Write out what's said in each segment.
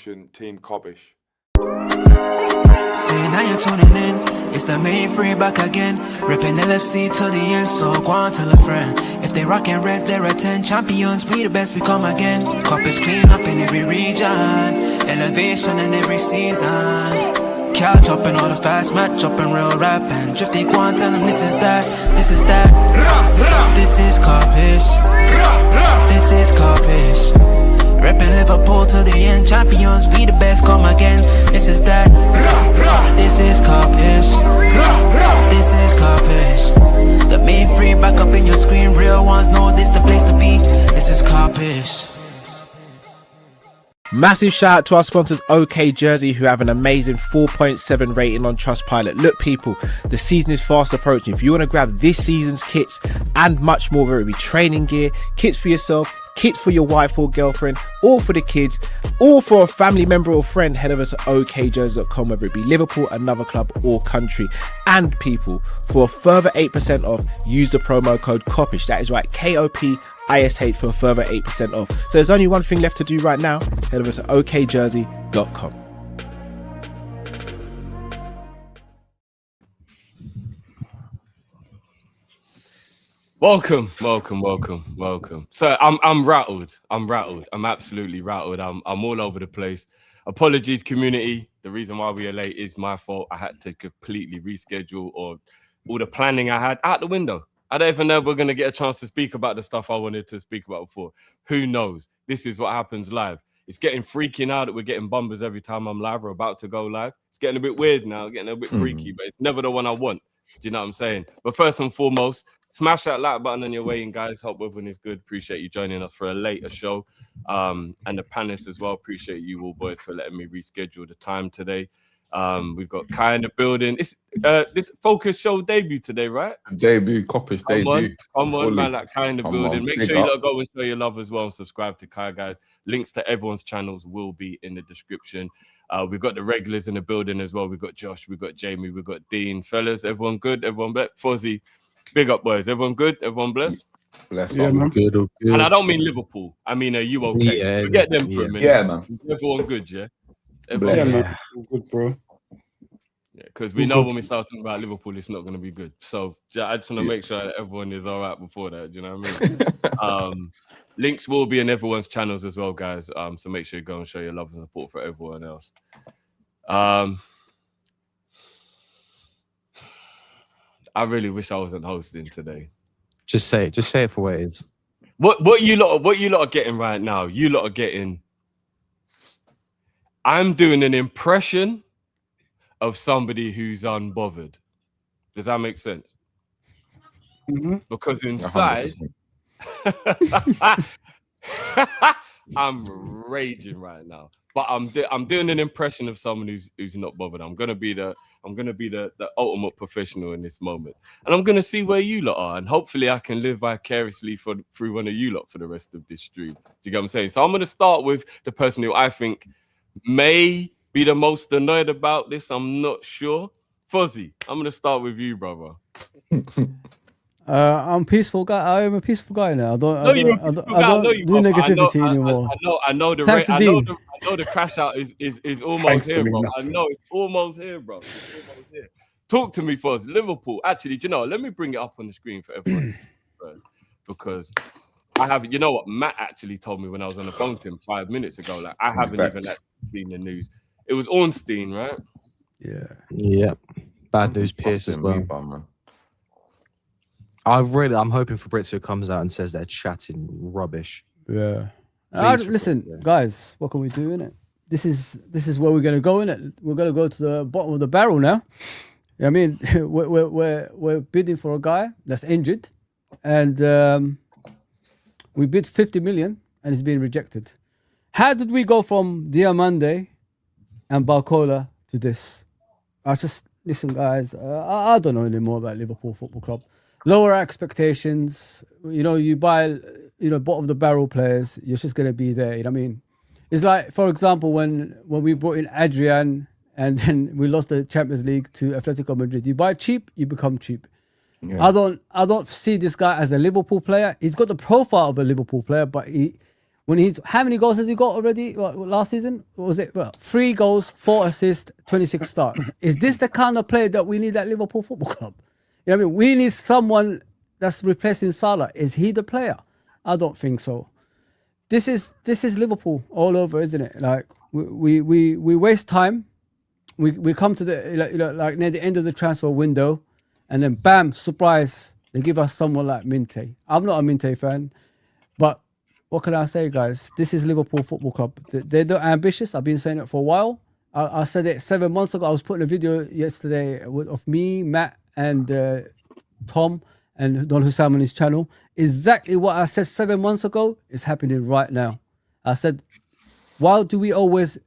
production, Team Kop-ish. See, now you're tuning in. It's the main free back again. Ripping LFC to the end, so go on, tell a friend. If they rockin' red, they're a 10 champions. We the best, we come again. Kop-ish clean up in every region. Elevation in every season. Catch up in all the fast match up in real rap. And Drifty go on, tell them this is that. This is that. This is Kopish. This is Kopish. Reppin' Liverpool to the end, champions, we the best, come again. This is that. This is Kop-ish. This is Kop-ish. The main free back up in your screen, real ones know this the place to be. This is Kop-ish. Massive shout out to our sponsors OK Jersey, who have an amazing 4.7 rating on Trustpilot. Look people, the season is fast approaching. If you want to grab this season's kits and much more, whether it be training gear, kits for yourself, kits for your wife or girlfriend, or for the kids, or for a family member or friend, head over to okjersey.com, whether it be Liverpool, another club or country. And people, for a further 8% off, use the promo code Kopish. That is right, Kopish for a further 8% off. So there's only one thing left to do right now. Head over to okjersey.com. Welcome. So I'm rattled. I'm absolutely rattled. I'm all over the place. Apologies, community. The reason why we are late is my fault. I had to completely reschedule, or all the planning I had out the window. I don't even know if we're going to get a chance to speak about the stuff I wanted to speak about before. Who knows? This is what happens live. It's getting freaking out that we're getting bumpers every time I'm live or about to go live. It's getting a bit weird now, getting a bit freaky, but it's never the one I want. Do you know what I'm saying? But first and foremost, smash that like button on your way in, guys. Hope everyone is good. Appreciate you joining us for a later show. And the panelists as well. Appreciate you all boys for letting me reschedule the time today. We've got Kai in the building. It's this Focus show debut today, right? Debut, Kop-ish debut. Come on, man, like Kai in the building. Make sure you go and show your love as well and subscribe to Kai, guys. Links to everyone's channels will be in the description. We've got the regulars in the building as well. We've got Josh, we've got Jamie, we've got Dean. Fellas, everyone good? Everyone blessed? Fozzie, big up, boys. Everyone good? Everyone blessed? Bless yeah, man. good. And I don't mean Liverpool. I mean, are you okay? Yeah, Forget them for a minute. Yeah, man. Everyone good, yeah? Yeah, man. All good, bro. Yeah, because we know when we start talking about Liverpool, it's not going to be good. So I just want to make sure that everyone is all right before that. Do you know what I mean? Links will be in everyone's channels as well, guys. So make sure you go and show your love and support for everyone else. I really wish I wasn't hosting today. Just say it for what it is. What you lot are getting right now? You lot are getting. I'm doing an impression of somebody who's unbothered. Does that make sense? Mm-hmm. Because inside, I'm raging right now. But I'm doing an impression of someone who's not bothered. I'm gonna be the ultimate professional in this moment, and I'm gonna see where you lot are, and hopefully I can live vicariously through one of you lot for the rest of this stream. Do you get what I'm saying? So I'm gonna start with the person who I think may be the most annoyed about this. I'm not sure. Fozzie, I'm gonna start with you, brother. I'm a peaceful guy. I am a peaceful guy now. I don't do negativity anymore. I know the crash out is almost here, bro. I know it's almost here, bro. It's almost here. Talk to me first. Liverpool. Actually, do you know? Let me bring it up on the screen for everyone to see first, because I have. You know what? Matt actually told me when I was on the phone to him 5 minutes ago. Like I haven't even actually seen the news. It was Ornstein, right? Yeah. Bad news, Pierce as well. I'm hoping Fabrizio comes out and says they're chatting rubbish. Yeah. Listen, guys, what can we do in it? This is where we're gonna go in it. We're gonna go to the bottom of the barrel now. I mean, we're bidding for a guy that's injured, and we bid 50 million, and it's been rejected. How did we go from Diamande and Barcola to this? Listen, guys. I don't know anymore about Liverpool Football Club. Lower expectations. You buy, bottom of the barrel players. You're just gonna be there. You know what I mean? It's like, for example, when we brought in Adrian and then we lost the Champions League to Atletico Madrid. You buy cheap, you become cheap. Yeah. I don't see this guy as a Liverpool player. He's got the profile of a Liverpool player, but How many goals has he got already? Last season? What was it? 3 goals, 4 assists, 26 starts. Is this the kind of player that we need at Liverpool Football Club? You know what I mean? We need someone that's replacing Salah. Is he the player? I don't think so. This is Liverpool all over, isn't it? Like we waste time. We come to the like near the end of the transfer window, and then bam, surprise, they give us someone like Minteh. I'm not a Minteh fan, but what can I say, guys? This is Liverpool Football Club. They're not ambitious. I've been saying it for a while. I said it 7 months ago. I was putting a video yesterday of me, Matt, and Tom, and Don Hussam on his channel. Exactly what I said 7 months ago is happening right now. I said, why do we always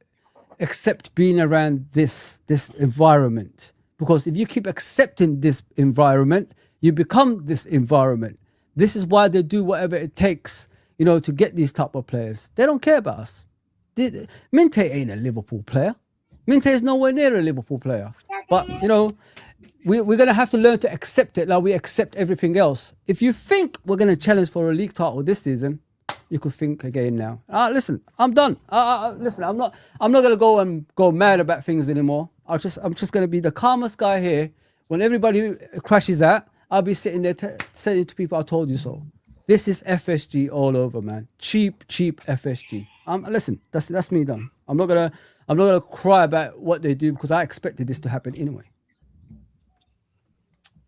accept being around this environment? Because if you keep accepting this environment, you become this environment. This is why they do whatever it takes, to get these type of players. They don't care about us. Minteh ain't a Liverpool player. Minteh is nowhere near a Liverpool player. But, we're going to have to learn to accept it like we accept everything else. If you think we're going to challenge for a league title this season, you could think again now. Listen, I'm done. Listen, I'm not going to go mad about things anymore. I'm just going to be the calmest guy here. When everybody crashes out, I'll be sitting there saying to people, I told you so. This is FSG all over, man. Cheap FSG. Listen, that's me done. I'm not gonna cry about what they do because I expected this to happen anyway.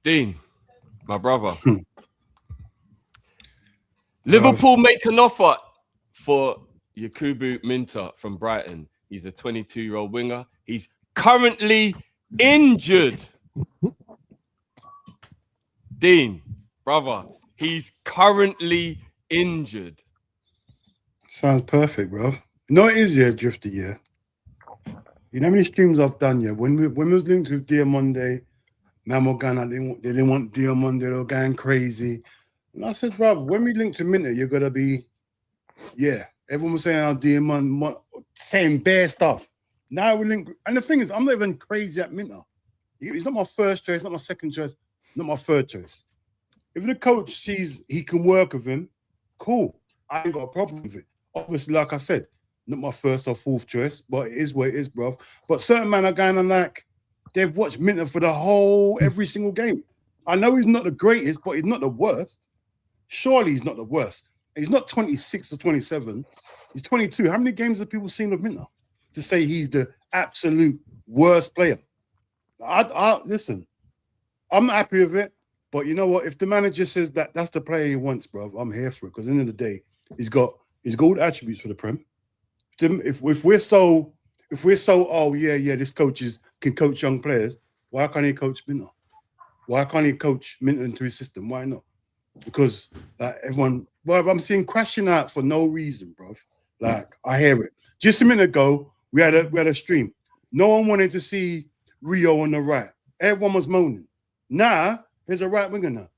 Dean, my brother. Liverpool make an offer for Yakubu Minteh from Brighton. He's a 22-year-old winger. He's currently injured. Dean, brother, he's currently injured. Sounds perfect, bro. No, it is, Drifter, You know how many streams I've done, When we was linked with Diamande, Mamogana, they didn't want Diamande, they were going crazy. And I said, bro, when we linked to Minteh, you're going to be, everyone was saying, Diamande, saying bare stuff. Now we link, and the thing is, I'm not even crazy at Minteh. He's not my first choice, not my second choice, not my third choice. If the coach sees he can work with him, cool. I ain't got a problem with it. Obviously, like I said, not my first or fourth choice, but it is what it is, bro. But certain men are going on like, they've watched Minteh for every single game. I know he's not the greatest, but he's not the worst. Surely he's not the worst. He's not 26 or 27. He's 22. How many games have people seen of Minteh to say he's the absolute worst player? Listen, I'm not happy with it, but you know what? If the manager says that that's the player he wants, bro, I'm here for it. Because at the end of the day, he's got all the attributes for the Prem. If we're so, this coach can coach young players, why can't he coach Minteh? Why can't he coach Minteh into his system? Why not? Because everyone, I'm seeing crashing out for no reason, bro. Like, I hear it. Just a minute ago, we had a stream. No one wanted to see Rio on the right. Everyone was moaning. Now, there's a right winger now.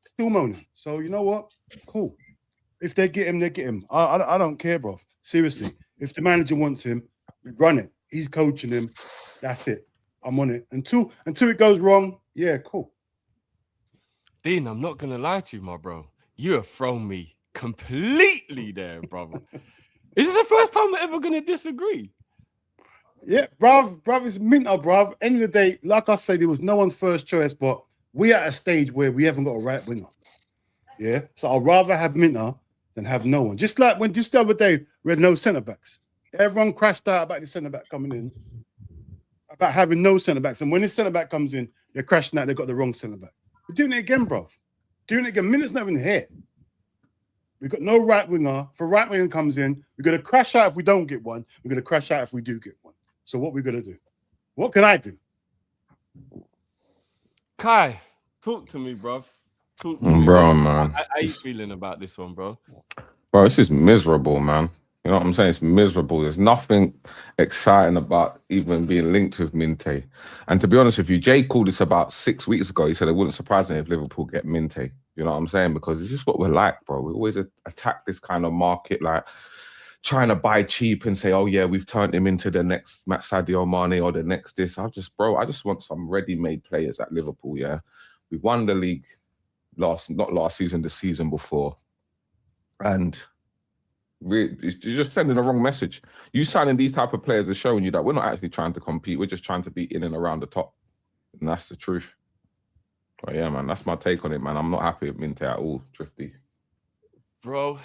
Still moaning. So, you know what? Cool. If they get him, they get him. I don't care, bro. Seriously. If the manager wants him, run it. He's coaching him. That's it. I'm on it. Until it goes wrong, cool. Dean, I'm not going to lie to you, my bro. You have thrown me completely there, brother. Is this the first time we're ever going to disagree? Yeah, bruv, it's Minteh, bruv. End of the day, like I said, it was no one's first choice, but we're at a stage where we haven't got a right winger. Yeah, so I'd rather have Minteh than have no one. Just like when just the other day, we had no centre-backs. Everyone crashed out about the centre-back coming in, about having no centre-backs. And when this centre-back comes in, they're crashing out, they've got the wrong centre-back. We're doing it again, bruv. Doing it again. Minteh's not even here. We've got no right winger. If a right winger comes in, we're going to crash out if we don't get one. We're going to crash out if we do get one. So what we're going to do? What can I do? Kai, talk to me, bruv. Talk to me, bro, man. How are you feeling about this one, bro? Bro, this is miserable, man. You know what I'm saying? It's miserable. There's nothing exciting about even being linked with Minteh. And to be honest with you, Jay called this about 6 weeks ago. He said it wouldn't surprise him if Liverpool get Minteh. You know what I'm saying? Because it's just what we're like, bro. We always attack this kind of market, like trying to buy cheap and say, oh, yeah, we've turned him into the next Sadio Mane or the next this. I just want some ready-made players at Liverpool, yeah? We won the league not last season, the season before. And You're just sending the wrong message. You signing these type of players are showing you that we're not actually trying to compete. We're just trying to be in and around the top. And that's the truth. But yeah, man, that's my take on it, man. I'm not happy with Minteh at all, Drifty. Bro,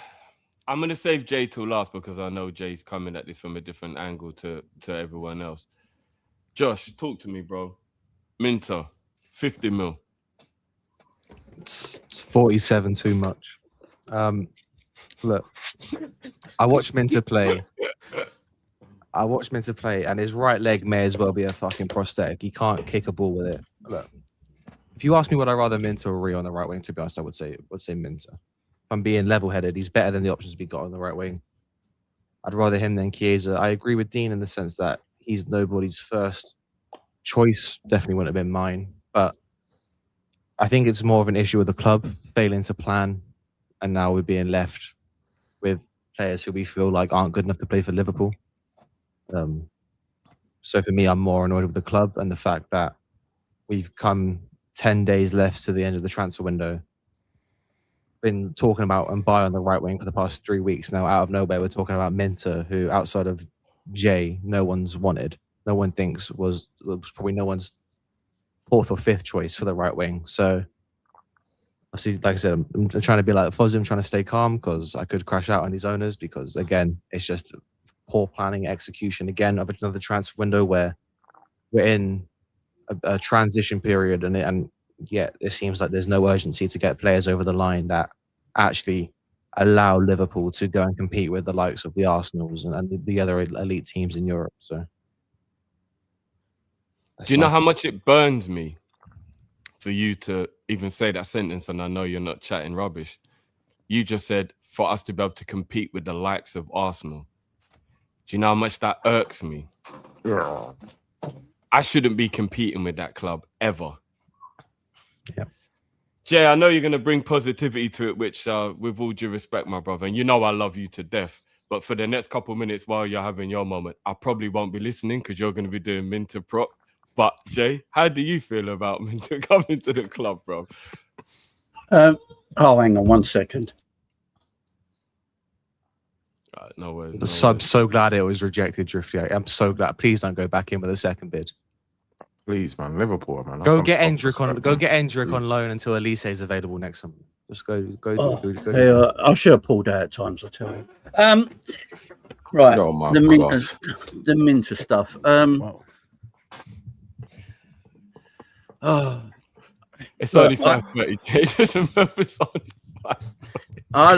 I'm going to save Jay till last because I know Jay's coming at this from a different angle to everyone else. Josh, talk to me, bro. Minteh, 50 mil. It's 47 too much. Look, I watched Minteh play. And his right leg may as well be a fucking prosthetic. He can't kick a ball with it. Look, if you ask me would I rather Minteh or Rio on the right wing, to be honest, I would say Minteh. If I'm being level-headed, he's better than the options we got on the right wing. I'd rather him than Chiesa. I agree with Dean in the sense that he's nobody's first choice. Definitely wouldn't have been mine. But I think it's more of an issue with the club failing to plan, and now we're being left with players who we feel like aren't good enough to play for Liverpool. So for me, I'm more annoyed with the club and the fact that we've come 10 days left to the end of the transfer window. Been talking about and buy on the right wing for the past 3 weeks now. Out of nowhere, we're talking about Minteh, who outside of Jay, no one's wanted. No one thinks was probably no one's fourth or fifth choice for the right wing. So, obviously, like I said, I'm trying to be like Fozzy. I'm trying to stay calm because I could crash out on these owners because, again, it's just poor planning, execution again of another transfer window where we're in a transition period and yet it seems like there's no urgency to get players over the line that actually allow Liverpool to go and compete with the likes of the Arsenals and the other elite teams in Europe. So, do you know how much it burns me for you to even say that sentence? And I know you're not chatting rubbish. You just said for us to be able to compete with the likes of Arsenal. Do you know how much that irks me? Yeah. I shouldn't be competing with that club ever. Yeah. Jay, I know you're going to bring positivity to it, which with all due respect, my brother, and you know I love you to death. But for the next couple of minutes while you're having your moment, I probably won't be listening because you're going to be doing Minteh prop. But Jay, how do you feel about Minteh coming to the club, bro? Hang on 1 second. No worries. I'm so glad it was rejected, Drifty. I'm so glad. Please don't go back in with a second bid. Please, man. Liverpool, man. Go get Endrick on loan until Elise is available next summer. Just go. I should have pulled out at times, I tell you. Right. Oh, the Minteh stuff. It's only 5:30. Just remember it's only 5:30. I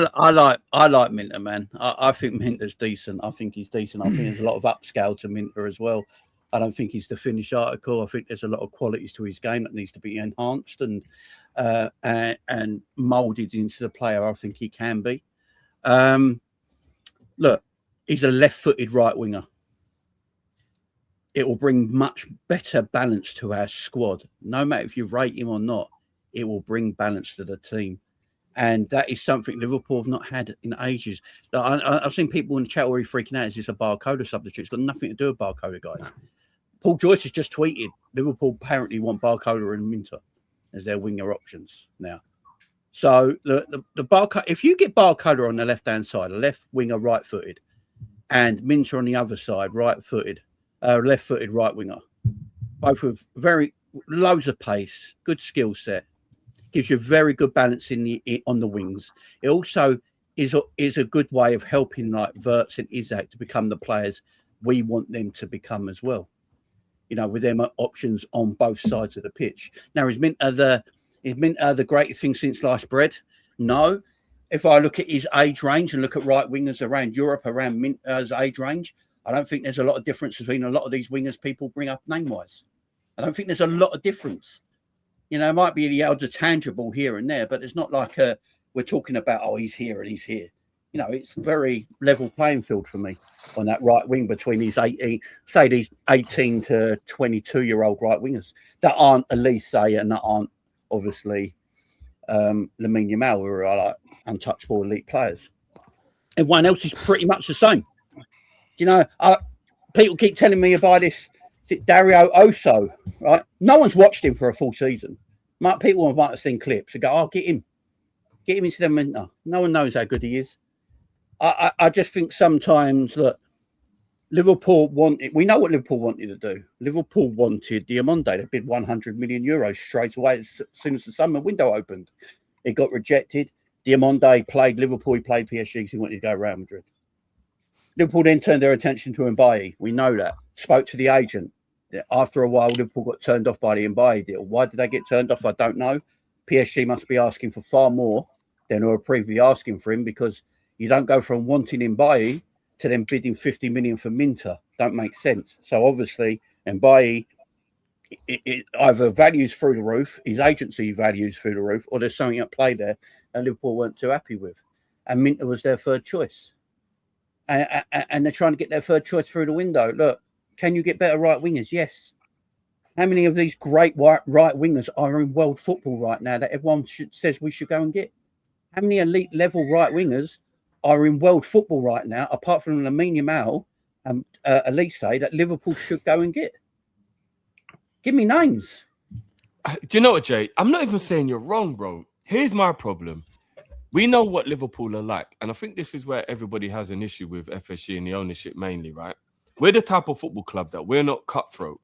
like Minteh, man. I think Minteh's decent. I think he's decent. I think there's a lot of upscale to Minteh as well. I don't think he's the finished article. I think there's a lot of qualities to his game that needs to be enhanced and moulded into the player I think he can be. Look, he's a left-footed right winger. It will bring much better balance to our squad. No matter if you rate him or not, it will bring balance to the team. And that is something Liverpool have not had in ages. I've seen people in the chat already freaking out. Is this a Barcola substitute? It's got nothing to do with Barcola, guys. Paul Joyce has just tweeted Liverpool apparently want Barcola and Minteh as their winger options now. So the Barcola, if you get Barcola on the left-hand side, a left winger right-footed, and Minteh on the other side, right-footed, left-footed right winger, both with loads of pace, good skill set, gives you very good balance on the wings. It also is a good way of helping like Wirtz and Isak to become the players we want them to become as well. You know, with them options on both sides of the pitch. Now, is Minteh the greatest thing since sliced bread? No. If I look at his age range and look at right wingers around Europe, around Minteh's age range, I don't think there's a lot of difference between a lot of these wingers people bring up name-wise. I don't think there's a lot of difference. You know, it might be the elder tangible here and there, but it's not like we're talking about, oh, he's here and he's here. You know, it's very level playing field for me on that right wing between these 18 to 22-year-old right wingers that aren't Elise and that aren't obviously Lamine Yamal, who are like untouchable elite players. Everyone else is pretty much the same. You know, people keep telling me about this. Is it Dario Oso, right? No one's watched him for a full season. People might have seen clips and go, oh, get him into the Minteh. No one knows how good he is. I just think sometimes that Liverpool wanted. We know what Liverpool wanted to do. Liverpool wanted Diamonde to bid 100 million euros straight away as soon as the summer window opened. It got rejected. Diamonde played Liverpool. He played PSG because he wanted to go Real Madrid. Liverpool then turned their attention to Mbaye. We know that. Spoke to the agent. After a while, Liverpool got turned off by the Mbaye deal. Why did they get turned off? I don't know. PSG must be asking for far more than they were previously asking for him, because you don't go from wanting Mbaye to then bidding 50 million for Minteh. Don't make sense. So obviously, Mbaye it either values through the roof, his agency values through the roof, or there's something at play there and Liverpool weren't too happy with. And Minteh was their third choice. And they're trying to get their third choice through the window. Look, can you get better right wingers? Yes. How many of these great right wingers are in world football right now that everyone says we should go and get? How many elite level right wingers are in world football right now, apart from Lamine Yamal and Elise, that Liverpool should go and get? Give me names. Do you know what, Jay? I'm not even saying you're wrong, bro. Here's my problem. We know what Liverpool are like, and I think this is where everybody has an issue with FSG and the ownership mainly, right? We're the type of football club that we're not cutthroat.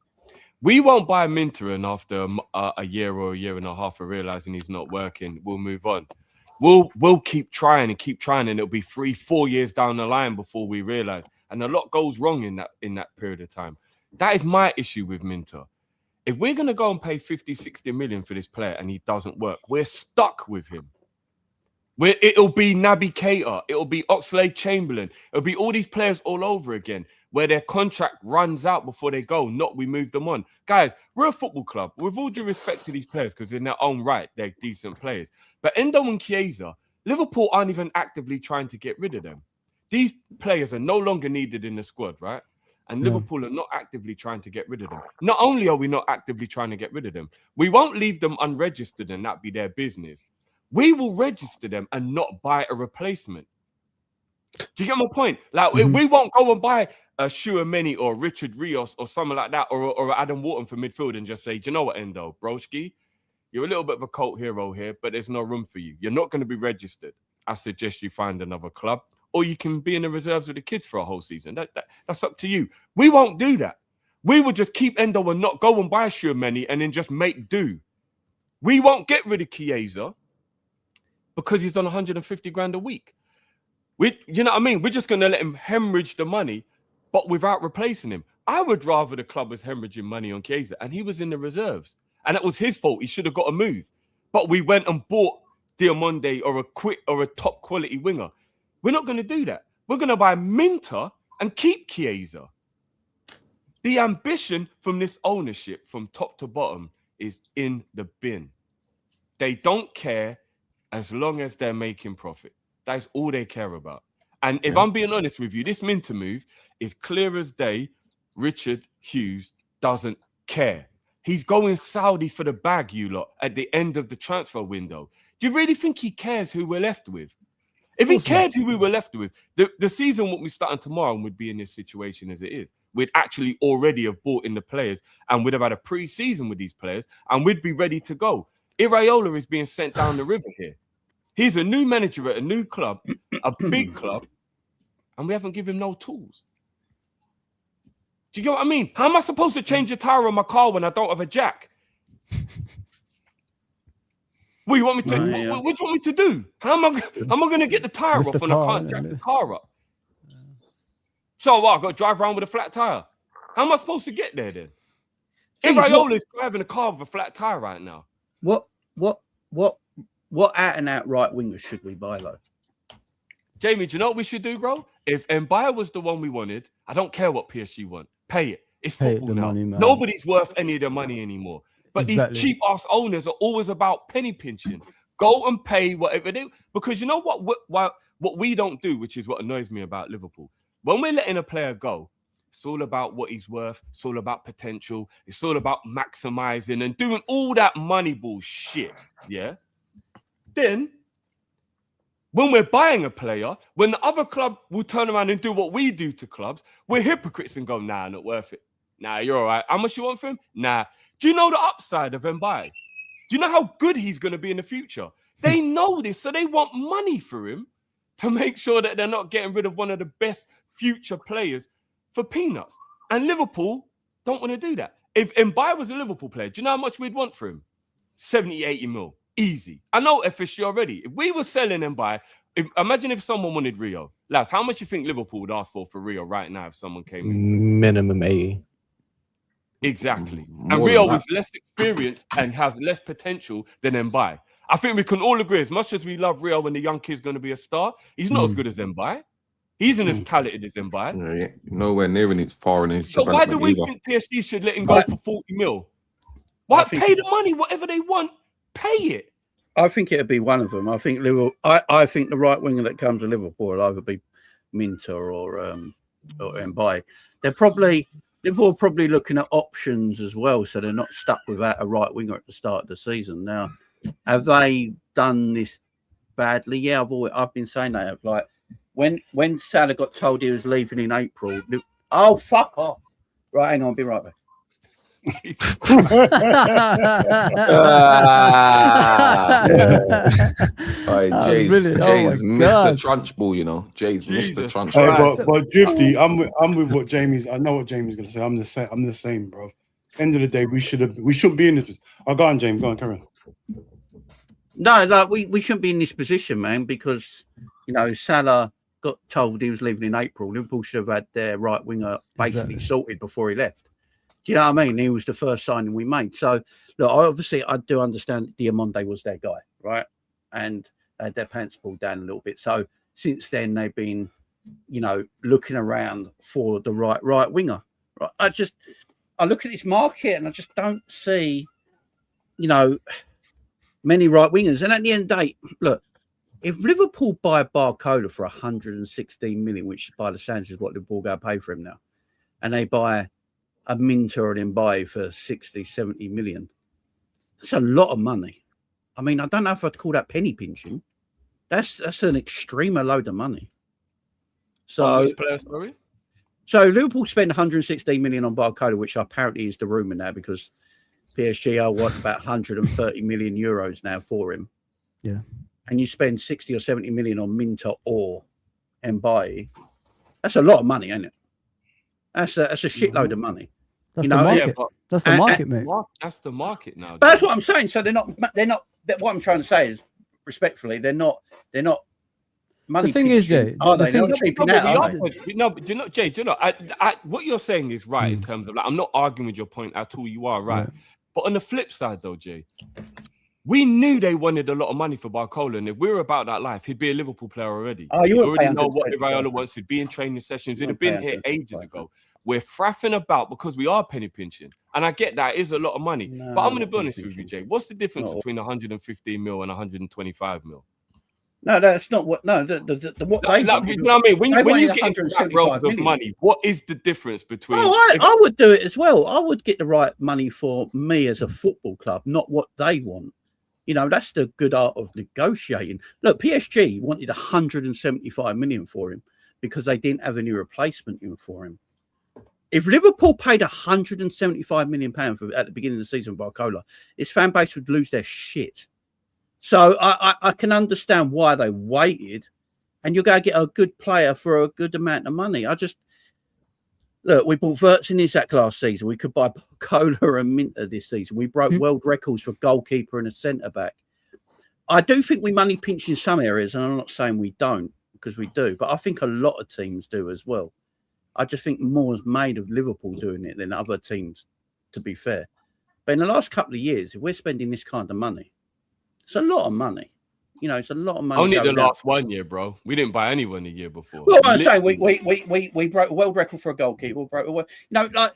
We won't buy Minteh, and after a year or a year and a half of realizing he's not working, we'll move on. We'll keep trying, and it'll be 3-4 years down the line before we realize. And a lot goes wrong in that period of time. That is my issue with Minteh. If we're going to go and pay 50, 60 million for this player and he doesn't work, we're stuck with him. It'll be Naby Keita, it'll be Oxlade-Chamberlain, it'll be all these players all over again, where their contract runs out before they go, not we move them on. Guys, we're a football club. With all due respect to these players, because in their own right, they're decent players. But Endo and Chiesa, Liverpool aren't even actively trying to get rid of them. These players are no longer needed in the squad, right? And Liverpool are not actively trying to get rid of them. Not only are we not actively trying to get rid of them, we won't leave them unregistered and that be their business. We will register them and not buy a replacement. Do you get my point? Like, we won't go and buy a Chouameni or Richard Rios or something like that, or Adam Wharton for midfield and just say, do you know what, Endo, broski, you're a little bit of a cult hero here, but there's no room for you. You're not going to be registered. I suggest you find another club, or you can be in the reserves with the kids for a whole season. That's up to you. We won't do that. We will just keep Endo and not go and buy Chouameni and then just make do. We won't get rid of Chiesa because he's on 150 grand a week. You know what I mean? We're just going to let him hemorrhage the money, but without replacing him. I would rather the club was hemorrhaging money on Chiesa, and he was in the reserves. And it was his fault. He should have got a move. But we went and bought Diamonde or a top quality winger. We're not going to do that. We're going to buy Minteh and keep Chiesa. The ambition from this ownership, from top to bottom, is in the bin. They don't care as long as they're making profit. That's all they care about. And if I'm being honest with you, this Minteh move is clear as day. Richard Hughes doesn't care. He's going Saudi for the bag, you lot, at the end of the transfer window. Do you really think he cares who we're left with? If he cared who we were left with, the season won't be starting tomorrow and we'd be in this situation as it is. We'd actually already have bought in the players and we'd have had a pre-season with these players and we'd be ready to go. Iraola is being sent down the river here. He's a new manager at a new club, a big club, and we haven't given him no tools. Do you get what I mean? How am I supposed to change a tire on my car when I don't have a jack? What do you want me to? What do you want me to do? How am I going to get the tire off when I can't jack the car up? So what? I've got to drive around with a flat tire. How am I supposed to get there then? Iraola is driving a car with a flat tire right now. What out and out right wingers should we buy though? Jamie, do you know what we should do, bro? If Mbaye was the one we wanted, I don't care what PSG want. Pay it. It's football now. Money, nobody's worth any of the money anymore. But these cheap ass owners are always about penny pinching. Go and pay whatever they, because you know what we don't do, which is what annoys me about Liverpool. When we're letting a player go, it's all about what he's worth. It's all about potential. It's all about maximizing and doing all that money bullshit. Yeah. Then, when we're buying a player, when the other club will turn around and do what we do to clubs, we're hypocrites and go, nah, not worth it. Nah, you're all right. How much you want for him? Nah. Do you know the upside of Mbaye? Do you know how good he's going to be in the future? They know this, so they want money for him. to make sure that they're not getting rid of one of the best future players for peanuts. And Liverpool don't want to do that. If Mbai was a Liverpool player, do you know how much we'd want for him? 70, 80 mil. Easy. I know FSG already. If we were selling Mbai, imagine if someone wanted Rio. Lads, how much do you think Liverpool would ask for Rio right now if someone came in? Minimum 80. Exactly. More And than Rio that. is less experienced and has less potential than Mbai. I think we can all agree, as much as we love Rio and the young kid's going to be a star, he's not as good as Mbai. He isn't as talented as Mbai. Yeah, nowhere near in his far in his So why do we development think PSG should let him go for 40 mil? Why pay the money, whatever they want, pay it. I think it'd be one of them. I think Liverpool. I think the right winger that comes to Liverpool will either be Minteh or Mbai. Liverpool are probably looking at options as well, so they're not stuck without a right winger at the start of the season. Now, have they done this badly? Yeah, I've been saying they have. Like when Salah got told he was leaving in April. Oh, fuck off! Right, hang on, I'll be right back. Jay's Mr. Trunchbull, you know. Jay's Jesus Mr. Hey, Trunchbull. but Drifty, I'm with what Jamie's. I know what Jamie's gonna say. I'm the same, bro. End of the day, we shouldn't be in this. Oh, go on, James. Go on, Karen. No, like we shouldn't be in this position, man, because Salah got told he was leaving in April. Liverpool should have had their right winger basically sorted before he left. Do you know what I mean? He was the first signing we made. So, look, I do understand Diamonde was their guy, right? And had their pants pulled down a little bit. So, since then, they've been, looking around for the right winger. Right? I look at this market and I just don't see, many right wingers. And at the end of the day, look, if Liverpool buy Barcola for 116 million, which by the sounds is what Liverpool going to pay for him now, and they buy a Minteh or an Mbai for 60, 70 million. That's a lot of money. I mean, I don't know if I'd call that penny pinching. That's an extreme load of money. So Liverpool spend 116 million on Barcola, which apparently is the rumour now because PSG are want about 130 million euros now for him. Yeah. And you spend 60 or 70 million on Minteh or Mbai. That's a lot of money, ain't it? That's a shitload of money. That's the market. That's the market, mate. That's the market now. But that's what I'm saying. So they're not. What I'm trying to say is, respectfully, they're not. Money the thing is, Jay. Jay. What you're saying is right in terms of I'm not arguing with your point at all. You are right. But on the flip side, though, Jay, we knew they wanted a lot of money for Barcola, and if we were about that life, he'd be a Liverpool player already. Oh, you already know what Raiola wants. He'd be in training sessions. He'd have been here ages ago. We're fraffing about because we are penny pinching. And I get that is a lot of money. But I'm going to be honest with you, Jay. What's the difference between 115 mil and 125 mil? No, that's not what. No, what they. You know what I mean? When you get into that realms of money, what is the difference between? I would do it as well. I would get the right money for me as a football club, not what they want. That's the good art of negotiating. Look, PSG wanted 175 million for him because they didn't have any replacement in for him. If Liverpool paid 175 million pounds at the beginning of the season, Barcola, his fan base would lose their shit. So I can understand why they waited, and you're going to get a good player for a good amount of money. Look, we bought Wirtz and Isak last season. We could buy Barcola and Minteh this season. We broke world records for goalkeeper and a centre back. I do think we money pinch in some areas, and I'm not saying we don't because we do, but I think a lot of teams do as well. I just think more is made of Liverpool doing it than other teams, to be fair. But in the last couple of years, if we're spending this kind of money, it's a lot of money. It's a lot of money. Only the last 1 year, bro. We didn't buy anyone the year before. Well, I'm saying we broke a world record for a goalkeeper. That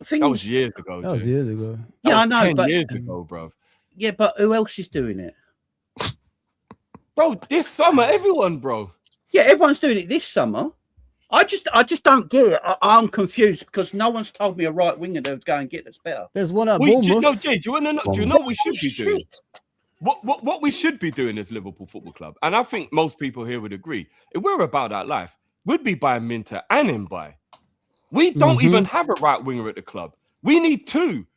was years ago. That was years ago. Yeah, I know. 10 years ago, bro. Yeah, but who else is doing it? Bro, this summer, everyone, bro. Yeah, everyone's doing it this summer. I just don't get it. I'm confused because no one's told me a right winger to go and get that's better. There's one at Bournemouth. Jay, do you know what we should be doing? What we should be doing as Liverpool Football Club, and I think most people here would agree, if we're about that life, we'd be buying Minteh and Mbai. We don't even have a right winger at the club. We need two.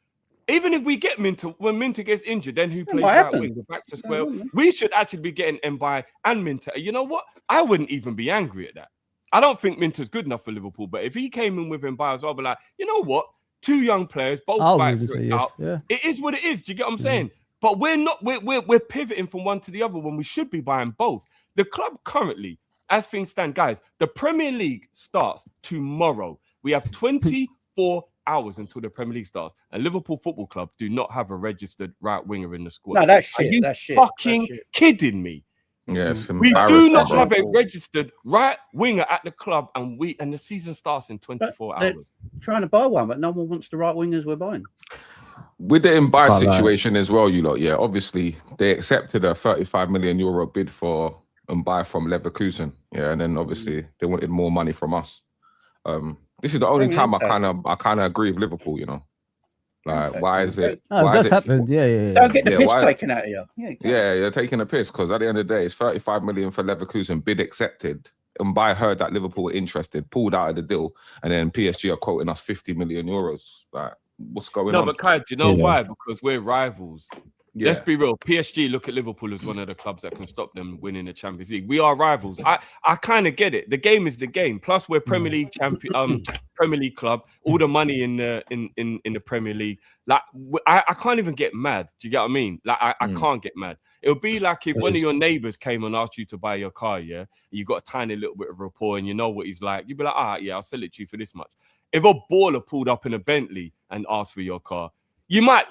Even if we get Minteh, when Minteh gets injured, then who plays might right happen. wing? We're back to square. We should actually be getting Mbai and Minteh. You know what? I wouldn't even be angry at that. I don't think Minteh's good enough for Liverpool, but if he came in with Mbai as well, I'd be like, you know what? 2 young players, both I'll fight even for say it yes. out. Yeah. It is what it is. Do you get what I'm saying? But we're not. We're pivoting from one to the other when we should be buying both. The club currently, as things stand, guys, the Premier League starts tomorrow. We have 24 hours until the Premier League starts, and Liverpool Football Club do not have a registered right winger in the squad. No, that's Are shit. you That's shit. fucking That's shit. kidding me? Yes, We do not have a registered right winger at the club, and the season starts in 24 hours. Trying to buy one, but no one wants the right wingers we're buying. With the Mbai Can't lie. situation as well, you lot, yeah, obviously they accepted a 35 million euro bid for Mbai from Leverkusen, yeah, and then obviously they wanted more money from us. This is the only time I kind of agree with Liverpool, you know. Like, why is it? Oh, why that's is it- happened. Yeah. Don't get the Yeah, piss why- taken out of you. Yeah, exactly. Yeah, you're taking a piss because at the end of the day, it's 35 million for Leverkusen, bid accepted. Mbai heard that Liverpool were interested, pulled out of the deal, and then PSG are quoting us 50 million euros. Like, what's going on? No, but Kai, do you know why? Because we're rivals. Yeah. Let's be real. PSG look at Liverpool as one of the clubs that can stop them winning the Champions League. We are rivals. I kind of get it. The game is the game. Plus, we're Premier League champion, Premier League club. All the money in the Premier League. Like I can't even get mad. Do you get what I mean? Like I can't get mad. It would be like if one of your neighbors came and asked you to buy your car. Yeah, you got a tiny little bit of rapport and you know what he's like. You'd be like, yeah, I'll sell it to you for this much. If a baller pulled up in a Bentley and asked for your car, you might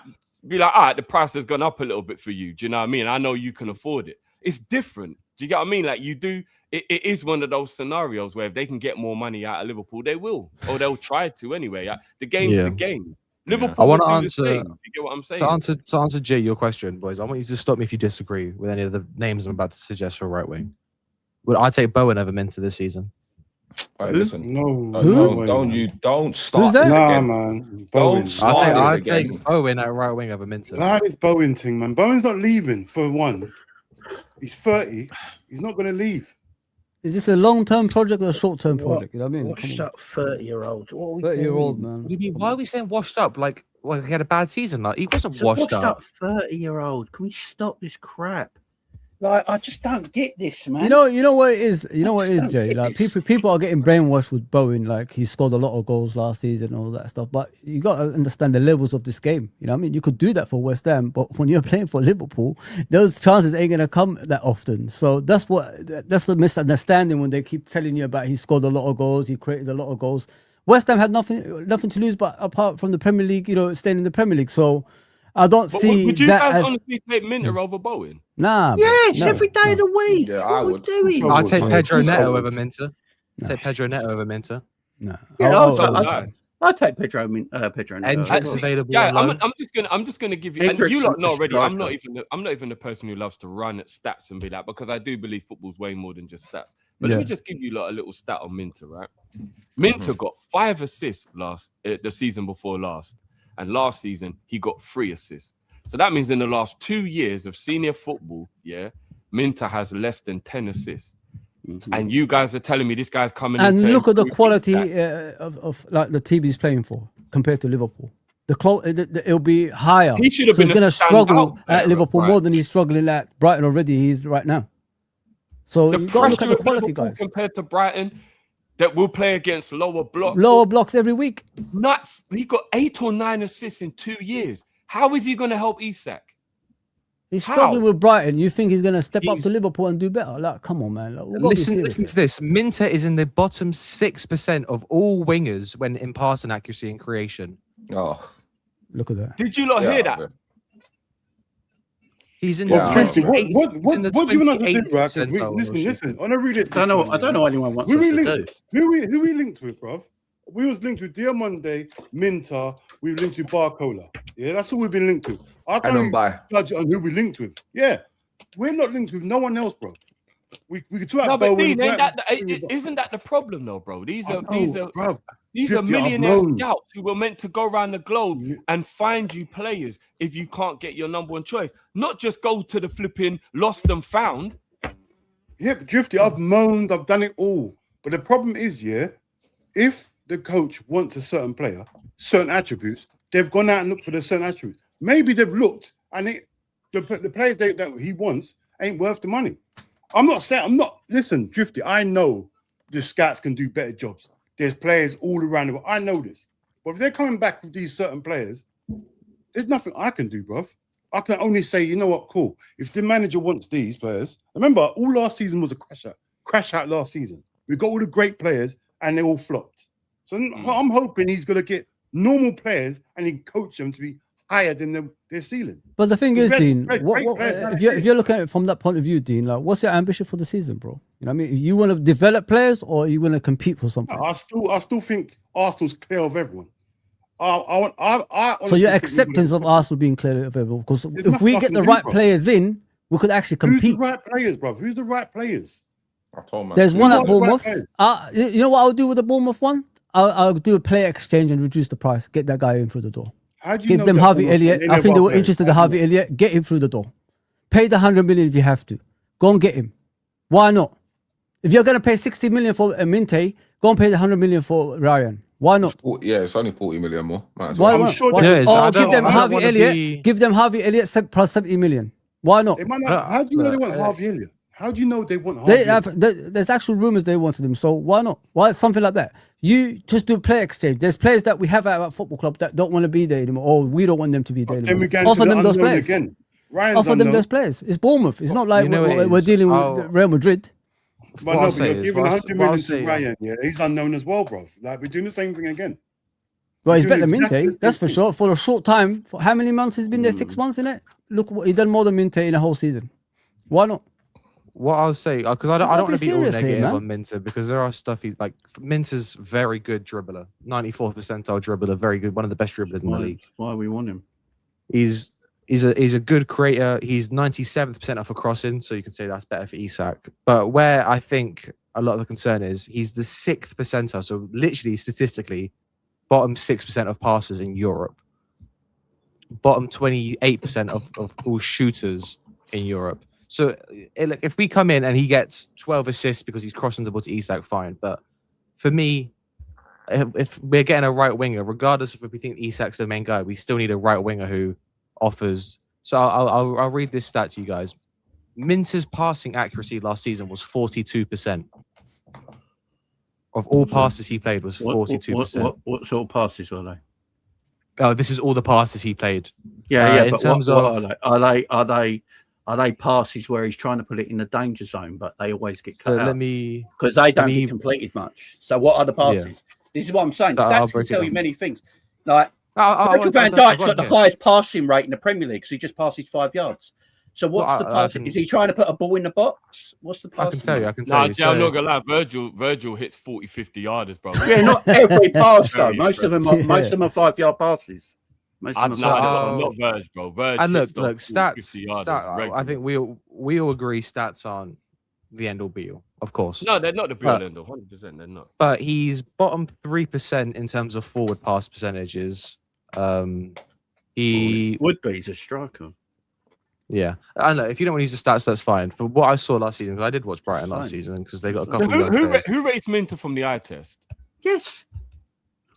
be like, the price has gone up a little bit for you. Do you know what I mean? I know you can afford it. It's different. Do you get what I mean? Like you do, it is one of those scenarios where if they can get more money out of Liverpool, they will, or they'll try to anyway. The game's the game. Liverpool. I want to will do the answer. same. You get what I'm saying? To answer Jay, your question, boys. I want you to stop me if you disagree with any of the names I'm about to suggest for right wing. Would I take Bowen over Minteh this season? Right, listen, don't start. Who's that? This Nah, again. man. Bowen. Don't start I'd this again. take Bowen at right wing over Minteh. That is Bowen thing, man. Bowen's not leaving for one. He's 30. He's not going to leave. Is this a long-term project or a short-term project? You know what I mean? Washed up 30-year-old. 30-year-old, man. What do you mean? Why are we saying washed up? Like he had a bad season. Like he wasn't It's a washed up. 30-year-old. Can we stop this crap? Like, I just don't get this, man. You know what it is. You know what it is, Jay. Like people are getting brainwashed with Bowen. Like he scored a lot of goals last season and all that stuff. But you got to understand the levels of this game. You know what I mean? You could do that for West Ham, but when you're playing for Liverpool, those chances ain't gonna come that often. So that's the misunderstanding when they keep telling you about he scored a lot of goals, he created a lot of goals. West Ham had nothing to lose, but apart from the Premier League, staying in the Premier League. So I don't see would you that guys as honestly take Minteh over Bowen? nah. Yes, no, every day of the week. Yeah, What I are we would. doing? I'd take Pedro Who's Neto Bowen? over Minteh. Take Pedro Neto over Minteh. No. Yeah, Oh, I'd take Pedro. Pedro. Hendricks available. Yeah, on loan. I'm just gonna give you. And Hendricks you lot is know a already. I'm striker. not even the person who loves to run at stats and be like, because I do believe football's way more than just stats. But let me just give you lot a little stat on Minteh, right? Minteh got 5 assists the season before last, and last season he got 3 assists. So that means in the last 2 years of senior football, Minteh has less than 10 assists. And you guys are telling me this guy's coming in. And to look at the improve quality his stats. of like the team he's playing for compared to Liverpool. It'll be higher. He should have so been he's going a to struggle standout player at Liverpool at more Brighton. than he's struggling at Brighton already. He's right now. So The you got to look pressure at the of quality, Liverpool guys. compared to Brighton that will play against lower blocks. Lower blocks every week. He got 8 or 9 assists in 2 years. How is he going to help Isak? He's How? struggling with Brighton. You think he's going to step up He's- to Liverpool and do better? Like, come on, man. Like, we've got to be Listen serious to this. Minteh is in the bottom 6% of all wingers when in passing accuracy and creation. Oh, here. Look at that. Did you not hear that? He's in Yeah, the Trixie, 28 what he's in the do you want us to do, 28th right? 'Cause percentile listen. or shit. On a realistic, I one, don't know anyone wants Who us we to do. linked? Who we linked with, bruv? We was linked with Diamonde, Minteh. We were linked with Barcola. Yeah, that's all we've been linked with. I and can't on even by. judge on who we linked with. Yeah, we're not linked with no one else, bro. We could talk No, about but Bowen. Dean, isn't that the problem though, bro? These are bruv. These are 50, I've millionaire known. scouts who were meant to go around the globe Yeah. and find you players if you can't get your number one choice. Not just go to the flipping lost and found. Yeah, but Drifty, I've moaned, I've done it all. But the problem is, if the coach wants a certain player, certain attributes, they've gone out and looked for the certain attributes. Maybe they've looked and the players that he wants ain't worth the money. Listen, Drifty, I know the scouts can do better jobs. There's players all around the world. I know this. But if they're coming back with these certain players, there's nothing I can do, bruv. I can only say, you know what, cool. If the manager wants these players, remember, all last season was a crash out last season. We got all the great players and they all flopped. So I'm hoping he's going to get normal players and he coach them to be higher than their ceiling. But the thing is, Dean, if you're looking at it from that point of view, Dean, like, what's your ambition for the season, bro? You know what I mean? You want to develop players or you want to compete for something? I still think Arsenal's clear of everyone. So your acceptance of Arsenal being clear of everyone, because if we get the right players in, we could actually compete. Who's the right players, bro? Who's the right players? There's one at Bournemouth. You know what I'll do with the Bournemouth one? I'll do a player exchange and reduce the price. Get that guy in through the door. How do you Give them Harvey Elliott. I think they were interested in Harvey Elliott. Get him through the door. Pay the 100 million if you have to. Go and get him. Why not? If you're going to pay 60 million for Minteh, go and pay the 100 million for Ryan. Why not? It's only 40 million more. Might as Why well. not? Give them Harvey Elliott. Give them Harvey Elliott plus 70 million. Why not? How do you know they want Harvey Elliott? How do you know they want Harvey Elliott? There's actual rumors they wanted him. So why not? Why something like that? You just do player exchange. There's players that we have at our football club that don't want to be there anymore, or we don't want them to be there anymore. Offer them those players. Offer them those players. It's Bournemouth. It's not like we're dealing with Real Madrid. But no, but you're giving 100 million to Ryan. Yeah, he's unknown as well, bro. Like, we're doing the same thing again. Well, he's better than Minteh, that's for sure. For a short time, for how many months he's been there? 6 months, in it. Look, he done more than Minteh in a whole season. Why not? What I'll say, because I don't want to be all negative on Minteh, because there are stuff he's like. Minteh's very good dribbler, 94th percentile dribbler, very good, one of the best dribblers in the league. Why we want him? He's a good creator. He's 97th percentile for crossing, so you can say that's better for Isak. But where I think a lot of the concern is, he's the 6th percentile, so literally statistically, bottom 6% of passes in Europe, bottom 28% of all shooters in Europe. So if we come in and he gets 12 assists because he's crossing the ball to Isak, fine. But for me, if we're getting a right winger, regardless of if we think Isak's the main guy, we still need a right winger who offers. So I'll read this stat to you guys. Minteh's passing accuracy last season was 42%. Of all passes he played was 42%. What sort of passes were they? Oh, this is all the passes he played. Yeah. In but terms of are they passes where he's trying to put it in the danger zone, but they always get cut out? Because they don't get completed much. So what are the passes? Yeah. This is what I'm saying. Stats can tell you many things. Like Virgil van Dijk's got the highest passing rate in the Premier League because he just passes 5 yards. So what's the passing? Is he trying to put a ball in the box? What's the passing? I can tell you. I'm not gonna lie. Virgil hits 40, 50 yarders, bro. Yeah, not every pass though. Most of them are 5-yard passes. Not Virg, bro. Virg and look, stats. I think we all agree stats aren't the end all be all, of course. No, they're not the be all end all. 100%, they're not. But he's bottom 3% in terms of forward pass percentages. He would be. He's a striker. Yeah, I know. If you don't want to use the stats, that's fine. For what I saw last season, because I did watch Brighton last season, because they got a couple. Who rates Minteh from the eye test? Yes,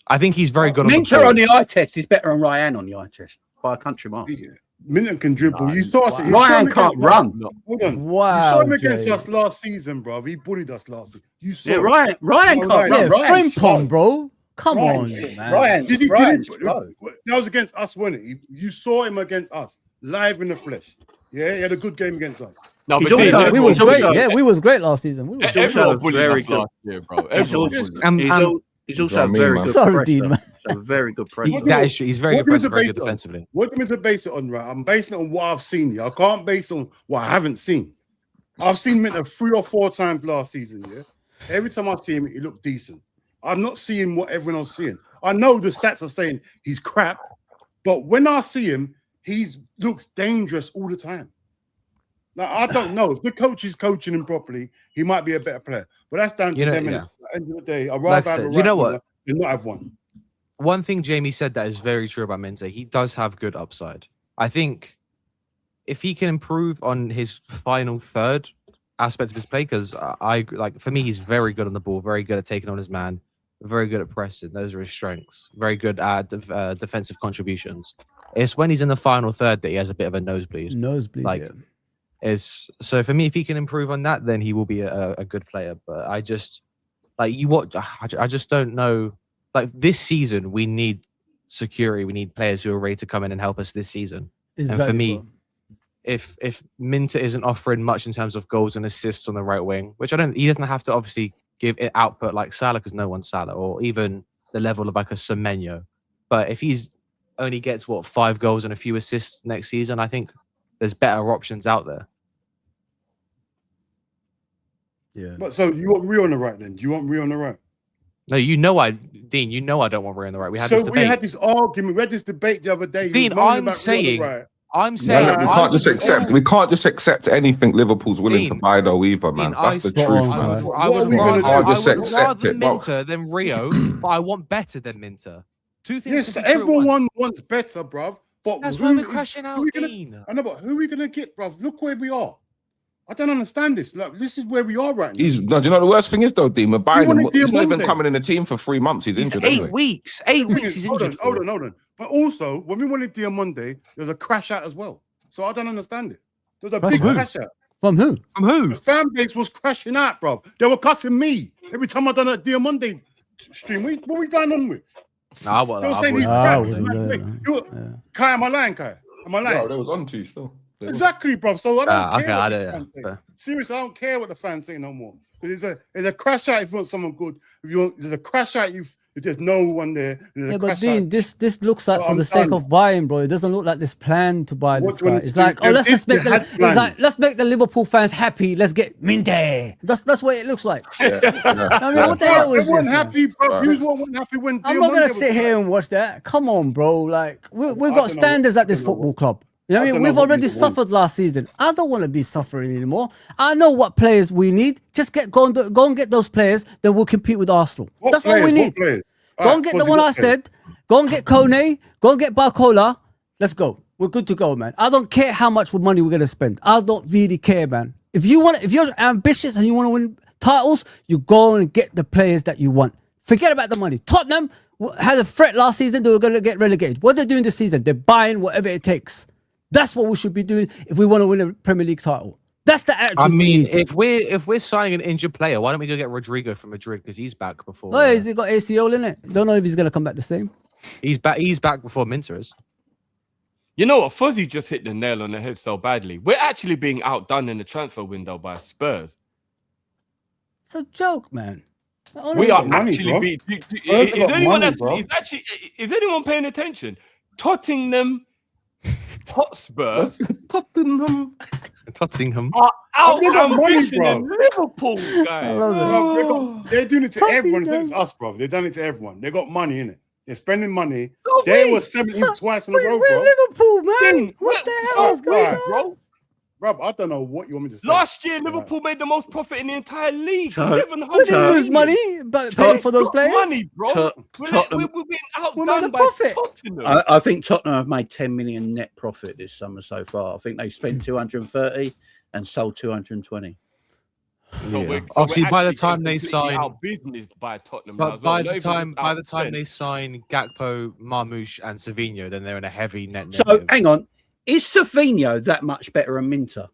I think he's very good. Minteh on the eye test is better than Ryan on the eye test by a country mark. Yeah. Minteh can dribble. You saw us. Ryan can't run. Hold on. Wow. You saw him against us last season, bro. He bullied us last season. You saw Ryan can't run. Yeah, Frimpong, bro. Come on, man. That was against us, wasn't it? You saw him against us, live in the flesh. Yeah, he had a good game against us. No, but we was great. Yeah, we was great last season. Everyone bullied us last year, bro. He's also a very good Sorry, Dean, man. A very good presser. That is true. He's very good presser, very good defensively. What do you mean to base it on, right? I'm basing it on what I've seen here. I can't base it on what I haven't seen. I've seen Minteh 3 or 4 times last season, yeah? Every time I see him, he looked decent. I'm not seeing what everyone else is seeing. I know the stats are saying he's crap, but when I see him, he looks dangerous all the time. Now, I don't know. If the coach is coaching him properly, he might be a better player. But that's down to them. At the end of the day, I'd rather have a right winger than not have one. One thing Jamie said that is very true about Minteh, he does have good upside. I think if he can improve on his final third aspect of his play, because for me, he's very good on the ball, very good at taking on his man, very good at pressing. Those are his strengths. Very good at defensive contributions. It's when he's in the final third that he has a bit of a nosebleed. Nosebleed. Yeah. So for me, if he can improve on that, then he will be a good player. But I just I just don't know. Like this season, we need security. We need players who are ready to come in and help us this season. Exactly, and for me, bro. if Minteh isn't offering much in terms of goals and assists on the right wing, which he doesn't have to obviously give it output like Salah because no one's Salah, or even the level of like a Semenyo. But if he's only gets 5 goals and a few assists next season, I think there's better options out there. Yeah. But so you want Rio on the right then? Do you want Rio on the right? No, Dean, you know I don't want Ray on the right. We had this argument. We had this debate the other day. Dean, I'm saying we can't just accept anything Liverpool's willing to buy though either, man. That's the truth, man. I would rather it. Minteh than Rio, but I want better than Minteh. Two things. Yes, everyone wants better, bruv. But that's why we're crashing out, Dean. I know, but who are we gonna get, bruv? Look where we are. I don't understand this. Look, this is where we are right now. Do you know the worst thing is though, Dean? We're buying him. He's not even coming in the team for 3 months. He's injured. 8 weeks. 8 weeks. He's injured. Hold on. But also, when we wanted Diamonde, there's a crash out as well. So I don't understand it. There's a big crash out. From who? The fan base was crashing out, bruv. They were cussing me every time I done a Diamonde stream. What we going on with? They were saying he's cracked. Kai, am I lying, Kai? Am I lying? No, there was on to you still. Exactly, bro. So I don't care. Okay, Seriously, I don't care what the fans say no more. There's a crash out if you want someone good. There's a crash out if there's no one there. Yeah, but Dean, this looks like for the sake of buying, bro. It doesn't look like this plan to buy this guy. It's like, let's make the Liverpool fans happy. Let's get Minteh. That's what it looks like. I mean, what the hell is this? Happy, bro. Who's one happy when I'm not gonna sit here and watch that. Come on, bro. Like we've got standards at this football club. You know what I mean? We've already suffered last season. I don't want to be suffering anymore. I know what players we need. Just go and get those players. Then we'll compete with Arsenal. That's all we need. Go and get the one I said. Go and get Kone. Go and get Barcola. Let's go. We're good to go, man. I don't care how much money we're gonna spend. I don't really care, man. If you're ambitious and you want to win titles, you go and get the players that you want. Forget about the money. Tottenham had a threat last season. They were going to get relegated. What they're doing this season, they're buying whatever it takes. That's what we should be doing if we want to win a Premier League title. That's the attitude. I mean, if we're signing an injured player, why don't we go get Rodrigo from Madrid because he's back before? Oh, he's got ACL in it. Don't know if he's going to come back the same. He's back before Minteh is. You know what? Fuzzy just hit the nail on the head so badly. We're actually being outdone in the transfer window by Spurs. It's a joke, man. Honestly, we are actually being. Is anyone paying attention? Tottenham Hotspur, Tottenham are out ambitioning Liverpool, guys. They're doing it to everyone. It's us, bro. They've done it to everyone. They got money in it. They're spending money. They were 17th twice in a row, bro. We're Liverpool, man. What the hell is going on, bro? Bro, I don't know what you want me to say. Last year, Liverpool made the most profit in the entire league. We didn't lose money, but paying for those players. Money, bro. We're being outdone by Tottenham. I think Tottenham have made 10 million net profit this summer so far. I think they've spent 230 and sold 220. Obviously, by the time they sign, by Tottenham. But by the time they sign Gakpo, Marmoush, and Savinho, then they're in a heavy net. So hang on. Is Savinho that much better than Minteh?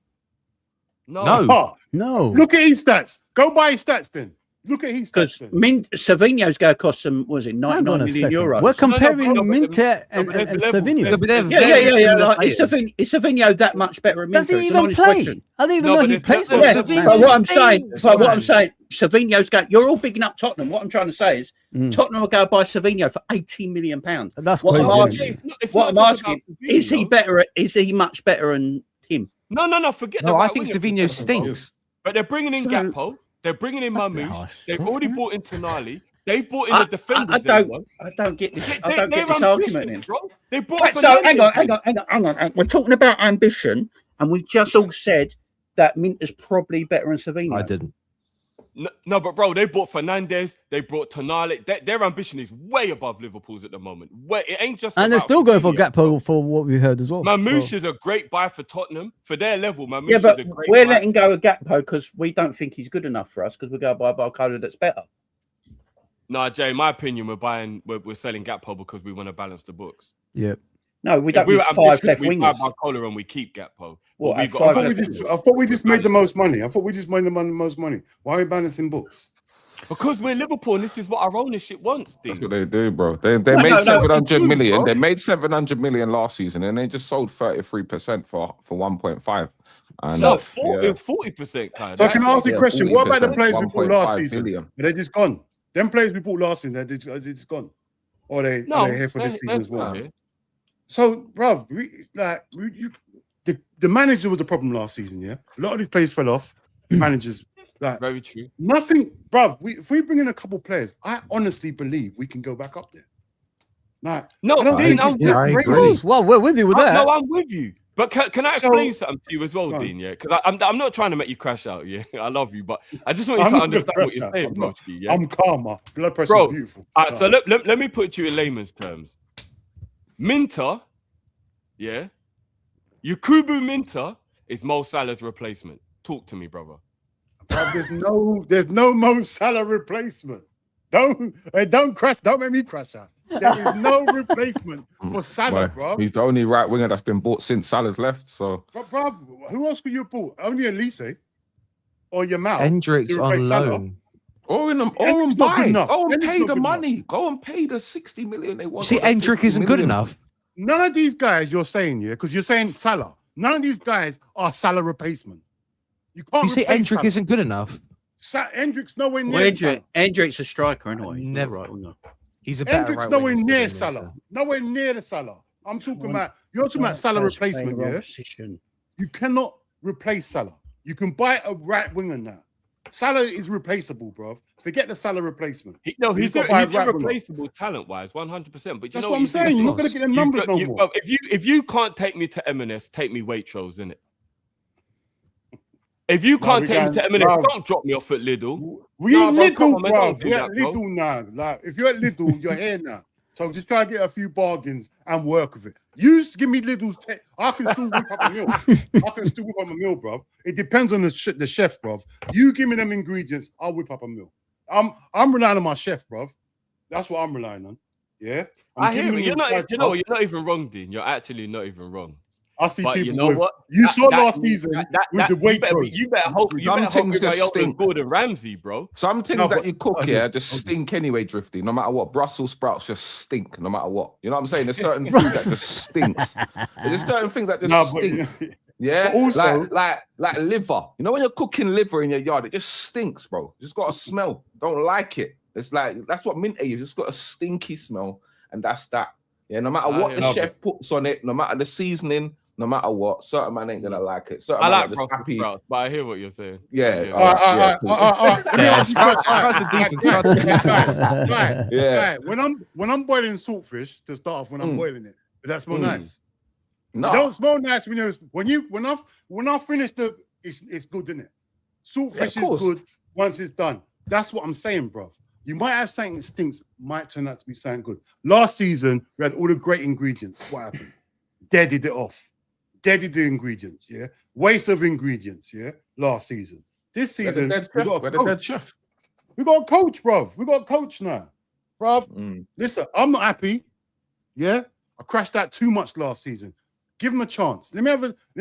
No. Look at his stats. Go by his stats then. Look at his stats. Because Savinho's going to cost them, was it 99 million euros? We're comparing Minteh and Savinho. Is Savinho that much better than Minteh? Does he even play? I don't even know he plays for Savinho. But what I'm saying, Savinho's going. You're all bigging up Tottenham. What I'm trying to say is, Tottenham will go buy Savinho for £18 million. That's crazy. What I'm asking is he better? Is he much better than him? No. Forget. No, I think Savinho stinks. But they're bringing in Gakpo. They're bringing in Mamouche. They've already brought in Tonali. They brought in the defenders. I don't get this. I don't get this argument in. Bro. They brought. So hang on. We're talking about ambition, and we just all said that Minteh's probably better than Savinho. I didn't. No, but bro, they brought Fernandes, they brought Tonali. Their ambition is way above Liverpool's at the moment. It ain't just. And they're still going for Gakpo for what we heard as well. Mamouche is a great buy for Tottenham for their level. Mamouche yeah, but is a great we're buy. letting go of Gakpo because we don't think he's good enough for us because we're going to buy Barcola that's better. Nah, Jay, in my opinion, we're selling Gakpo because we want to balance the books. Yep. No, we If don't we need were 5 ambitious, left we buy wingers. Barcola and we keep Gakpo. What, But at got five I thought, left we just made the most money. I thought we just made the most money. Why are we balancing books? because we're Liverpool and this is what our ownership wants, That's Dean. what they do, bro. They No, made no, 700 it's million. true, bro. They made 700 million last season, and they just sold 33% for 1.5. And No, yeah. it was 40%, kind. So can I ask you a question? What about the 40%, players we bought last 1.5 season? billion. Are they just gone? Them players we bought last season, are they just gone? Or are they here for this season as well? Here. So, bruv, the manager was the problem last season, yeah? A lot of these players fell off. Managers, like, Very true. nothing, bruv. If we bring in a couple players, I honestly believe we can go back up there. Like, No, I don't Dean, think I'm it's with that I you. agree. crazy. Well, we're with you with that. No, I'm with you. But can I explain So- something to you as well, Go on. Dean? Yeah, because I'm not trying to make you crash out. Yeah, I love you, but I just want you I'm to not understand gonna what you're crash out. saying, I'm not. Broski. Yeah. I'm calmer. Blood pressure Bro, is beautiful. All right, so let me put you in layman's terms. Minteh, yeah, Yakubu Minteh is Mo Salah's replacement. Talk to me, brother. Bruv, there's no Mo Salah replacement. Don't crash. Don't make me crash out. There is no replacement for Salah, Why? bro. He's the only right winger that's been bought since Salah's left. So Bruv, who else could you bought? Only Elise or Yamal. Hendricks to on replace Salah. loan. or in them, or Hendrick's on not good buy. enough. Go and Hendrick's pay not the good enough. money. Go and pay the 60 million they want. See, or the Hendrick 50 isn't good million. enough. None of these guys you're saying, yeah, because you're saying Salah. None of these guys are Salah replacement. You can't You see, replace Hendrick Salah. isn't good enough. Hendrick's nowhere near Well, Salah. Hendrick's a striker anyway. He's not Never. right winger. He's a better Hendrick's right nowhere winger near still than Salah. Minteh. Nowhere near the Salah. I'm talking One- about, you're talking about Salah Players replacement, playing the yeah? wrong position. You cannot replace Salah. You can buy a right winger now. Salah is replaceable, bro. Forget the Salah replacement. He's He's got to buy a right winger. irreplaceable talent-wise, 100%. But you That's know what I'm you do? saying. You're not going to get them numbers no more. Well, if you can't take me to M&S, take me Waitrose, innit? If you can't we take me can't- to M&S, no. don't drop me off at Lidl. We Nah, ain't bro, little, come on, man, bro. don't do We at that, bro. little now. Like, if you're at little, you're here now. So just try to get a few bargains and work with it. You just give me Lidl's. I can still whip up a meal. I can still whip up a meal, bro. It depends on the chef, bro. You give me them ingredients, I'll whip up a meal. I'm relying on my chef, bro. That's what I'm relying on. Yeah. I hear giving it. him the right, You're not even wrong, Dean. You're actually not even wrong. I see But people. you know with, what? You saw That- last season with the Waitrose. You better hope Some things just Rayola stink. and Gordon Ramsay, bro. Some things No, that but- you cook okay. here just stink anyway, Drifty. No matter what, Brussels sprouts just stink. No matter what, you know what I'm saying. There's certain food that just stinks. There's certain things that just No, stink. but Yeah, But also- like liver. You know when you're cooking liver in your yard, it just stinks, bro. You just got a smell. Don't like it. It's like that's what Minteh is. It's got a stinky smell, and that's that. Yeah, no matter what the hear chef puts on it, no matter the seasoning, no matter what, certain man ain't gonna like it. Certain I man like are just Brussels happy. sprouts, but I hear what you're saying. Yeah, Yeah. alright, Let me Yeah, ask you a question. sprouts are decent, sprouts are decent. Right. Yeah. When I'm boiling saltfish to start off, when I'm boiling it, does that smell nice? No, It don't smell nice when I finish it's good, isn't it? Saltfish Yeah, of is course. good once it's done. That's what I'm saying, bro. You might have something that stinks, might turn out to be something good. Last season, we had all the great ingredients. What happened? Deaded it off. Deaded the ingredients, yeah? Waste of ingredients, yeah? Last season. This we're the season, dead we chef. got We're a the dead coach. chef. We got a coach, bro. We got a coach now. Bro, Mm. listen, I'm not happy. Yeah? I crashed out too much last season. Give him a chance. Let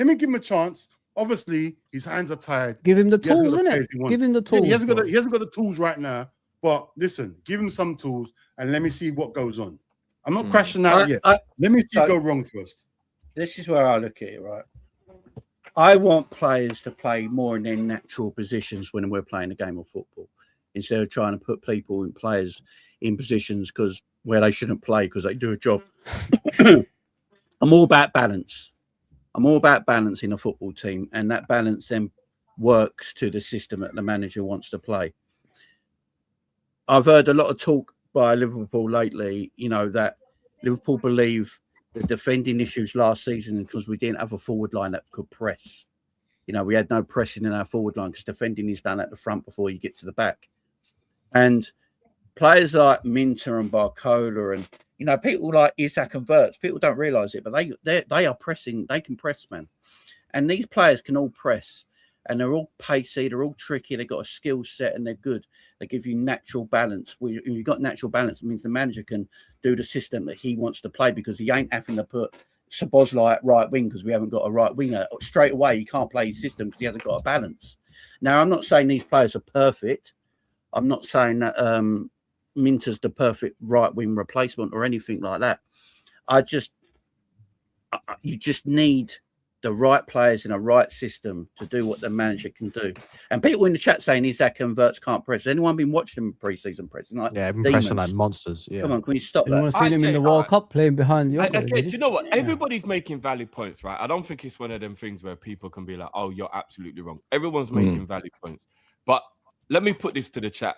me give him a chance. Obviously, his hands are tired. Give him the He hasn't tools, got the innit? players he wants. Give him the Yeah, tools. he hasn't bro. got the tools right now. But listen, give him some tools and let me see what goes on. I'm not crashing out yet. Let me see so- it go wrong first. This is where I look at it, right? I want players to play more in their natural positions when we're playing a game of football, instead of trying to put people and players in positions where they shouldn't play because they do a job. I'm all about balance. I'm all about balance in a football team, and that balance then works to the system that the manager wants to play. I've heard a lot of talk by Liverpool lately, that Liverpool believe the defending issues last season because we didn't have a forward line that could press. We had no pressing in our forward line because defending is done at the front before you get to the back. And players like Minteh and Barcola and, people like Isak and Wirtz, people don't realise it, but they are pressing. They can press, man. And these players can all press. and they're all pacey, they're all tricky, they've got a skill set, and they're good. They give you natural balance. When you've got natural balance, it means the manager can do the system that he wants to play, because he ain't having to put Szoboszlai at right wing because we haven't got a right winger. Straight away, he can't play his system because he hasn't got a balance. Now, I'm not saying these players are perfect. I'm not saying that Minteh's the perfect right wing replacement or anything like that. You just need the right players in a right system to do what the manager can do. And people in the chat saying Isaac and Verts can't press. Has anyone been watching them pre-season pressing? Like, yeah, been pressing like monsters. Yeah. Come on, can you stop You want that? to see him in the World Cup playing behind you? Do you know what? Everybody's making valid points, right? I don't think it's one of them things where people can be like, "Oh, you're absolutely wrong." Everyone's making valid points, but let me put this to the chat,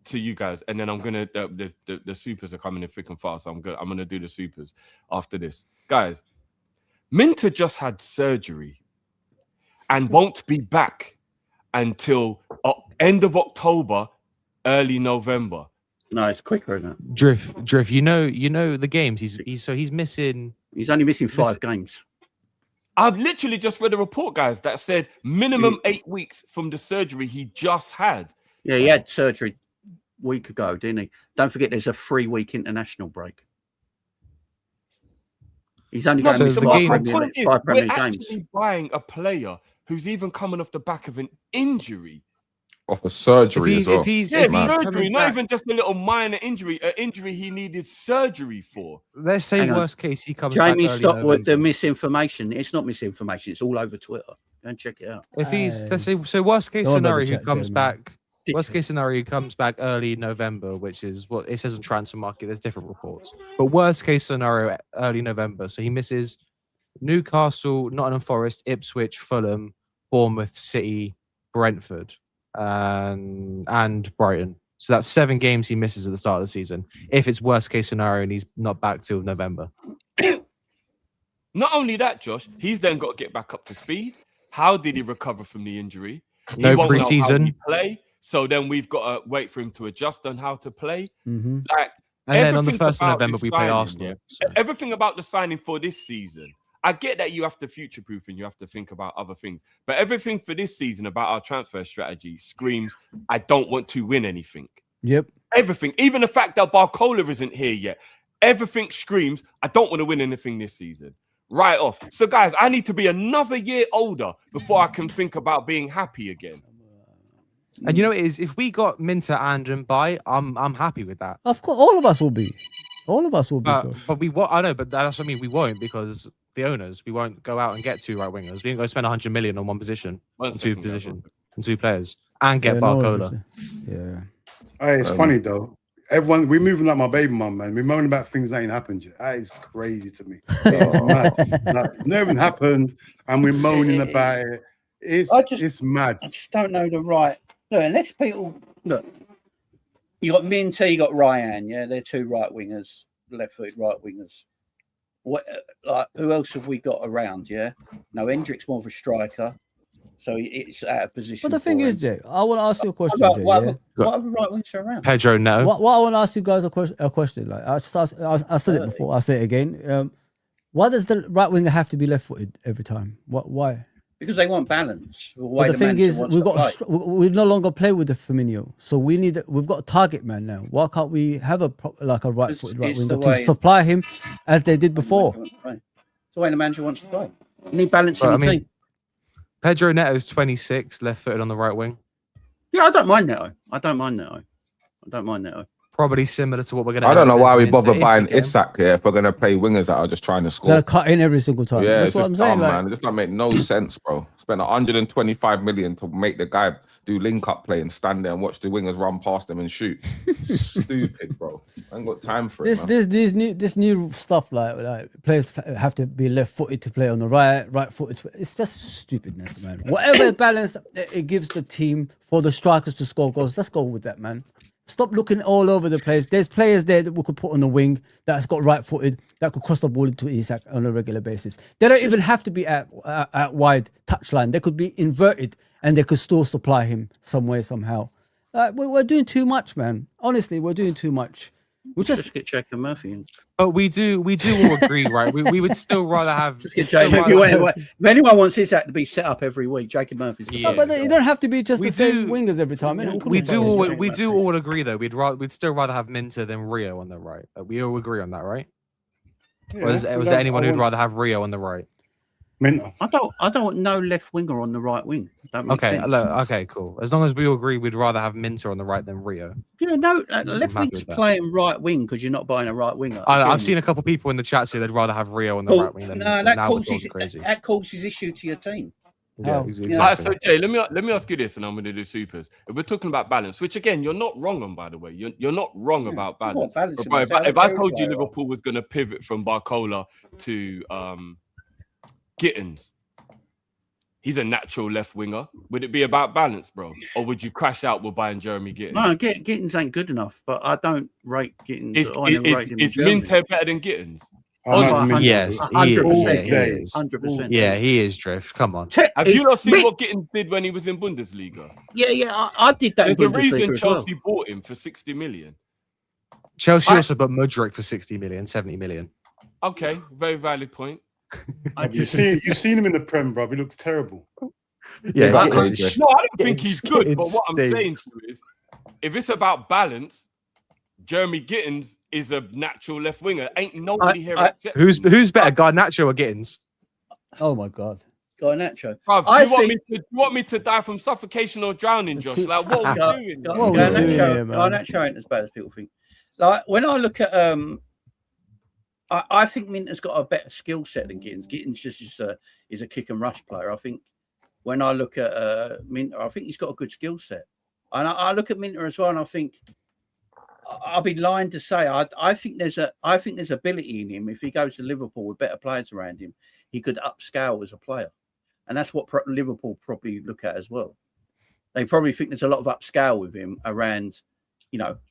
to you guys, and then I'm gonna the supers are coming in thick and fast. So I'm gonna do the supers after this, guys. Minteh just had surgery and won't be back until end of October, early November. No, it's quicker, isn't it? Drift. You know the games. He's missing. He's only missing 5 games. I've literally just read a report, guys, that said minimum 8 weeks from the surgery he just had. Yeah, he had surgery a week ago, didn't he? Don't forget, there's a 3-week international break. He's only going to miss 5 Premier We're games. actually buying a player who's even coming off the back of an injury. Off a surgery as well. Surgery, not even just a little minor injury, an injury he needed surgery for. Let's say worst case he comes back. Jamie, stop with the misinformation. It's not misinformation. It's all over Twitter. Go and check it out. If he's, let's say, so worst case scenario, he comes back. Worst case scenario, he comes back early November, which is what it says in transfer market. There's different reports, but worst case scenario, early November. So he misses Newcastle, Nottingham Forest, Ipswich, Fulham, Bournemouth, City, Brentford, and Brighton. So that's 7 games he misses at the start of the season. If it's worst case scenario and he's not back till November. Not only that, Josh, he's then got to get back up to speed. How did he recover from the injury? No preseason. Play. So then we've got to wait for him to adjust on how to play. And then on the 1st of November, we play Arsenal. Yeah. So. Everything about the signing for this season, I get that you have to future-proof and you have to think about other things. But everything for this season about our transfer strategy screams, I don't want to win anything. Yep. Everything. Even the fact that Barcola isn't here yet. Everything screams, I don't want to win anything this season. Right off. So, guys, I need to be another year older before I can think about being happy again. And you know what it is? If we got Minteh and Mbai, I'm happy with that. Of course, all of us will be. All of us will be. But we I know, but that's what I mean. We won't, because the owners, we won't go out and get 2 right wingers. We ain't going to spend 100 million on one position, on 2 players, and get Barcola. Yeah. Hey, it's funny though. Everyone, we're moving like my baby mum, man. We're moaning about things that ain't happened yet. That is crazy to me. It's mad. Like, never even happened, and we're moaning about it. It's mad. I just don't know the right. Look, unless people look, you got Minteh, you got Ryan. Yeah, they're 2 right wingers, left-footed right wingers. What, like, who else have we got around? Yeah, no, Hendrick's more of a striker, so it's out of position. But the thing is, Jay, I want to ask you a question. What other right wingers are around? Pedro Neto. What I want to ask you guys a question. Like I said it before. I say it again. Why does the right winger have to be left-footed every time? Why? Because they want balance. But the thing is, we no longer play with the Firmino, so we've got a target man now. Why can't we have a right-footed right winger to supply him as they did before? It's the way the manager wants to play. You need balance in the team. Pedro Neto's 26, left-footed on the right wing. Yeah, I don't mind Neto. Probably similar to what we're going to. I don't know why we bother buying Isak here if we're going to play wingers that are just trying to score. They're cut in every single time. Yeah, that's it's what just I'm saying. dumb, man. It just don't make no sense, bro. Spend 125 million to make the guy do link-up play and stand there and watch the wingers run past them and shoot. Stupid, bro. I ain't got time for it. This new stuff like players have to be left-footed to play on the right-footed. It's just stupidness, man. Whatever balance it gives the team for the strikers to score goals, let's go with that, man. Stop looking all over the place. There's players there that we could put on the wing that's got right-footed, that could cross the ball into Isak on a regular basis. They don't even have to be at wide touchline. They could be inverted and they could still supply him some way, somehow. We're doing too much, man. Honestly, we're doing too much. We Just get Jacob Murphy in. But we do all agree, right? We would still rather have. Get Jacob, if anyone wants this act to be set up every week, Jacob Murphy's. Yeah. No, but you don't have to be just We the same do- wingers every time. We do all agree though. We'd still rather have Minteh than Rio on the right. We all agree on that, right? Yeah, Or was there anyone who'd rather have Rio on the right? Minteh. I don't want no left winger on the right wing. Don't make Okay, sense. okay, cool. As long as we all agree, we'd rather have Minteh on the right than Rio. Yeah, no, left happy wing's with that. playing right wing because you're not buying a right winger. I've seen a couple people in the chat say they'd rather have Rio on the right wing than No, Minteh. that Now we're talking causes crazy. that causes issue to your team. Yeah, Oh. exactly. Alright, so Jay, let me ask you this, and I'm going to do supers. If we're talking about balance, which again you're not wrong on, by the way, you're not wrong about I balance. want balance But in bro, my team. if I told you Player. Liverpool was going to pivot from Barcola to Gittins, he's a natural left winger. Would it be about balance, bro, or would you crash out with buying Jeremy Gittins? No, Gittins ain't good enough, but I don't rate Gittins. Is Minteh better than Gittins? I love Minteh. Yes, he 100%. is. 100%. Yeah, he is Drift. Come on. Have you not seen what Gittins did when he was in Bundesliga? Yeah, I did that. There's in a reason Bundesliga as well. Chelsea bought him for 60 million. Chelsea also bought Mudryk for 60 million, 70 million. Okay, very valid point. You've seen him in the Prem, bro. He looks terrible. Yeah, No, I Gittins- don't think he's good. Gittins But what I'm saying stinks. to you is, if it's about balance, Jeremy Gittins is a natural left winger. Ain't nobody here except Who's better, Garnacho or Gittins? Oh my God. Garnacho. Bruv, I do you think- want me to die from suffocation or drowning, Josh? Like, what are we doing? What are we doing here, man? Garnacho ain't as bad as people think. Like when I look at I think Minteh's got a better skill set than Gittins. Gittins just is a kick and rush player. I think when I look at Minteh, I think he's got a good skill set. And I look at Minteh as well, and I think I'll be lying to say I think there's ability in him. If he goes to Liverpool with better players around him, he could upscale as a player, and that's what Liverpool probably look at as well. They probably think there's a lot of upscale with him around,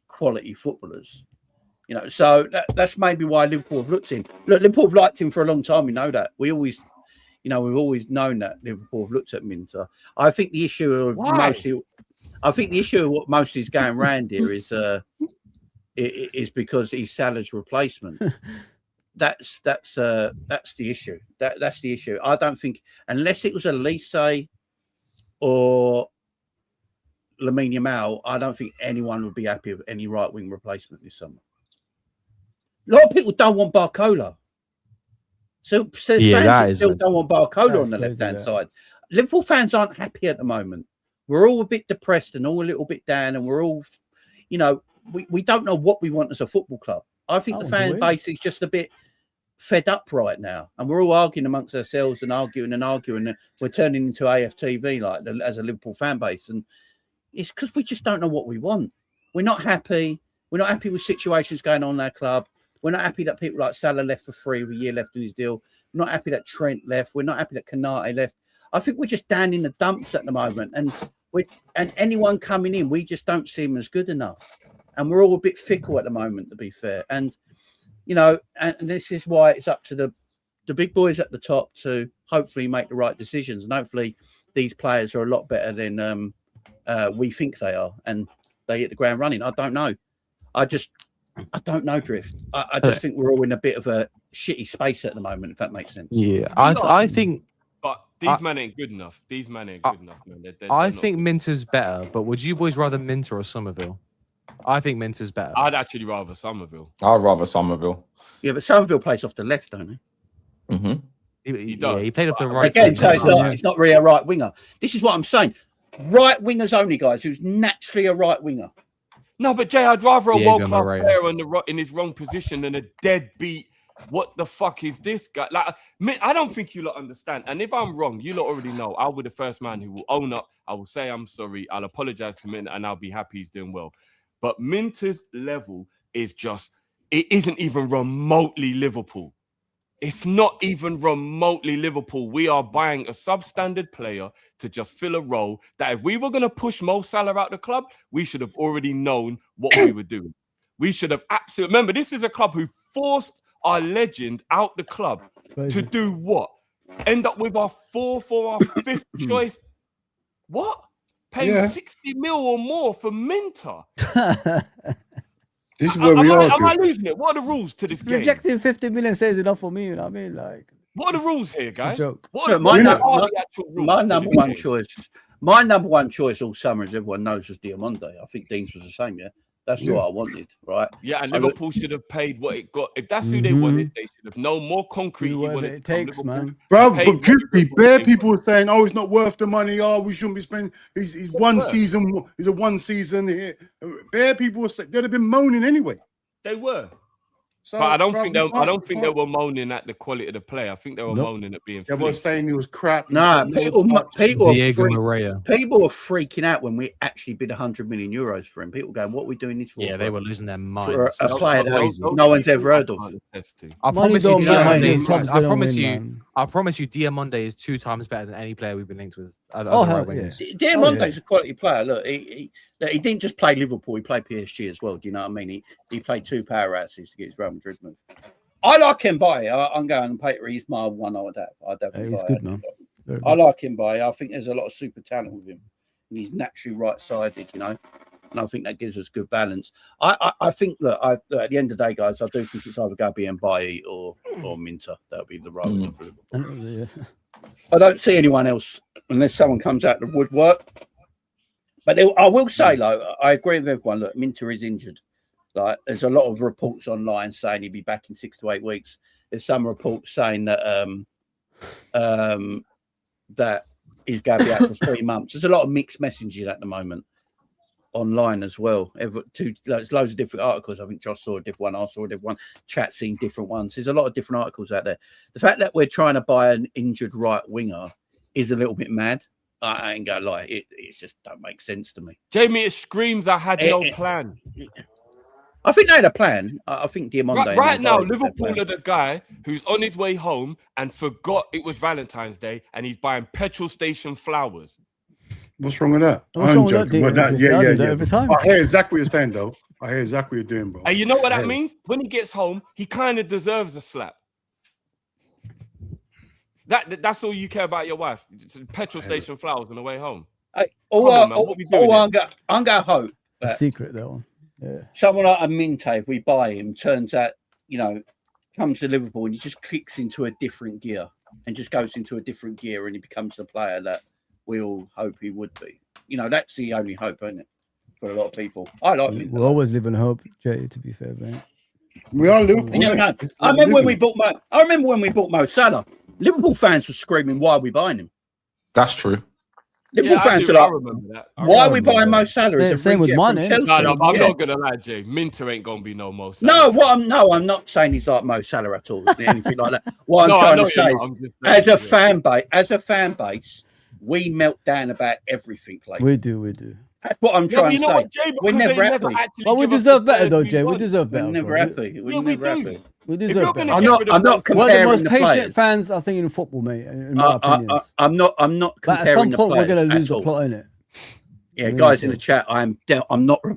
quality footballers. So that's maybe why Liverpool have looked at him. Look, Liverpool have liked him for a long time. We know that. We've always known that Liverpool have looked at Minteh. I think the issue of what mostly is going around here is because he's Salah's replacement. That's the issue. That's the issue. I don't think unless it was Elise or Lamine Yamal, I don't think anyone would be happy with any right wing replacement this summer. A lot of people don't want Barcola. So fans still don't want Barcola on the left-hand side. Liverpool fans aren't happy at the moment. We're all a bit depressed and all a little bit down, and we're all, we don't know what we want as a football club. I think the fan base is just a bit fed up right now, and we're all arguing amongst ourselves and arguing. We're turning into AFTV as a Liverpool fan base, and it's because we just don't know what we want. We're not happy. We're not happy with situations going on in our club. We're not happy that people like Salah left for free with a year left in his deal. We're not happy that Trent left. We're not happy that Kanate left. I think we're just down in the dumps at the moment, and anyone coming in, we just don't see him as good enough, and we're all a bit fickle at the moment, to be fair. And and this is why it's up to the big boys at the top to hopefully make the right decisions, and hopefully these players are a lot better than we think they are, and they hit the ground running. I don't know. I don't know, Drift. I just think we're all in a bit of a shitty space at the moment, if that makes sense. Yeah, I think. But these men ain't good enough. These men ain't good enough, man. I think Minteh's better, but would you boys rather Minteh or Somerville? I think Minteh's better. I'd actually rather Somerville. I'd rather Somerville. Yeah, but Somerville plays off the left, don't he? Mm-hmm. He does. he played off the right. Again, so it's not really a right winger. This is what I'm saying. Right wingers only, guys, who's naturally a right winger. No, but Jay, I'd rather a Diego world-class Moreira. player in his wrong position than a deadbeat. What the fuck is this guy? Like, I don't think you lot understand. And if I'm wrong, you lot already know. I'll be the first man who will own up. I will say I'm sorry. I'll apologize to Minteh, and I'll be happy he's doing well. But Minteh's level is it isn't even remotely Liverpool. It's not even remotely Liverpool. We are buying a substandard player to just fill a role that if we were going to push Mo Salah out the club, we should have already known what we were doing. We should have absolutely... Remember, this is a club who forced our legend out the club to do what? End up with our fourth or our fifth choice. What? Paying 60 mil or more for Minteh. This is where we are. Am I losing it? What are the rules to this game? Rejecting 50 million says enough for me. You know what I mean? Like, What are the rules here, guys? joke. What are, My the actual rules? my to number this one game? choice. My number one choice all summer, as everyone knows, was Diamonde. I think Dean's was the same. Yeah, that's what I wanted. Right. Yeah, and I look- Liverpool should have paid what it got. If that's who they wanted, they should have known more concrete. Do he whatever wanted it to come takes, Liverpool. man. Bro, Paid but what Drippy, Liverpool bare paid. people were saying, "Oh, it's not worth the money. Oh, we shouldn't be spending." He's one worth. season. He's a one season here. Bare people were saying they'd have been moaning anyway. They were. So, But I don't bruv, think we they. I can't- don't think they were moaning at the quality of the play. I think they were Nope. moaning at being. They were flicked. saying he was crap. Nah, people are Diego freak- Moreira. people are freaking out when we actually bid 100 million euros for him. People going, "What are we doing this for?" Yeah, they were losing their minds. for a It was player that crazy. no one's ever heard of. I Money promise you, don't matter, Diamonde man. is, Club's I gonna promise win, you, man. I promise you, Diamonde is 2 times better than any player we've been linked with. At Oh, the hell, right wingers. Diamonde's a quality player. Look, he didn't just play Liverpool; he played PSG as well. Do you know what I mean? He played 2 powerhouses to get his Real Madrid move. I like him by. I'm going on paper. He's my one I would have. I definitely. He's buy good, it. man. Very I good. like him by. I think there's a lot of super talent with him, and he's naturally right-sided. You know, and I think that gives us good balance. I think that at the end of the day, guys, I do think it's either Gabi and Bailly or Minteh. That'll be the right one for Liverpool. Yeah. I don't see anyone else unless someone comes out of the woodwork. But I will say, though, I agree with everyone. Look, Minteh is injured. Like, there's a lot of reports online saying he'll be back in 6 to 8 weeks. There's some reports saying that that he's going to be out for 3 months. There's a lot of mixed messaging at the moment online as well. There's loads of different articles. I think Josh saw a different one. I saw a different one. Chat seen different ones. There's a lot of different articles out there. The fact that we're trying to buy an injured right winger is a little bit mad. I ain't gonna lie. It just don't make sense to me. Jamie, it screams I had no plan. I think they had a plan. I think Diamonde. Right now, Liverpool are the guy who's on his way home and forgot it was Valentine's Day and he's buying petrol station flowers. What's wrong with that? What's I'm wrong with that, joking, but David? I do that every time. I hear exactly what you're saying, though. I hear exactly what you're doing, bro. And you know what I that hear it. means? When he gets home, he kind of deserves a slap. That's all you care about your wife. It's petrol station flowers on the way home. I'm gonna hope A that secret, that one. Yeah. someone like a Minteh, if we buy him, turns out, comes to Liverpool and he just kicks into a different gear and just goes into a different gear and he becomes the player that we all hope he would be. That's the only hope, isn't it? For a lot of people. I like Minteh. We always live in hope, Jay, to be fair, man. We are Liverpool. You never know. I remember when we bought Mo Salah. Liverpool fans were screaming, "Why are we buying him?" That's true. Liverpool fans are I like, remember that. "Why are we buying Mo Salah?" It's a Same with reject from Mane. Chelsea. No, I'm Yeah. not gonna lie, Jay. Minter ain't gonna be no Mo No, Salah. I'm not saying he's like Mo Salah at all, anything like that. What No, I I'm know trying to say you're not. I'm is, just as saying, a fan base, we melt down about everything. Like We do. that's what I'm Yeah, but trying you to know say. what, Jay? We're Because never they happy. actually But we give us deserve the better, though, players Jay. We want. deserve We're better. never bro. happy. We're Yeah, we never do. happy. We If you're deserve gonna better. I'm get not. rid of I'm not We're the comparing most the patient players. fans, I think, in football, mate. In my opinions. I'm not But at comparing some the point, we're players gonna lose at the all. plot, innit? Yeah, Really guys so. in the chat, I'm not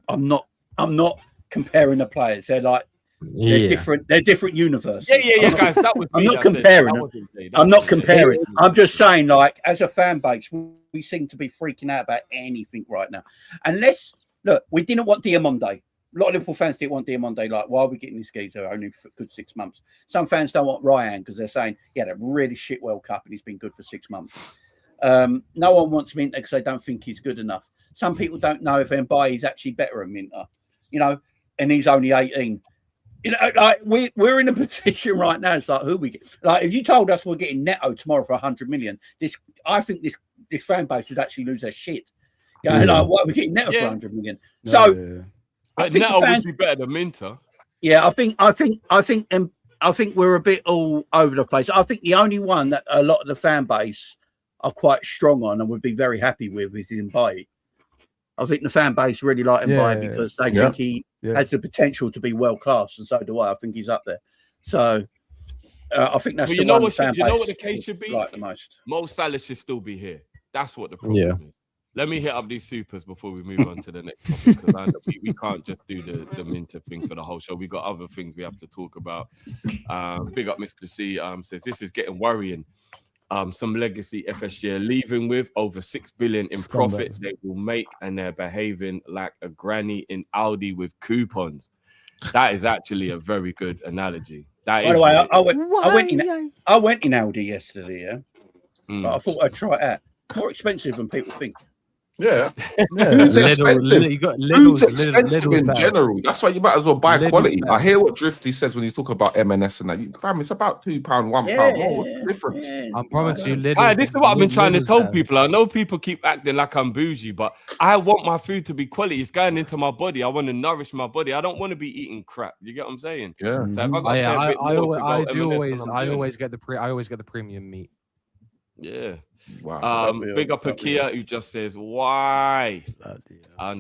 comparing the players. They're like they're different. They're different universes. Yeah, guys. That was I'm me not that said that. comparing That them. wasn't Jay. That I'm not wasn't Jay. comparing. I'm just saying, like, as a fan base, we seem to be freaking out about anything right now. Unless, look, we didn't want Diamonde. A lot of Liverpool fans didn't want Diamonde. Like, why are we getting this geezer only for good 6 months? Some fans don't want Ryan because they're saying he had a really shit World Cup and he's been good for 6 months. No one wants Minteh because they don't think he's good enough. Some people don't know if Mbaye is actually better than Minteh, and he's only 18. Like we're in a position right now. It's like who we get. Like if you told us we're getting Neto tomorrow for 100 million, I think this fan base would actually lose their shit. Like, why are we getting Neto for 100 million? So But Neto would be better than Minter. yeah, I think we're a bit all over the place. I think the only one that a lot of the fan base are quite strong on and would be very happy with is Mbaye. I think the fan base really like Mbaye because they think he has the potential to be world class, and so do I. I think he's up there. So I think that's But the you know one what? the fan You know base what the case should be? like the most. Mo Salah should still be here. That's what the problem is. Let me hit up these supers before we move on to the next topic because we can't just do the Minter thing for the whole show. We got other things we have to talk about. Big up Mr. C says this is getting worrying. Some legacy FSG are leaving with over 6 billion in profits they will make, and they're behaving like a granny in Aldi with coupons. That is actually a very good analogy. That By is the way, really- I went in Aldi yesterday, yeah. Mm. But I thought I'd try it out. More expensive than people think. Yeah. Yeah. Food's Lidl, expensive. you got Food's Lidl's, expensive Lidl's in better. general. That's why you might as well buy Lidl's quality. better. I hear what Drifty says when he's talking about M&S and that. Fam, it's about £2, £1 Yeah, more. What's the difference? I promise you, Lidl's. Hi, this is what I've been trying to Lidl's tell better. people. I know people keep acting like I'm bougie, but I want my food to be quality. It's going into my body. I want to nourish my body. I don't want to be eating crap. You get what I'm saying? Yeah. So if I got I do always get the premium meat. Yeah. Wow. Big up Akia who just says why. That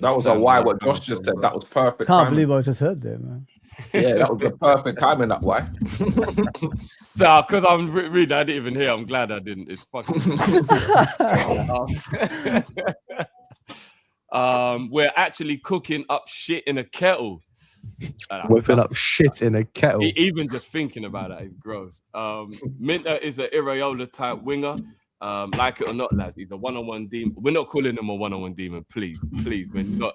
was a why. What Josh just said. That was perfect. Can't timing. believe I just heard that, man. Yeah, that was the perfect timing. That why. So because I'm reading, I didn't even hear. I'm glad I didn't. It's fucking. We're actually cooking up shit in a kettle. Whipping up shit in a kettle. Even just thinking about that is gross. Minteh is an Iraola type winger. Like it or not, lads, he's a one-on-one demon. We're not calling him a one-on-one demon, please. We're not.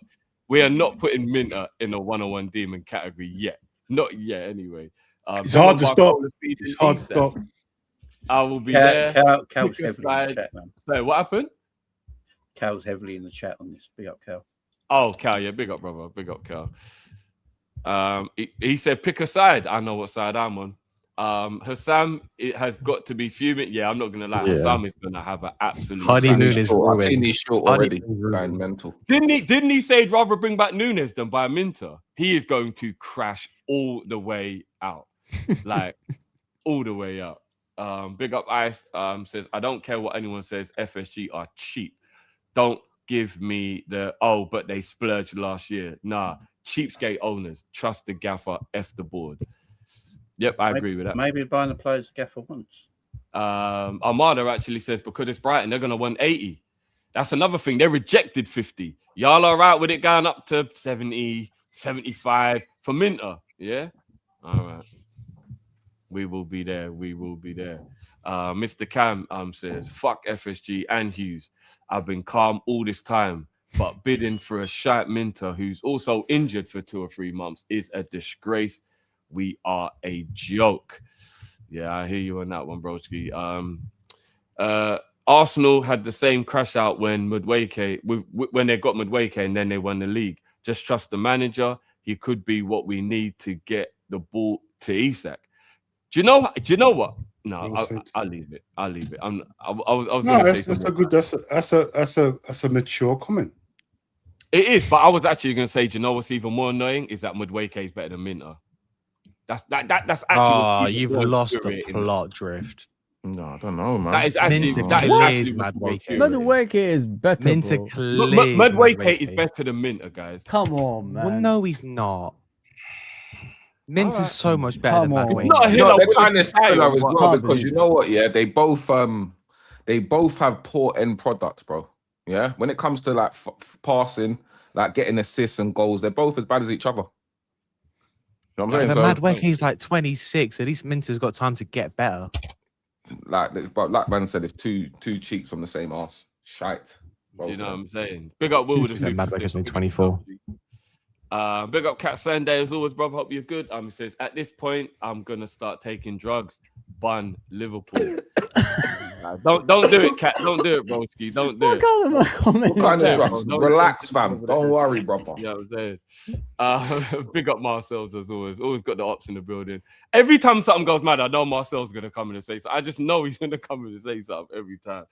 We are not putting Minteh in a one-on-one demon category yet. Not yet, anyway. It's hard to stop. It's hard to stop. I will be there. Cal's heavily in the chat, man. So what happened? Cal's heavily in the chat on this. Big up, Cal. Oh, Cal, yeah, big up, brother. Big up, Cal. He said, pick a side. I know what side I'm on. Hassam, it has got to be fuming. Yeah, I'm not gonna lie. Yeah. Hassam is gonna have an absolute honeymoon is ruined. I've seen his short already. Going mental. Didn't he say he'd rather bring back Nunes than buy Minteh? He is going to crash all the way out, like all the way out. Big up Ice says, I don't care what anyone says. FSG are cheap. Don't give me the but they splurged last year. Nah, cheapskate owners. Trust the gaffer. F the board. Yep, I agree with that. Maybe buying the players the gaffer wants. Armada actually says because it's Brighton, they're gonna want 80. That's another thing. They rejected 50. Y'all are right with it going up to 70, 75 for Minteh. Yeah. All right. We will be there. We will be there. Mr. Cam says, fuck FSG and Hughes. I've been calm all this time, but bidding for a shite Minteh who's also injured for 2 or 3 months is a disgrace. We are a joke. Yeah, I hear you on that one, broski. Arsenal had the same crash out when when they got Madueke and then they won the league. Just trust the manager. He could be what we need to get the ball to Isak. Do you know what? No, I'll leave it. I was going to say something. That's a mature comment. It is, but I was actually going to say, do you know what's even more annoying is that Madueke is better than Minteh. That's actually. Oh, you've lost the plot drift. No, I don't know, man. That is actually Madueke is better. Madueke is better than Minteh, guys. Come on, man. Well, no, he's not. Minteh is so much better than Madueke. They're kind of similar as well because you know what? Yeah, they both have poor end products, bro. Yeah, when it comes to like passing, like getting assists and goals, they're both as bad as each other. You know what I'm saying? Madueke's like 26. At least Minteh's got time to get better. But like man said, it's two cheeks from the same arse. Shite. Do you know what I'm saying? Big up Will with the super. Madueke's only 24. Big up Cat Sunday as always, brother. Hope you're good. He says at this point I'm gonna start taking drugs. Bun Liverpool. Don't do it, Cat. Don't do it, broski. Don't do it. What kind of drugs? Relax, fam. Don't worry, brother. Yeah, I'm saying. Big up Marcel's as always. Always got the ops in the building. Every time something goes mad, I know Marcel's gonna come in and say something. I just know he's gonna come in and say something every time.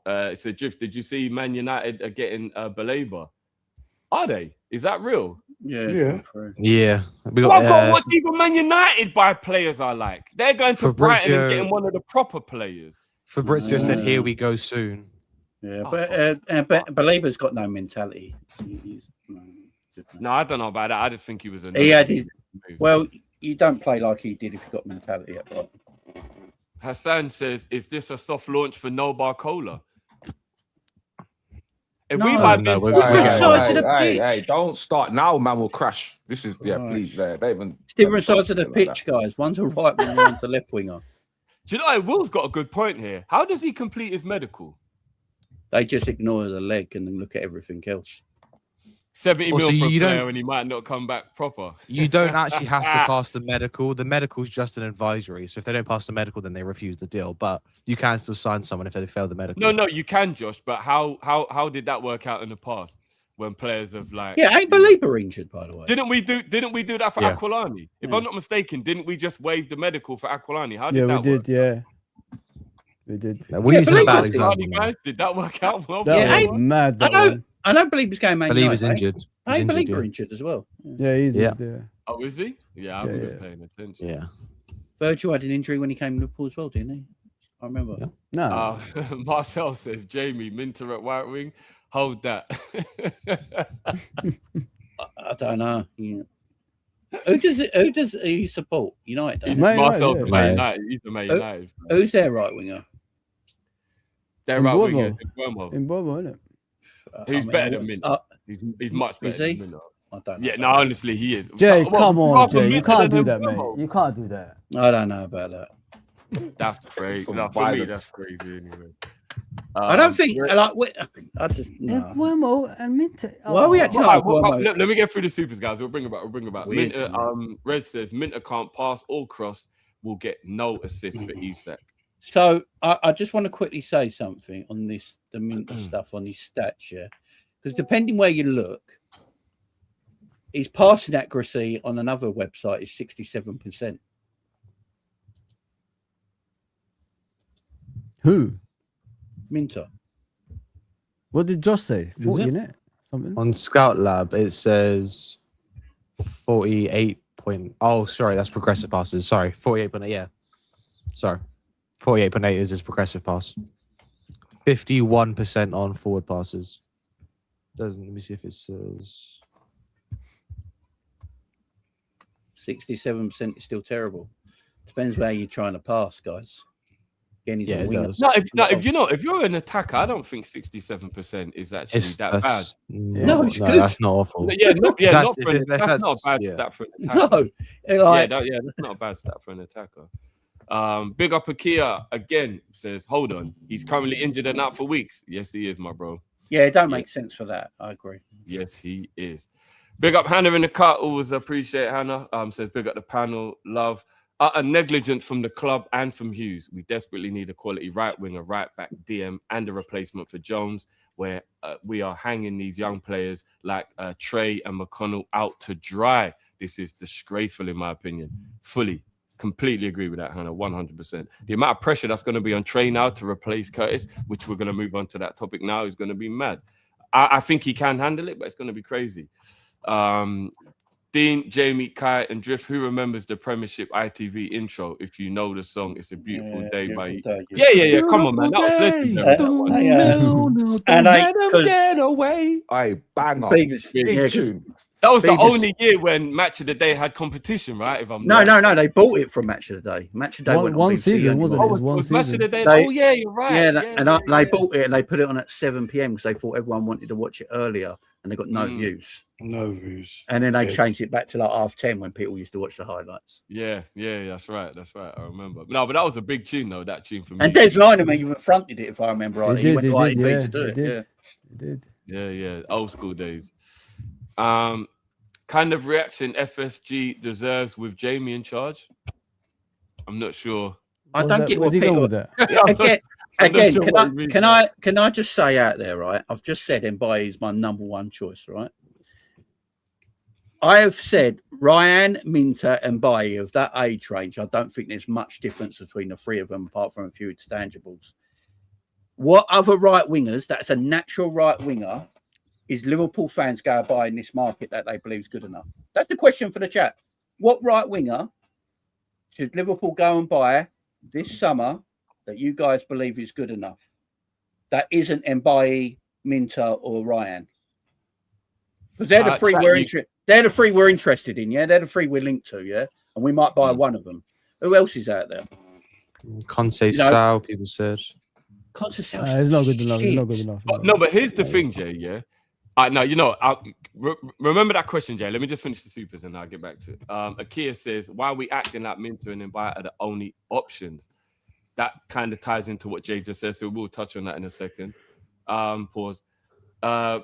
So Drift, did you see Man United are getting Baleba? Are they? Is that real? Yeah. We got, what's even Man United by players I like? They're going to Brighton and getting one of the proper players. Fabrizio said, "Here we go soon." Yeah, but Baleba's got no mentality. No, I don't know about that. I just think he was well, you don't play like he did if you got mentality at Brighton. Hassan says, "Is this a soft launch for No Barcola?" If Hey, don't start now, man. Will crash. This is please. Different sides of the pitch, guys. One's a right winger, one's a left winger. Do you know? Will's got a good point here. How does he complete his medical? They just ignore the leg and then look at everything else. 70 Also, mil for a you player don't- and he might not come back proper. You don't actually have to pass the medical. The medical is just an advisory. So if they don't pass the medical, then they refuse the deal. But you can still sign someone if they fail the medical. No, you can, Josh. But how did that work out in the past when players have like? Yeah, ain't Belieber injured, by the way. Didn't we do that for Yeah. Aquilani? If Yeah. I'm not mistaken, didn't we just waive the medical for Aquilani? How did Yeah, that we work? did. Yeah, we did. We're Yeah, using a believe bad it. example. Aquilani, guys, did that work out well? That Yeah, was mad. I That know. one. I don't believe he's going Man Believe he's United. injured. I He's ain't believe injured, you're injured as well. Yeah, he's Yeah. yeah. Oh, is he? Yeah, I Yeah, wasn't yeah. paying attention. yeah. Virgil had an injury when he came to Liverpool as well, didn't he? I remember. Yeah. No, Marcel says, Jamie, Minteh at right wing. Hold that. I don't know. Yeah. Who does he support? United. doesn't he? Man Marcel's United, a Man yeah. United. He's a Man United. Who's their right winger? They're In right Bournemouth. winger. Bournemouth. in Bobo, isn't it? He's better than Minteh. He's much better Is he? than Minteh. I don't know. Yeah, no, honestly, he is. Jay, Well, come on, rather Jay. You Minteh can't than do that, mate. Bournemouth. You can't do that. I don't know about that. That's crazy. Some No, for me, violence. that's crazy anyway. I don't think. Great. I just no. Buemo and Minteh. Why are we actually All right, like Bournemouth? let me get through the supers, guys. We'll bring it back. Weird Minteh, to me. Red says Minteh can't pass or cross. Will get no assist for Isak. So I just want to quickly say something on this, the Minteh stuff on his stats, yeah, because depending where you look, his passing accuracy on another website is 67%. Who? Minteh. What did Josh say? 40, it? innit? Something. On Scout Lab, it says 48 point. Oh, sorry, that's progressive passes. Sorry, 48.8. Yeah, sorry, 48.8 is his progressive pass. 51% on forward passes. Doesn't. Let me see if it says. 67% is still terrible. Depends where you're trying to pass, guys. Again, he's Yeah, a it winger. does. If you're an attacker, I don't think 67% is actually that bad. That's, No, it's good. That's not awful. Yeah, not That's- for an, if that's not a bad yeah. stat for an attacker. No, like, That's not a bad stat for an attacker. Big up Akia again says, hold on, he's currently injured and out for weeks. Yes, he is, my bro. yeah, it don't make sense for that. I agree. Yes, he is. Big up Hannah in the cut. Always appreciate Hannah. Says big up the panel. Love. Utter negligence from the club and from Hughes. We desperately need a quality right winger, right back, DM, and a replacement for Jones, where we are hanging these young players like Trey and McConnell out to dry. This is disgraceful, in my opinion. Fully, completely agree with that, Hannah, 100%. The amount of pressure that's going to be on Trey now to replace Curtis, which we're going to move on to that topic now, is going to be mad. I think he can handle it, but it's going to be crazy. Dean, Jamie, Kai, and Drift, who remembers the Premiership ITV intro? If you know the song, It's a Beautiful Day by... Yeah. Come on, man. That was legendary. Get away. Aye, banger. Yeah, Tune. That was the Beavers- only year when Match of the Day had competition, right? If I'm no, right. they bought it from Match of the Day. Match of the Day went on One BBC season, only wasn't one- it? It was one Was Match of season. the Day? They- Oh, yeah, you're right. Yeah, they bought it and they put it on at 7 p.m. because they thought everyone wanted to watch it earlier and they got no views. No views. And then they Dead. changed it back to like 10:30 when people used to watch the highlights. Yeah, that's right. I remember. No, but that was a big tune, though, that tune for me. And Des Lineman even fronted it, if I remember right. He went did, to ITV to do he it. did. Yeah. He did. Yeah, old school days. Kind of reaction FSG deserves with Jamie in charge? I'm not sure. I don't get what Where's he going people with that? again. sure what you mean, Can I just say out there, right? I've just said Mbaye is my number one choice, right? I have said Ryan, Minteh, and Mbaye of that age range. I don't think there's much difference between the three of them, apart from a few intangibles. What other right wingers? That's a natural right winger. Is Liverpool fans go buy in this market that they believe is good enough? That's the question for the chat. What right winger should Liverpool go and buy this summer that you guys believe is good enough? That isn't Mbaye, Minteh, or Ryan. Because they're the three they're the three we're interested in, yeah? They're the three we're linked to, yeah? And we might buy one of them. Who else is out there? Conceição, people said. Conceição. It's not good enough. It's not good enough. But here's the thing, Jay, yeah? Remember that question, Jay. Let me just finish the supers and I'll get back to it. Akia says, why are we acting like Minteh and Mbaye are the only options? That kind of ties into what Jay just said, so we'll touch on that in a second. Pause.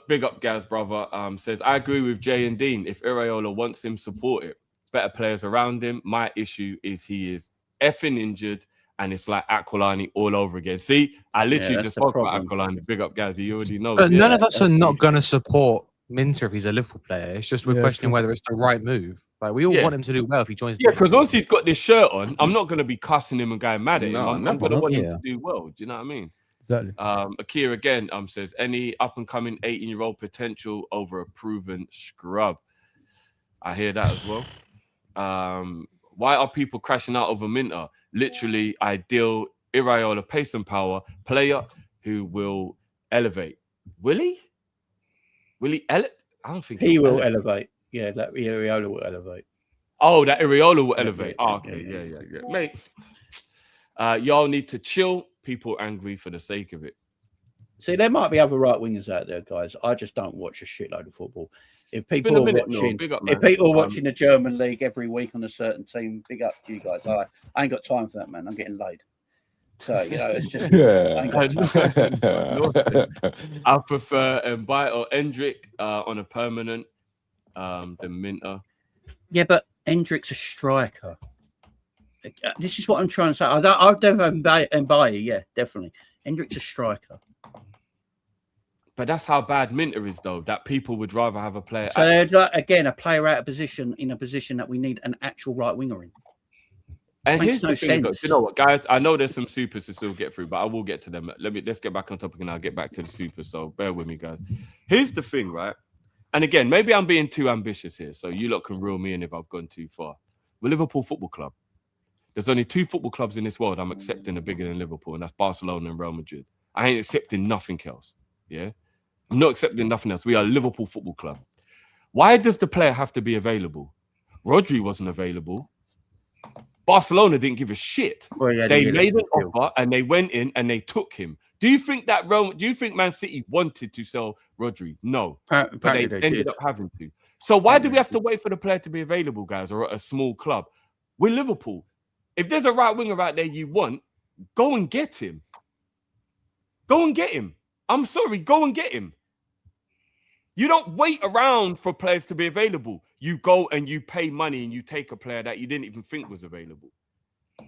Big up Gaz, brother. Says, I agree with Jay and Dean. If Iraola wants him, support it. Better players around him. My issue is he is effing injured, and it's like Aquilani all over again. See, I literally just spoke about Aquilani. Big up Gaz. You already know. But none of us are not going to support Minteh if he's a Liverpool player. It's just we're questioning whether it's the right move. Like we all want him to do well if he joins. Yeah, because once he's got this shirt on, I'm not going to be cussing him and going mad at him. I'm going to want him to do well. Do you know what I mean? Exactly. Akira again says, any up and coming 18-year-old potential over a proven scrub. I hear that as well. Why are people crashing out over Minteh? Literally ideal Iraola pace and power player who will elevate. Will he? Will he elevate? I don't think he will elevate. Yeah, that Iraola will elevate. Oh, that Iraola will elevate. Oh, okay, yeah. Mate, y'all need to chill. People angry for the sake of it. See, there might be other right wingers out there, guys. I just don't watch a shitload of football. If people are watching, if people are watching the German league every week on a certain team, big up to you guys. I ain't got time for that, man. I'm getting laid. So it's just I prefer Mbite or Endrick on a permanent than Minteh. Yeah, but Endrick's a striker. This is what I'm trying to say. I'll definitely Mbite, yeah, definitely. Endrick's a striker. But that's how bad Minteh is, though. That people would rather have a player. So again, a player out of position in a position that we need an actual right winger in. And here's the thing, you know what, guys? I know there's some supers to still get through, but I will get to them. Let's get back on topic, and I'll get back to the supers. So bear with me, guys. Here's the thing, right? And again, maybe I'm being too ambitious here, so you lot can reel me in if I've gone too far. We're Liverpool Football Club. There's only 2 football clubs in this world I'm accepting are bigger than Liverpool, and that's Barcelona and Real Madrid. I ain't accepting nothing else. Yeah, I'm not accepting nothing else. We are Liverpool Football Club. Why does the player have to be available? Rodri wasn't available. Barcelona didn't give a shit. Well, yeah, they made an offer and they went in and they took him. Do you think Man City wanted to sell Rodri? No, but they ended up having to. So why do we have to wait for the player to be available, guys, or at a small club? We're Liverpool. If there's a right winger out there you want, go and get him. Go and get him. I'm sorry, go and get him. You don't wait around for players to be available. You go and you pay money and you take a player that you didn't even think was available.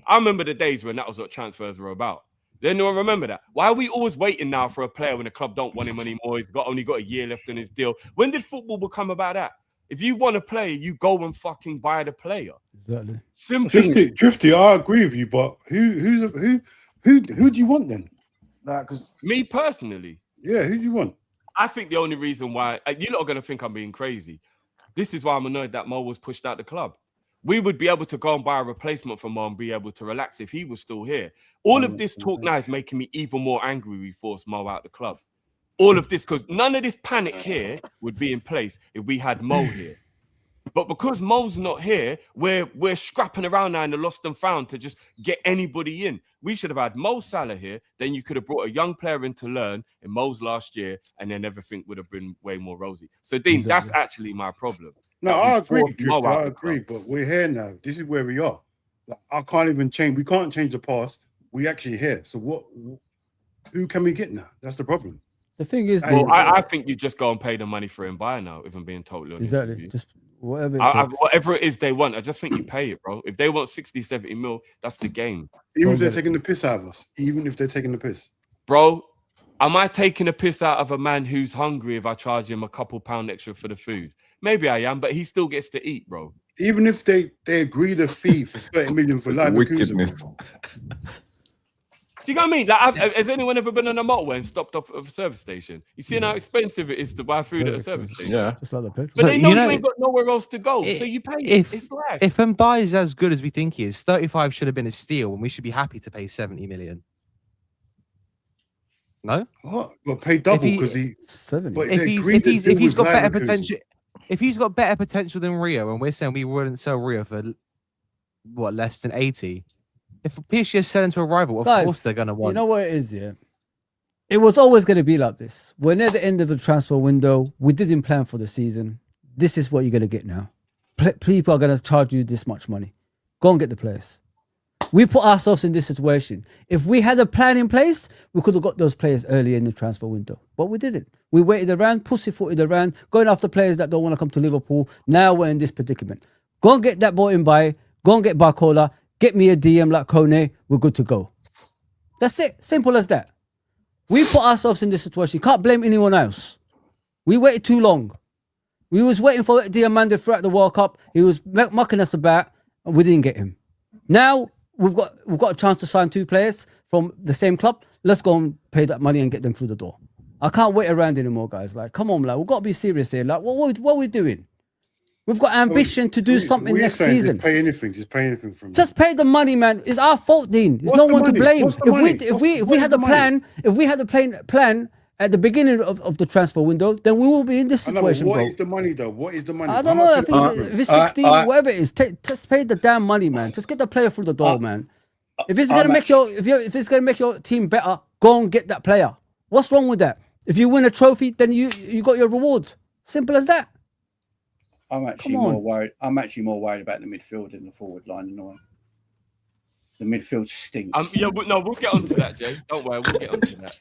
I remember the days when that was what transfers were about. Then no one remember that. Why are we always waiting now for a player when the club don't want him anymore? He's only got a year left on his deal. When did football become about that? If you want a player, you go and fucking buy the player. Exactly. Simple. Drifty, I agree with you, but who do you want then? Like, me personally. Yeah, who do you want? I think the only reason why you lot are going to think I'm being crazy. This is why I'm annoyed that Mo was pushed out the club. We would be able to go and buy a replacement for Mo and be able to relax if he was still here. All of this talk now is making me even more angry we forced Mo out the club. All of this, because none of this panic here would be in place if we had Mo here. But because Mo's not here, we're scrapping around now in the lost and found to just get anybody in. We should have had Mo Salah here. Then you could have brought a young player in to learn in Mo's last year, and then everything would have been way more rosy. So, Dean, that's actually my problem. No, I agree, Drifter, I agree, but we're here now. This is where we are. Like, I can't even change. We can't change the past. We actually here. So who can we get now? That's the problem. The thing is, well, I think you just go and pay the money for him buy now, if I'm being totally honest. Exactly. Just whatever whatever it is they want, I just think you pay it, bro. If they want 60, 70 mil, that's the game. Even if they're taking the piss out of us. Even if they're taking the piss. Bro, am I taking a piss out of a man who's hungry if I charge him a couple pound extra for the food? Maybe I am, but he still gets to eat, bro. Even if they agree the fee for 30 million for life. Wickedness. Do you know what I mean? Like, has anyone ever been on a motorway and stopped off at a service station? You see how expensive it is to buy food at a service station? Yeah. Just like the picture. But so, they know you ain't got nowhere else to go, so you pay it. It's life. If Mbai is as good as we think he is, 35 should have been a steal, and we should be happy to pay 70 million. No? What? Well, pay double because he 70. If he's got better potential, if he's got better potential than Rio, and we're saying we wouldn't sell Rio for what, less than 80. If PSG is selling to a rival, of course they're going to want. You know what it is, yeah? It was always going to be like this. We're near the end of the transfer window. We didn't plan for the season. This is what you're going to get now. People are going to charge you this much money. Go and get the players. We put ourselves in this situation. If we had a plan in place, we could have got those players early in the transfer window. But we didn't. We waited around, pussyfooted around, going after players that don't want to come to Liverpool. Now we're in this predicament. Go and get that boy in by. Go and get Barcola. Get me a DM like Kone. We're good to go. That's it. Simple as that. We put ourselves in this situation. You can't blame anyone else. We waited too long. We was waiting for Diamande throughout the World Cup. He was mucking us about, and we didn't get him. Now we've got a chance to sign 2 players from the same club. Let's go and pay that money and get them through the door. I can't wait around anymore, guys. Like, come on, like, we've got to be serious here. Like, what are we doing? We've got ambition to do something next season. Just pay anything from. Just pay the money, man. It's our fault, Dean. There's no one to blame. If we had a plan at the beginning of the transfer window, then we will be in this situation. What is the money, though? What is the money? I don't know. I think if it's 60, whatever it is, just pay the damn money, man. Just get the player through the door, man. If it's gonna make if it's gonna make your team better, go and get that player. What's wrong with that? If you win a trophy, then you got your reward. Simple as that. I'm actually more worried. I'm actually more worried about the midfield than the forward line. Annoying. The midfield stinks. We'll get onto that, Jay. Don't worry, we'll get onto that.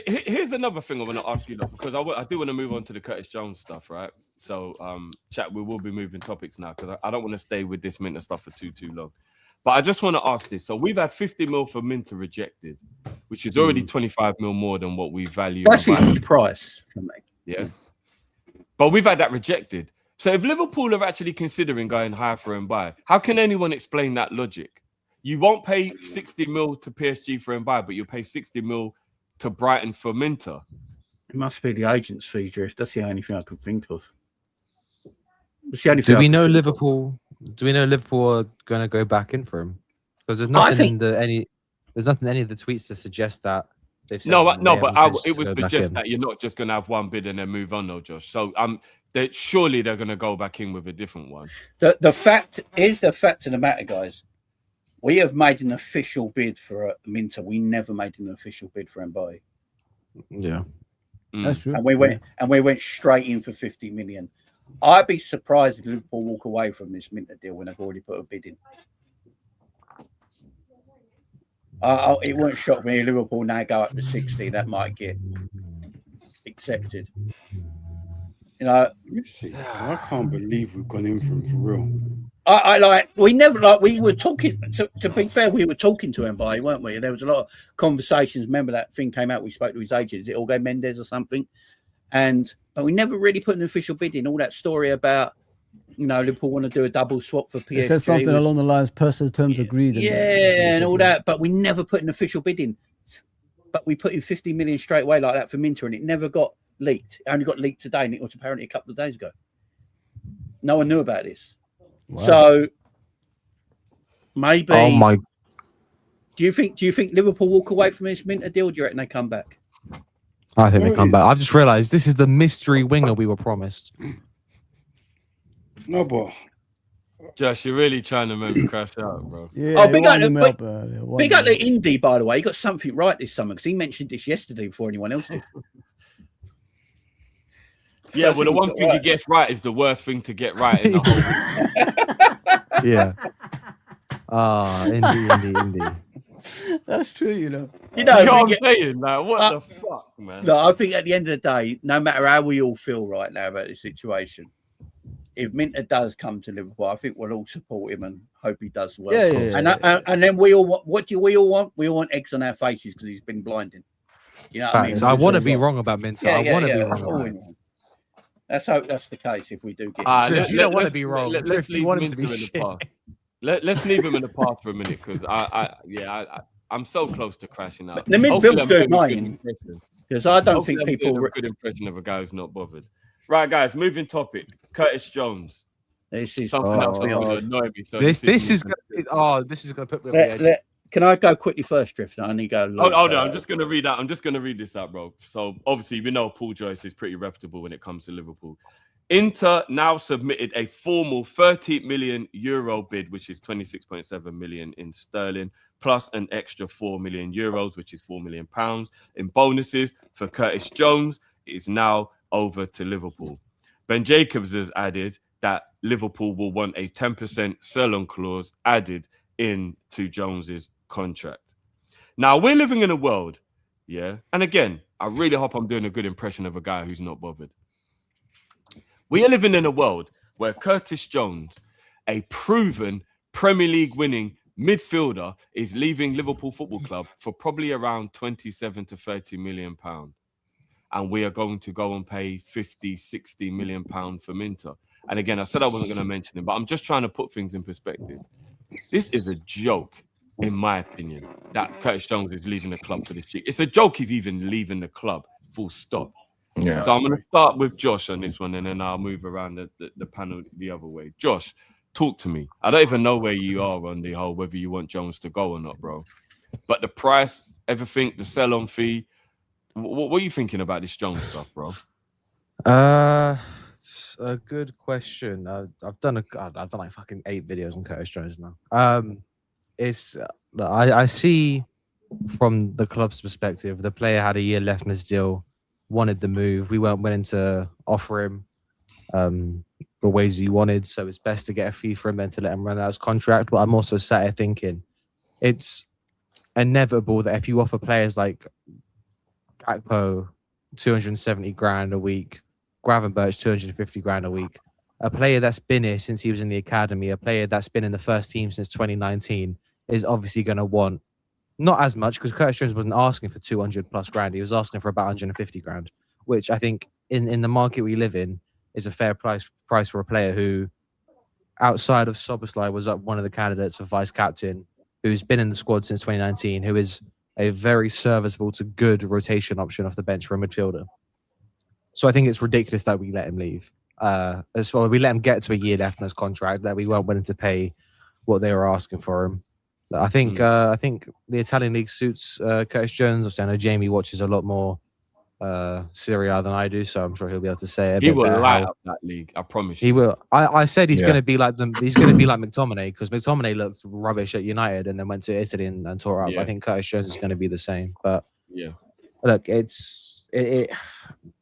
Here's another thing I want to ask you, though, because I do want to move on to the Curtis Jones stuff, right? So, chat, we will be moving topics now because I don't want to stay with this Minteh stuff for too long. But I just want to ask this. So we've had 50 mil for Minteh rejected, which is already 25 mil more than what we value. That's his price for me. Yeah. But we've had that rejected. So if Liverpool are actually considering going higher for Mbaye, how can anyone explain that logic? You won't pay 60 mil to PSG for Mbaye, but you'll pay 60 mil to Brighton for Minteh. It must be the agent's fee, Drift. That's the only thing I could think of. Do we know Liverpool are going to go back in for him? Because there's nothing there's nothing in any of the tweets to suggest that. They've said it would suggest that you're not just going to have one bid and then move on, though, Josh. So surely they're going to go back in with a different one. The fact of the matter, guys. We have made an official bid for Minteh. We never made an official bid for Mbaye. Yeah, that's true. And we went straight in for 50 million. I'd be surprised if Liverpool walk away from this Minteh deal when they've already put a bid in. It won't shock me if Liverpool now go up to 60. That might get accepted. You know, I can't believe we've gone in for him for real. We were talking to be fair, we were talking to Mbaye, weren't we? There was a lot of conversations. Remember that thing came out, we spoke to his agent, is it Jorge Mendes or something? But we never really put an official bid in. All that story about, Liverpool want to do a double swap for PSG. It said something along the lines, personal terms agreed. And all that, but we never put an official bid in. But we put in 50 million straight away like that for Minteh, and it never got leaked. It only got leaked today, and it was apparently a couple of days ago. No one knew about this. Wow. So maybe. Oh my! Do you think Liverpool walk away from this Minteh deal? Or do you reckon they come back? I think they come back. I've just realised this is the mystery winger we were promised. No, but Josh, you're really trying to make me crash out, bro. Yeah, big up the Indy, by the way. He got something right this summer because he mentioned this yesterday before anyone else did. Yeah, well, the one thing he gets right is the worst thing to get right in the whole. Yeah. Indy. That's true, You know what I'm saying? Like, what the fuck, man? No, I think at the end of the day, no matter how we all feel right now about this situation, if Minteh does come to Liverpool, I think we'll all support him and hope he does well. And then we all want, what do we all want? We all want eggs on our faces because he's been blinding. You know what I mean? I want to be wrong about Minteh. I want to be wrong about him. Let's hope that's the case if we do get you don't want to be wrong. Let's leave him in the past. Let's leave him in the past for a minute because I'm so close to crashing out. The midfield's doing mine because I don't think people do a good impression of a guy who's not bothered. Right, guys, moving topic. Curtis Jones. This is something else that's going to annoy me. So this is going to put me on the edge. Can I go quickly first, Drift? I need to go. Hold on. I'm just going to read that. I'm just going to read this out, bro. So obviously, we know Paul Joyce is pretty reputable when it comes to Liverpool. Inter now submitted a formal 30 million euro bid, which is 26.7 million in sterling, plus an extra 4 million euros, which is 4 million pounds in bonuses for Curtis Jones. It is now over to Liverpool. Ben Jacobs has added that Liverpool will want a 10% sell-on clause added into Jones's contract. Now, we're living in a world, yeah, and again, I really hope I'm doing a good impression of a guy who's not bothered. We are living in a world where Curtis Jones, a proven Premier League winning midfielder, is leaving Liverpool Football Club for probably around 27 to 30 million pounds. And we are going to go and pay 50, 60 million pounds for Minteh. And again, I said I wasn't going to mention him, but I'm just trying to put things in perspective. This is a joke, in my opinion, that Curtis Jones is leaving the club for this cheap. It's a joke he's even leaving the club, full stop. Yeah. So I'm going to start with Josh on this one, and then I'll move around the panel the other way. Josh, talk to me. I don't even know where you are on the whole, whether you want Jones to go or not, bro. But the price, everything, the sell-on fee, what are you thinking about this Jones stuff, bro? It's a good question. I've done like fucking 8 videos on Curtis Jones now. I see from the club's perspective, the player had a year left in his deal, wanted the move. We weren't willing to offer him the ways he wanted, so it's best to get a fee for him than to let him run out his contract. But I'm also sat here thinking it's inevitable that if you offer players like Gakpo 270 grand a week, Gravenberch 250 grand a week, a player that's been here since he was in the academy, a player that's been in the first team since 2019 is obviously going to want not as much, because Curtis Jones wasn't asking for 200 plus grand. He was asking for about 150 grand, which I think in the market we live in is a fair price for a player who, outside of Szoboszlai, was one of the candidates for vice captain, who's been in the squad since 2019, who is a very serviceable to good rotation option off the bench for a midfielder. So I think it's ridiculous that we let him leave. As well, we let him get to a year left in his contract, that we weren't willing to pay what they were asking for him. I think the Italian league suits Curtis Jones. Obviously, I know Jamie watches a lot more Serie A than I do, so I'm sure he'll be able to say it. He will light up that league. I promise you. He will. I said he's going to be like them. He's going to be like McTominay, because McTominay looked rubbish at United and then went to Italy and tore up. Yeah. I think Curtis Jones is going to be the same. But yeah, look,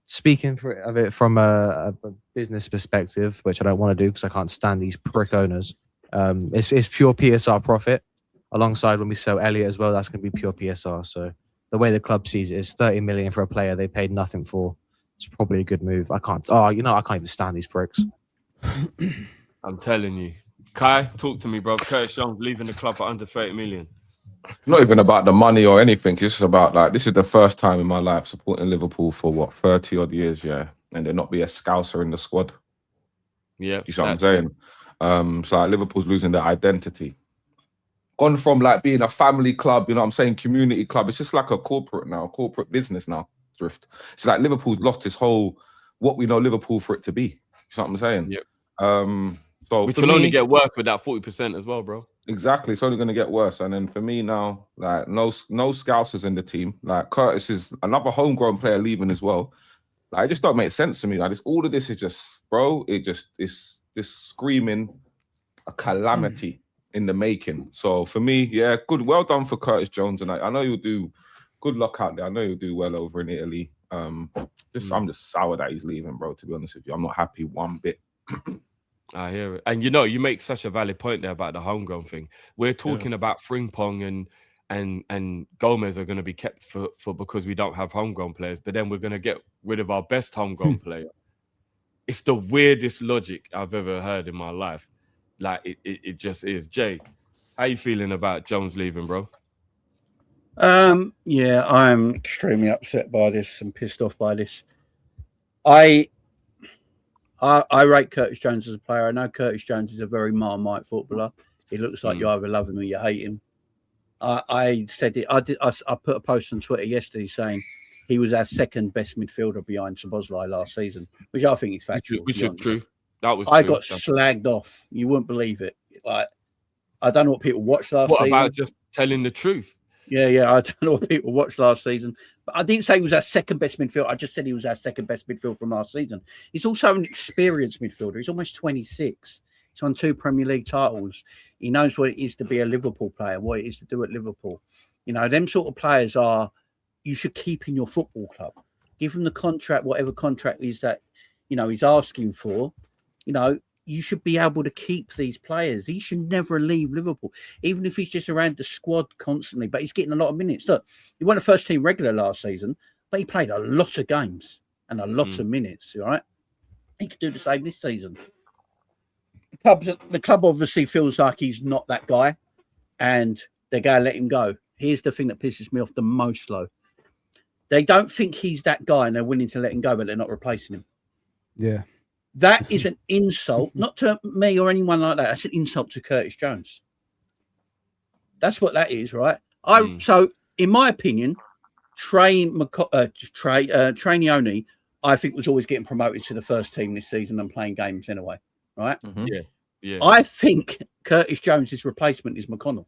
speaking of it from a business perspective, which I don't want to do because I can't stand these prick owners. It's pure PSR profit. Alongside when we sell Elliott as well, that's going to be pure PSR. So the way the club sees it is 30 million for a player they paid nothing for. It's probably a good move. I can't even stand these pricks. I'm telling you. Kai, talk to me, bro. Curtis Jones leaving the club for under 30 million. Not even about the money or anything. It's just about, like, this is the first time in my life supporting Liverpool for what, 30 odd years, yeah, and there not be a scouser in the squad. Yeah, you see what I'm saying? So like Liverpool's losing their identity. Gone from like being a family club, you know what I'm saying, community club. It's just like a corporate business now. Drift. It's like Liverpool's lost this whole what we know Liverpool for it to be. You know what I'm saying? Yep. So which will only get worse with that 40% as well, bro. Exactly. It's only going to get worse. And then for me now, like no scousers in the team. Like Curtis is another homegrown player leaving as well. Like, it just don't make sense to me. Like all of this is just, bro, it's screaming a calamity in the making. So for me, yeah, good. Well done for Curtis Jones. And I know you'll do good luck out there. I know you'll do well over in Italy. I'm just sour that he's leaving, bro, to be honest with you. I'm not happy one bit. I hear it. And you know, you make such a valid point there about the homegrown thing. We're talking about Frimpong and Gomez are going to be kept for because we don't have homegrown players, but then we're going to get rid of our best homegrown player. It's the weirdest logic I've ever heard in my life. Like it just is. Jay, how you feeling about Jones leaving, bro? Yeah, I'm extremely upset by this and pissed off by this. I rate Curtis Jones as a player. I know Curtis Jones is a very Marmite footballer. He looks like you either love him or you hate him. I said it. I put a post on Twitter yesterday saying he was our second best midfielder behind Szoboszlai last season, which I think is factual. Which is true. That was. I got slagged off. You wouldn't believe it. Like, I don't know what people watched last season. What about just telling the truth? Yeah. I don't know what people watched last season. But I didn't say he was our second best midfielder. I just said he was our second best midfielder from last season. He's also an experienced midfielder. He's almost 26. He's won 2 Premier League titles. He knows what it is to be a Liverpool player, what it is to do at Liverpool. You know, them sort of players you should keep in your football club. Give him the contract, whatever contract is that, you know, he's asking for. You know, you should be able to keep these players. He should never leave Liverpool, even if he's just around the squad constantly. But he's getting a lot of minutes. Look, he won a first team regular last season, but he played a lot of games and a lot of minutes. All right, he could do the same this season. The club obviously feels like he's not that guy, and they're going to let him go. Here's the thing that pisses me off the most, though. They don't think he's that guy, and they're willing to let him go, but they're not replacing him. Yeah. That is an insult, not to me or anyone like that. That's an insult to Curtis Jones. That's what that is, right? So, in my opinion, Trainioni, I think, was always getting promoted to the first team this season and playing games anyway, right? Yeah. I think Curtis Jones's replacement is McConnell,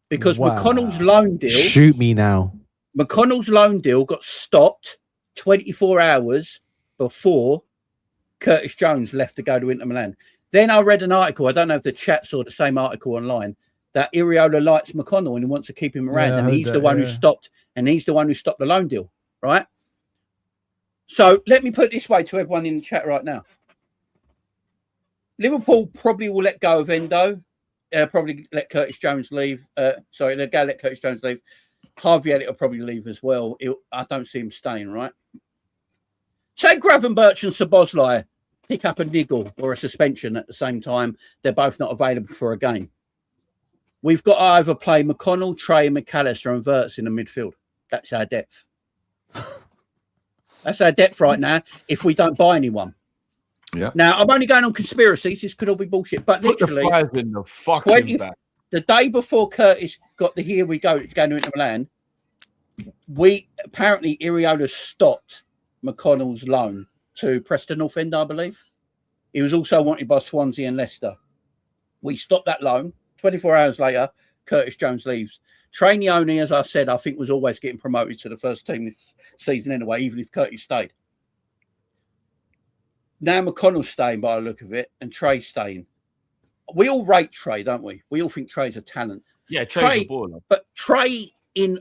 because McConnell's loan deal. Shoot me now. McConnell's loan deal got stopped 24 hours before Curtis Jones left to go to Inter Milan. Then I read an article, I don't know if the chat saw the same article online, that Iriola likes McConnell and he wants to keep him around, and he's the one who stopped the loan deal, right? So let me put it this way to everyone in the chat right now. Liverpool probably will let go of Endo, probably let Curtis Jones leave. Let Curtis Jones leave. Harvey Elliott will probably leave as well. I don't see him staying, right? Say Gravenberch and Szoboszlai pick up a niggle or a suspension at the same time. They're both not available for a game. We've got to either play McConnell, Trey, McAllister and Wirtz in the midfield. That's our depth. That's our depth right now if we don't buy anyone. Yeah. Now, I'm only going on conspiracies. This could all be bullshit. But literally, the day before Curtis got the here we go, it's going to Inter Milan, apparently Iriola stopped McConnell's loan to Preston North End, I believe. He was also wanted by Swansea and Leicester. We stopped that loan. 24 hours later, Curtis Jones leaves. Trainioni, as I said, I think was always getting promoted to the first team this season anyway, even if Curtis stayed. Now McConnell's staying by the look of it, and Trey's staying. We all rate Trey, don't we? We all think Trey's a talent. Yeah, Trey's a baller. But Trey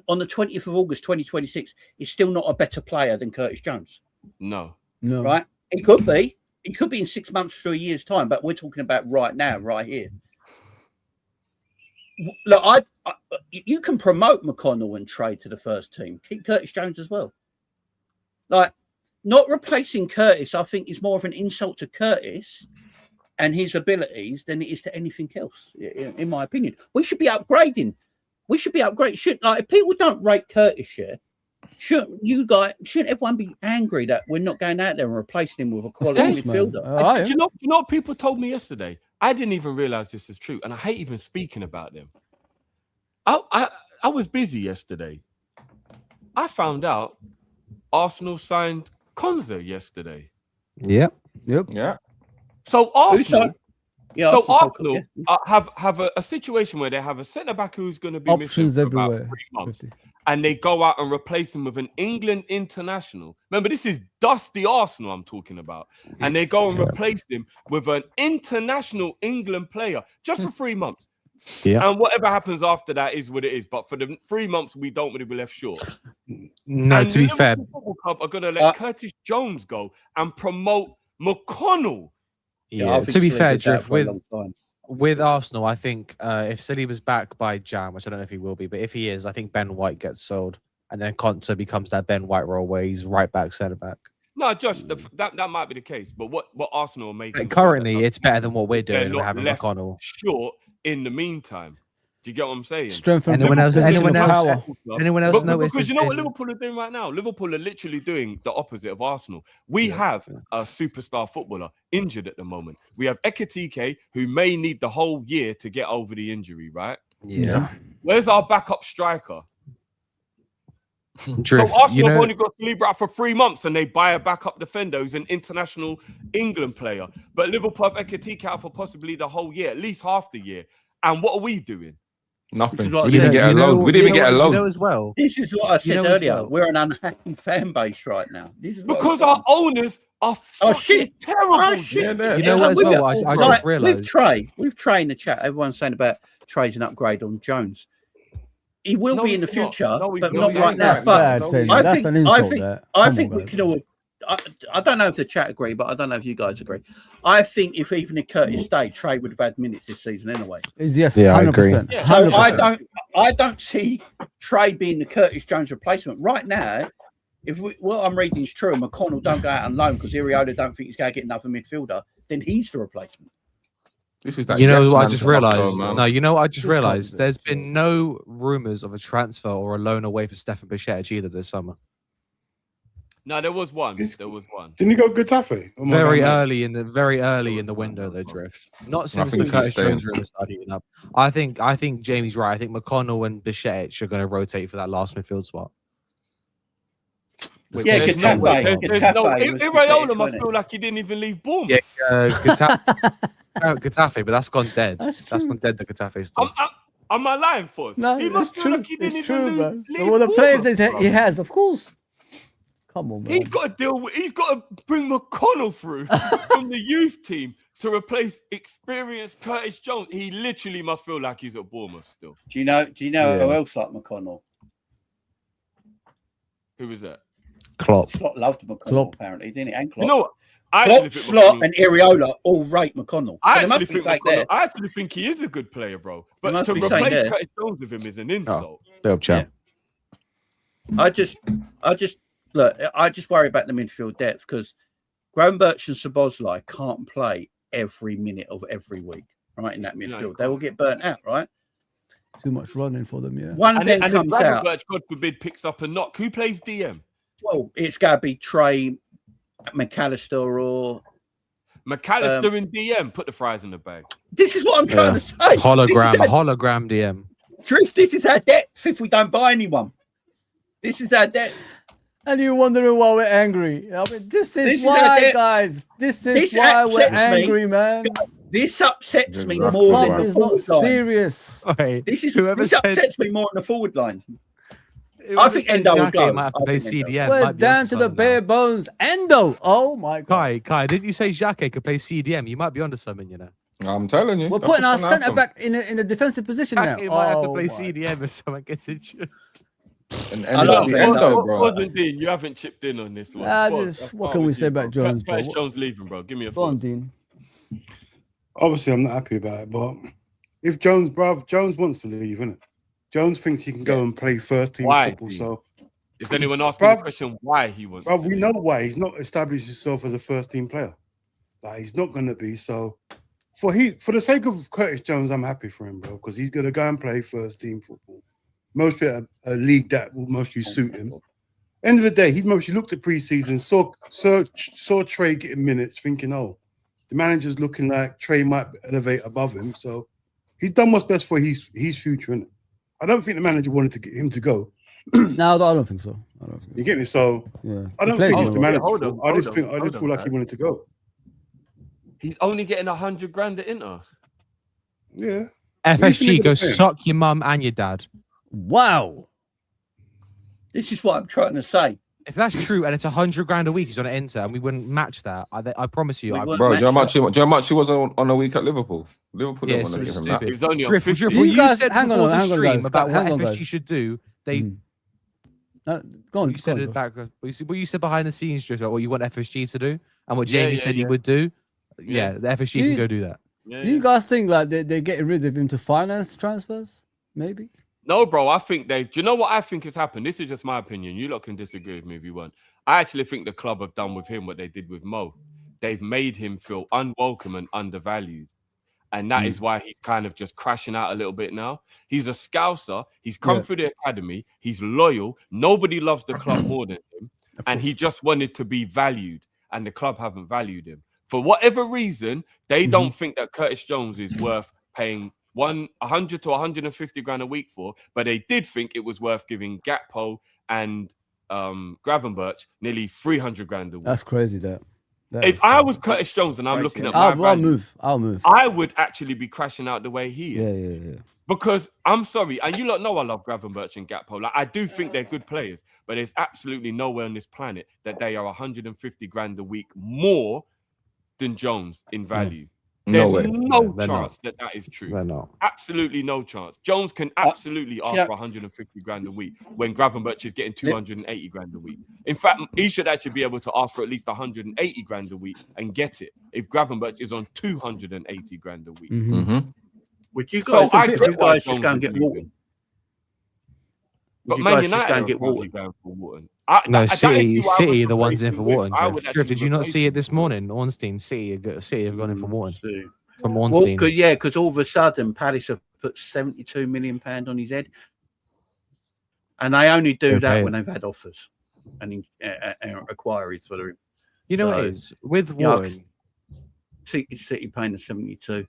on the 20th of August 2026 is still not a better player than Curtis Jones. No. Right? It could be. It could be in 6 months to a year's time, but we're talking about right now, right here. Look, you can promote McConnell and Trey to the first team. Keep Curtis Jones as well. Like, not replacing Curtis, I think, is more of an insult to Curtis and his abilities than it is to anything else, in my opinion. We should be upgrading. If people don't rate Curtis yet, shouldn't everyone be angry that we're not going out there and replacing him with a quality midfielder? Do you know what people told me yesterday? I didn't even realize this is true, and I hate even speaking about them. I was busy yesterday. I found out Arsenal signed Konza yesterday. Yep. Yeah. So Arsenal Arsenal have a situation where they have a centre back who's going to be options missing for everywhere. about 3 months, and they go out and replace him with an England international. Remember, this is dusty Arsenal I'm talking about, and they go and replace him with an international England player just for 3 months. Yeah. And whatever happens after that is what it is. But for the 3 months, we don't want to be left short. No, and to be fair, Football Club are going to let Curtis Jones go and promote McConnell. Yeah, to be fair, Jeff, with Arsenal, I think if Saliba's back by Jan, which I don't know if he will be, but if he is, I think Ben White gets sold, and then Konsa becomes that Ben White role where he's right back, centre back. No, Josh, that might be the case. But what Arsenal are making currently, it's better than what we're doing. They're We're not having left McConnell short in the meantime. Do you get what I'm saying? Strengthen anyone else power. noticed? Because you know what Liverpool are doing right now? Liverpool are literally doing the opposite of Arsenal. We have a superstar footballer injured at the moment. We have Ekitike, who may need the whole year to get over the injury, right? Yeah. Where's our backup striker? Drift, so Arsenal have only got Saliba out for 3 months, and they buy a backup defender who's an international England player. But Liverpool have Ekitike out for possibly the whole year, at least half the year. And what are we doing? Nothing. We didn't get a loan. We didn't even get a loan. As well. This is what I said earlier. We're an unhappy fan base right now. This is because our owners are fucking terrible. Yeah, you know what? As well, I just realised with Trey in the chat, everyone's saying about Trey's an upgrade on Jones. He will be in the future, but not right now. But I think we can all I don't know if the chat agree, but I don't know if you guys agree. I think if even if Curtis stayed, Trey would have had minutes this season anyway. Yes, Yeah, I 100%. agree. So 100%. I don't see Trey being the Curtis Jones replacement right now. If what I'm reading is true, and McConnell don't go out on loan because Iriola don't think he's going to get another midfielder, then he's the replacement. This is that. You know yes what I man just phenomenon, realised? man. No, you know what I just This can't realised? be There's true. been no rumours of a transfer or a loan away for Stefan Bišćević either this summer. No, there was one. It's- There was one. Didn't he go Getafe? Oh my Very God, early in the window, they drift. Not since think the he's Curtis staying. Jones room started heating up. I think Jamie's right. I think McConnell and Bišćević are going to rotate for that last midfield spot. Yeah, There's Getafe. no way. There's no- Getafe was Iraola pathetic, must wasn't feel it? like he didn't even leave Bournemouth. Yeah, Getafe, but that's gone dead. That's That's true. gone dead. The Getafe stuff. Am I lying for us? No, He it's must feel true. like he didn't It's even true, man. leave Well, the players Bournemouth, that bro. he has, of course. Come on, man. He's got to deal with. He's got to bring McConnell through from the youth team to replace experienced Curtis Jones. He literally must feel like he's at Bournemouth still. Do you know who Yeah. else like McConnell? Who was that? Klopp. Slot loved McConnell Klopp. apparently, didn't he? And Klopp. You know what? I Klopp, actually think Slot, McConnell- and Iriola all rate McConnell. I So there actually must be think something there. I actually think he is a good player, bro. But must to be something replace there. Curtis Jones with him is an insult. Dope champ. I just worry about the midfield depth because Gravenberch and Szoboszlai can't play every minute of every week, right? In that No, midfield, you they will get burnt out, right? Too much running for them, yeah. One And thing then comes out. Gravenberch, God forbid, picks up a knock. Who plays DM? Well, it's got to be Trey, McAllister, or McAllister in DM. Put the fries in the bag. this is what I'm trying Yeah. to say. Hologram DM. Drift. This is our depth. If we don't buy anyone, this is our depth. And you're wondering why we're angry. I mean, this This is is why, our depth. guys. This is This why we're upsets me. angry, man. This upsets me This more Club than the is not forward line. serious. This Whoever said- upsets me more than the forward line. I think Endo would go. Might have to I play think Endo. CDM. We're might be down onto to the something bare now. bones. Endo. Oh my god. Kai, didn't you say Xhaka could play CDM? You might be onto something, you know. I'm telling you. We're that's putting our what's gonna centre happen. back in a defensive position now. Xhaka might have to Oh play my. CDM if someone gets injured. And I love the it. Endo, bro. Wasn't Dean? You haven't chipped in on this one. Ah, Boss, this- I what can't can we with say you, about bro. Jones, bro? Curtis Jones leaving, bro. Give me a Go on, thought. Dean. Obviously, I'm not happy about it, but if Jones wants to leave, innit? Jones thinks he can go and play first team Why, football. Dean? So, Is anyone asking Bruv. the question why he wants? bro, to we leave? know why he's not established himself as a first team player. Like he's not going to be. So, for the sake of Curtis Jones, I'm happy for him, bro, because he's going to go and play first team football. Mostly a league that will mostly suit him. End of the day, he mostly looked at preseason, saw Trey getting minutes, thinking, oh, the manager's looking like Trey might elevate above him. So he's done what's best for his future, innit? I don't think the manager wanted to get him to go. No, I don't think so. I don't think You get me? So yeah. I don't He played think it's well. the manager's hold on, fault. I just hold on, feel like he wanted to go. He's only getting 100 grand at Inter. Yeah. FSG, gonna go do? suck your mum and your dad. Wow. This is what I'm trying to say. If that's true and it's 100 grand a week he's on an enter and we wouldn't match that, I promise you. We I, wouldn't Bro, do you know match how much he was on a week at Liverpool? Liverpool Yeah, didn't so want to it's give him that. stupid. He was only on Drift, 50. Drift, You what you guys- said hang on, before the hang on, stream guys. about Hang what on, FSG guys. should do, they Mhm. Go on. you said go on, it Josh. back. What you said behind the scenes, Drift, about what you want FSG to do and what Yeah, Jamie yeah, said yeah. he would do. Yeah. Yeah, the FSG Do can you- go do that. Yeah, Do you yeah. guys think like they're getting rid of him to finance transfers? Maybe. No, bro. I think do you know what I think has happened? This is just my opinion. You lot can disagree with me if you want. I actually think the club have done with him what they did with Mo. They've made him feel unwelcome and undervalued. And that is why he's kind of just crashing out a little bit now. He's a scouser. He's come Yeah. through the academy. He's loyal. Nobody loves the club more than him. And he just wanted to be valued. And the club haven't valued him. For whatever reason, they don't think that Curtis Jones is worth paying 100 to 150 grand a week for. But they did think it was worth giving Gakpo and Gravenberch nearly 300 grand a week. That's crazy. That If is I crazy. was Curtis Jones and I'm Crazy, looking yeah. at my I'll value, move. I'll move. I would actually be crashing out the way he is. Yeah. Because I'm sorry, and you lot know I love Gravenberch and Gakpo. Like I do think they're good players, but there's absolutely nowhere on this planet that they are 150 grand a week more than Jones in value. There's No way. no They're chance that is true. They're not. Absolutely no chance. Jones can absolutely ask for 150 grand a week when Gravenberch is getting 280 grand a week. In fact, he should actually be able to ask for at least 180 grand a week and get it if Gravenberch is on 280 grand a week. Would you guys, I you get why guys just Jones go and is get leaving. Wharton? But You Man guys just United go and are get probably Wharton. going for Wharton. No, that is City, who I City would are the ones in replace for him with. Wharton. I Jeff. would Jeff, actually did you not replace see it him. this morning? Ornstein, City have gone in for Wharton. See. From Well, Ornstein. because all of a sudden Palace have put £72 million on his head, and they only do that when they've had offers and inquiries for him. You know what it is with Wharton. City paying the 72.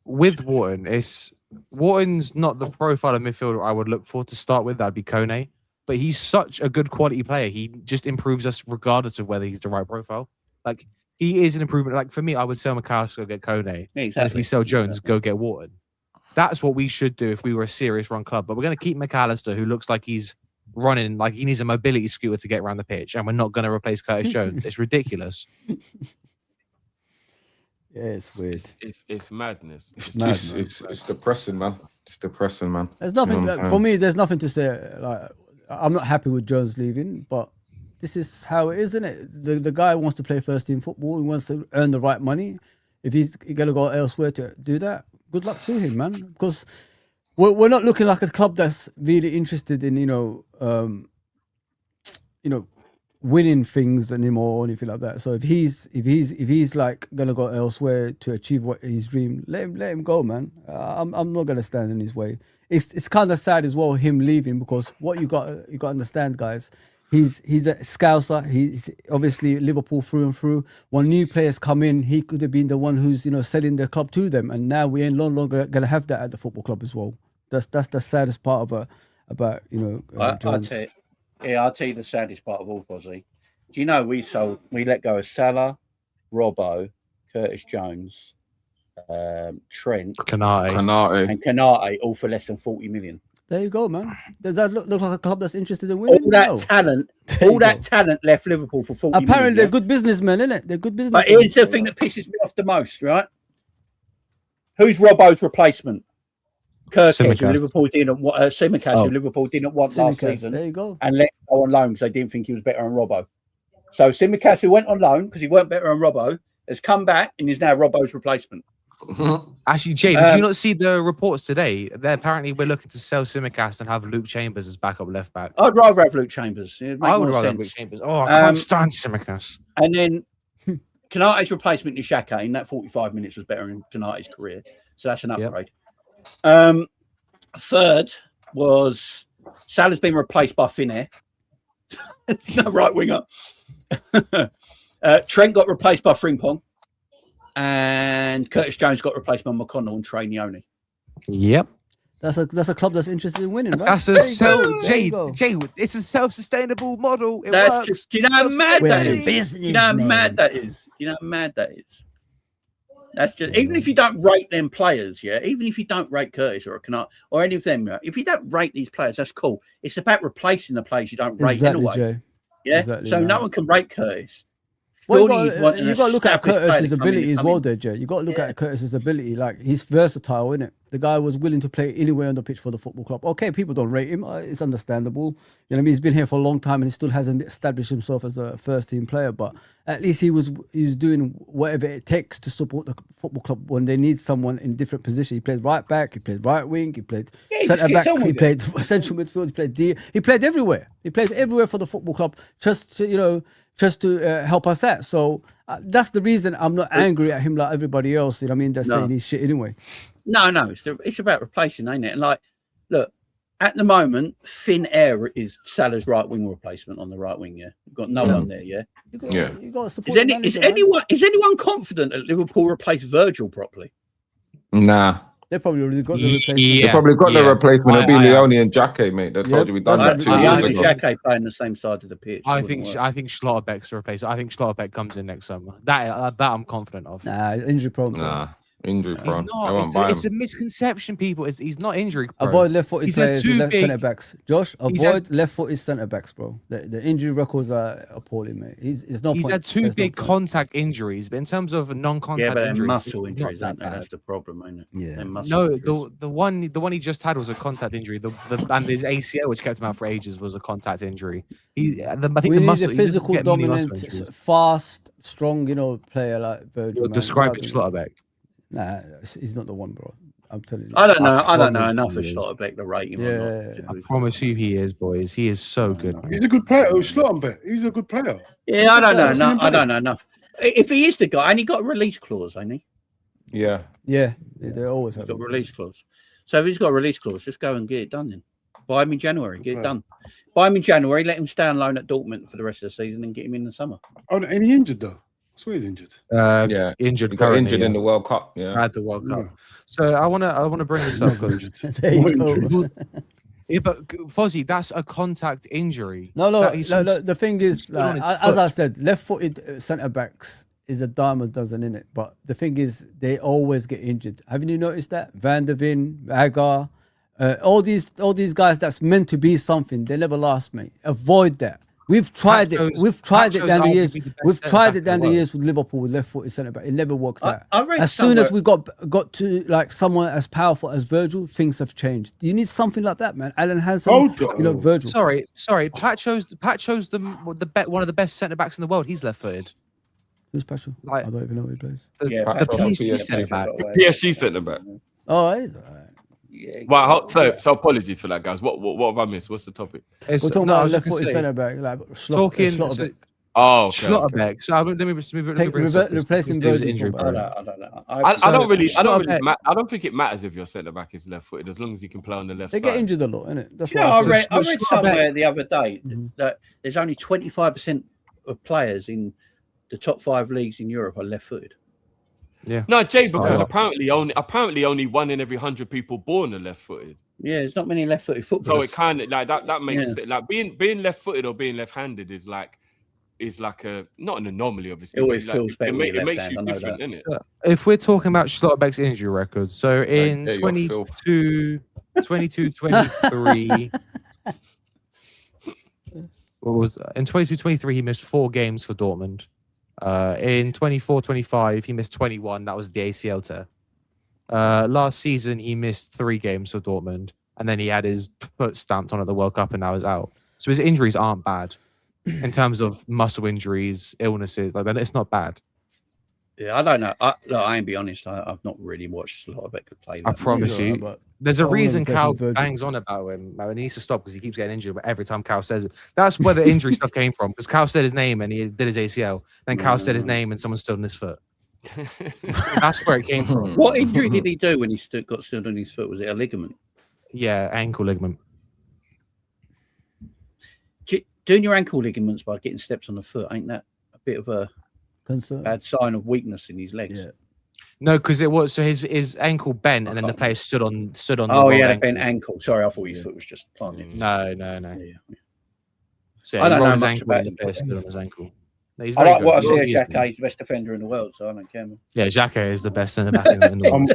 With Wharton, Wharton's not the profile of midfielder I would look for to start with. That'd be Kone, but he's such a good quality player. He just improves us regardless of whether he's the right profile. Like he is an improvement. Like for me, I would sell McAllister, go get Kone, and if we sell Jones, go get Wharton. That's what we should do if we were a serious run club. But we're going to keep McAllister, who looks like he's running like he needs a mobility scooter to get around the pitch, and we're not going to replace Curtis Jones. It's ridiculous. Yeah, it's weird. It's madness. It's depressing, man. It's depressing, man. There's nothing for me. There's nothing to say. Like I'm not happy with Jones leaving, but this is how it is, isn't it? The guy wants to play first team football. He wants to earn the right money. If he's gonna go elsewhere to do that, good luck to him, man. Because we're not looking like a club that's really interested in winning things anymore or anything like that. So if he's like gonna go elsewhere to achieve what his dream, let him go, man. I'm not gonna stand in his way. It's kind of sad as well him leaving, because what you got to understand, guys. He's a Scouser. He's obviously Liverpool through and through. When new players come in, he could have been the one who's selling the club to them, and now we ain't no longer gonna have that at the football club as well. That's the saddest part about Jones. I'll tell you the saddest part of all, Fozzie. Do you know we let go of Salah, Robbo, Curtis Jones, Trent, Kanate, and Kanate, all for less than 40 million. There you go, man. Does that look like a club that's interested in winning? All that talent left Liverpool for 40 Apparently, million. they're good businessmen, innit? They're good businessmen. But here's the thing that pisses me off the most, right? Who's Robbo's replacement? Kirkhead, who Liverpool didn't want. Simicast, who Liverpool didn't want last season. There you go. And let go on loan because they didn't think he was better than Robbo. So Simicast, who went on loan because he weren't better than Robbo, has come back and is now Robbo's replacement. Actually, Jay, did you not see the reports today? Apparently we're looking to sell Simicast and have Luke Chambers as backup left back. I'd rather have Luke Chambers. I would rather have Luke Chambers. Oh, I can't stand Simicast. And then Kanate's replacement is Xhaka, in that 45 minutes was better in Kanate's career. So that's an upgrade. Third was Salah's been replaced by Finnair. It's no right winger. Trent got replaced by Frimpong. And Curtis Jones got replaced by McConnell and Trey Nioni. Yep. That's a club that's interested in winning, right? That's Jay, it's a self-sustainable model. It works. Just, do you know how mad that is? Do you know how mad that is? That's just, even if you don't rate them players, even if you don't rate Curtis or Canard or any of them, if you don't rate these players, that's cool. It's about replacing the players you don't rate anyway. Jay. Yeah. Exactly, so man. No one can rate Curtis. Well, you got to look at Curtis's ability as well, there, Jay. You got to look at Curtis's ability. Like, he's versatile, isn't it? The guy was willing to play anywhere on the pitch for the football club. Okay, people don't rate him. It's understandable. You know what I mean? He's been here for a long time and he still hasn't established himself as a first-team player. But at least he was doing whatever it takes to support the football club when they need someone in different positions. He played right back. He played right wing. He played centre back. He played central midfield. He played D. He played everywhere. He played everywhere for the football club. Just to help us out. So that's the reason I'm not angry at him like everybody else. You know what I mean? They're saying he's shit anyway. No, it's about replacing, ain't it? And like, look, at the moment, Finn Air is Salah's right wing replacement on the right wing. Yeah, you've got no one there. Yeah, you got to support. Is anyone confident that Liverpool replace Virgil properly? Nah. They probably already got the replacement. They probably got the replacement. It'll be Leone and Jacke, mate. They told you we done that 2 years ago. Jacke playing the same side of the pitch. I think Schlotterbeck's the replacement. I think Schlotterbeck comes in next summer. That I'm confident of. Nah, injury prone. Nah. Injury He's prone. I won't not. buy It's him. a misconception, people. He's not injury prone. Avoid left-footed He's had players two with left big- centre backs. Josh, He's had- avoid left-footed centre backs, bro. The injury records are appalling, mate. He's no He's point. had two There's no big point. contact injuries, but in terms of non-contact Yeah, but they're injuries, muscle it's not injuries, that aren't they? bad. That's the problem, ain't it? Yeah. They're muscle No, injuries. the one he just had was a contact injury. And his ACL, which kept him out for ages, was a contact injury. I think We the need muscle, a he doesn't physical, get many muscle dominant, injuries. fast, strong, player like Virgil. You're man. describing Rather- Schlotterbeck. Nah, he's not the one, bro. I'm telling you. I don't know. I don't know promise enough he of is. Schlotterbeck to rate him Yeah. or not. I promise you, he is, boys. He is so good. He's a good player. Schlottenbeck. He's a good player. Yeah, I don't know. I've seen No, him I play. don't know enough. If he is the guy, and he got a release clause, ain't he? Yeah. Yeah, they always He's have got a it. release clause. So if he's got a release clause, just go and get it done then. Buy him in January, get it Right. done. Buy him in January, let him stay on loan at Dortmund for the rest of the season and get him in the summer. Oh, and he injured though. I swear he's injured. Yeah. Injured He got currently, injured yeah. in the World Cup. Yeah. At the World Cup. Yeah. So I wanna bring this up because There you go. yeah, but Fozzie, that's a contact injury. No, That he's the thing is, stood on like, his as I foot. said, left-footed centre backs is a dime a dozen in it. But the thing is, they always get injured. Haven't you noticed that? Van der Ven, Agar, all these guys that's meant to be something, they never last, mate. Avoid that. We've tried it. Pacho's- We've tried it Pacho's down the years. arguably the best We've centre tried back it in down the the world. years with Liverpool with left-footed centre back. It never works out. I read As soon as somewhere- we got to like someone as powerful as Virgil, things have changed. You need something like that, man. Alan Hansen, Hold on. Virgil. Sorry. Pacho's one of the best centre backs in the world. He's left-footed. Who's special? Like- I don't even know who he plays. The Pacho PSG yeah, centre back. PSG centre back. Oh, he's all right. Yeah, Well, so apologies for that, guys. What have I missed? What's the topic? It's- We're talking no, I about was just gonna left-footed say, centre back, like talking- Schlotterbeck. Oh, okay. Schlotterbeck. So let me Replacing Virgil's one, I don't know. I don't really Schlotterbeck- I don't think it matters if your centre back is left footed as long as he can play on the left They side. get injured a lot, innit? That's You know, why I I read Schlotterbeck- somewhere the other day Mhm. that there's only 25% of players in the top 5 leagues in Europe are left-footed. No, Jay, because Oh. apparently only 1 in every 100 people born are left footed. Yeah, there's not many left-footed So footballers. it kind of like that makes Yeah. it like being left footed or being left handed is like a not an anomaly, obviously. It always but, feels better with it your makes left you hand, I know different, that. innit? If we're talking about Schlotterbeck's injury record, so in yeah, you're filth. 22-23, in 22-23 he missed 4 games for Dortmund. In 24-25 he missed 21. That was the ACL tear. Last season he missed 3 games for Dortmund, and then he had his foot stamped on at the World Cup, and now he's out. So his injuries aren't bad in terms of muscle injuries, illnesses. Like that, it's not bad. Yeah, I don't know. I ain't be honest. I've not really watched Schlotterbeck play. I That promise He's you. alright, but There's a I wanna reason replace Cal Virgil. bangs on about him. Like, he needs to stop because he keeps getting injured. But every time Cal says it, that's where the injury stuff came from. Because Cal said his name and he did his ACL. Then Cal said his name and someone stood on his foot. That's where it came from. What injury did he do when he got stood on his foot? Was it a ligament? Yeah, ankle ligament. Doing your ankle ligaments by getting steps on the foot, ain't that a bit of a concern. bad sign of weakness in his legs? Yeah. No, because it was so his ankle bent and then the player stood on. Oh, the he wrong had a bent ankle. Sorry, I thought his foot was just planted. No. Yeah. So I don't he rolled know his much ankle about and the him. player stood on his ankle. No, he's I very like good. what I see He of is Jacques. good. He's the best defender in the world, so I don't care. Yeah, Jacques is the best centre back in the world.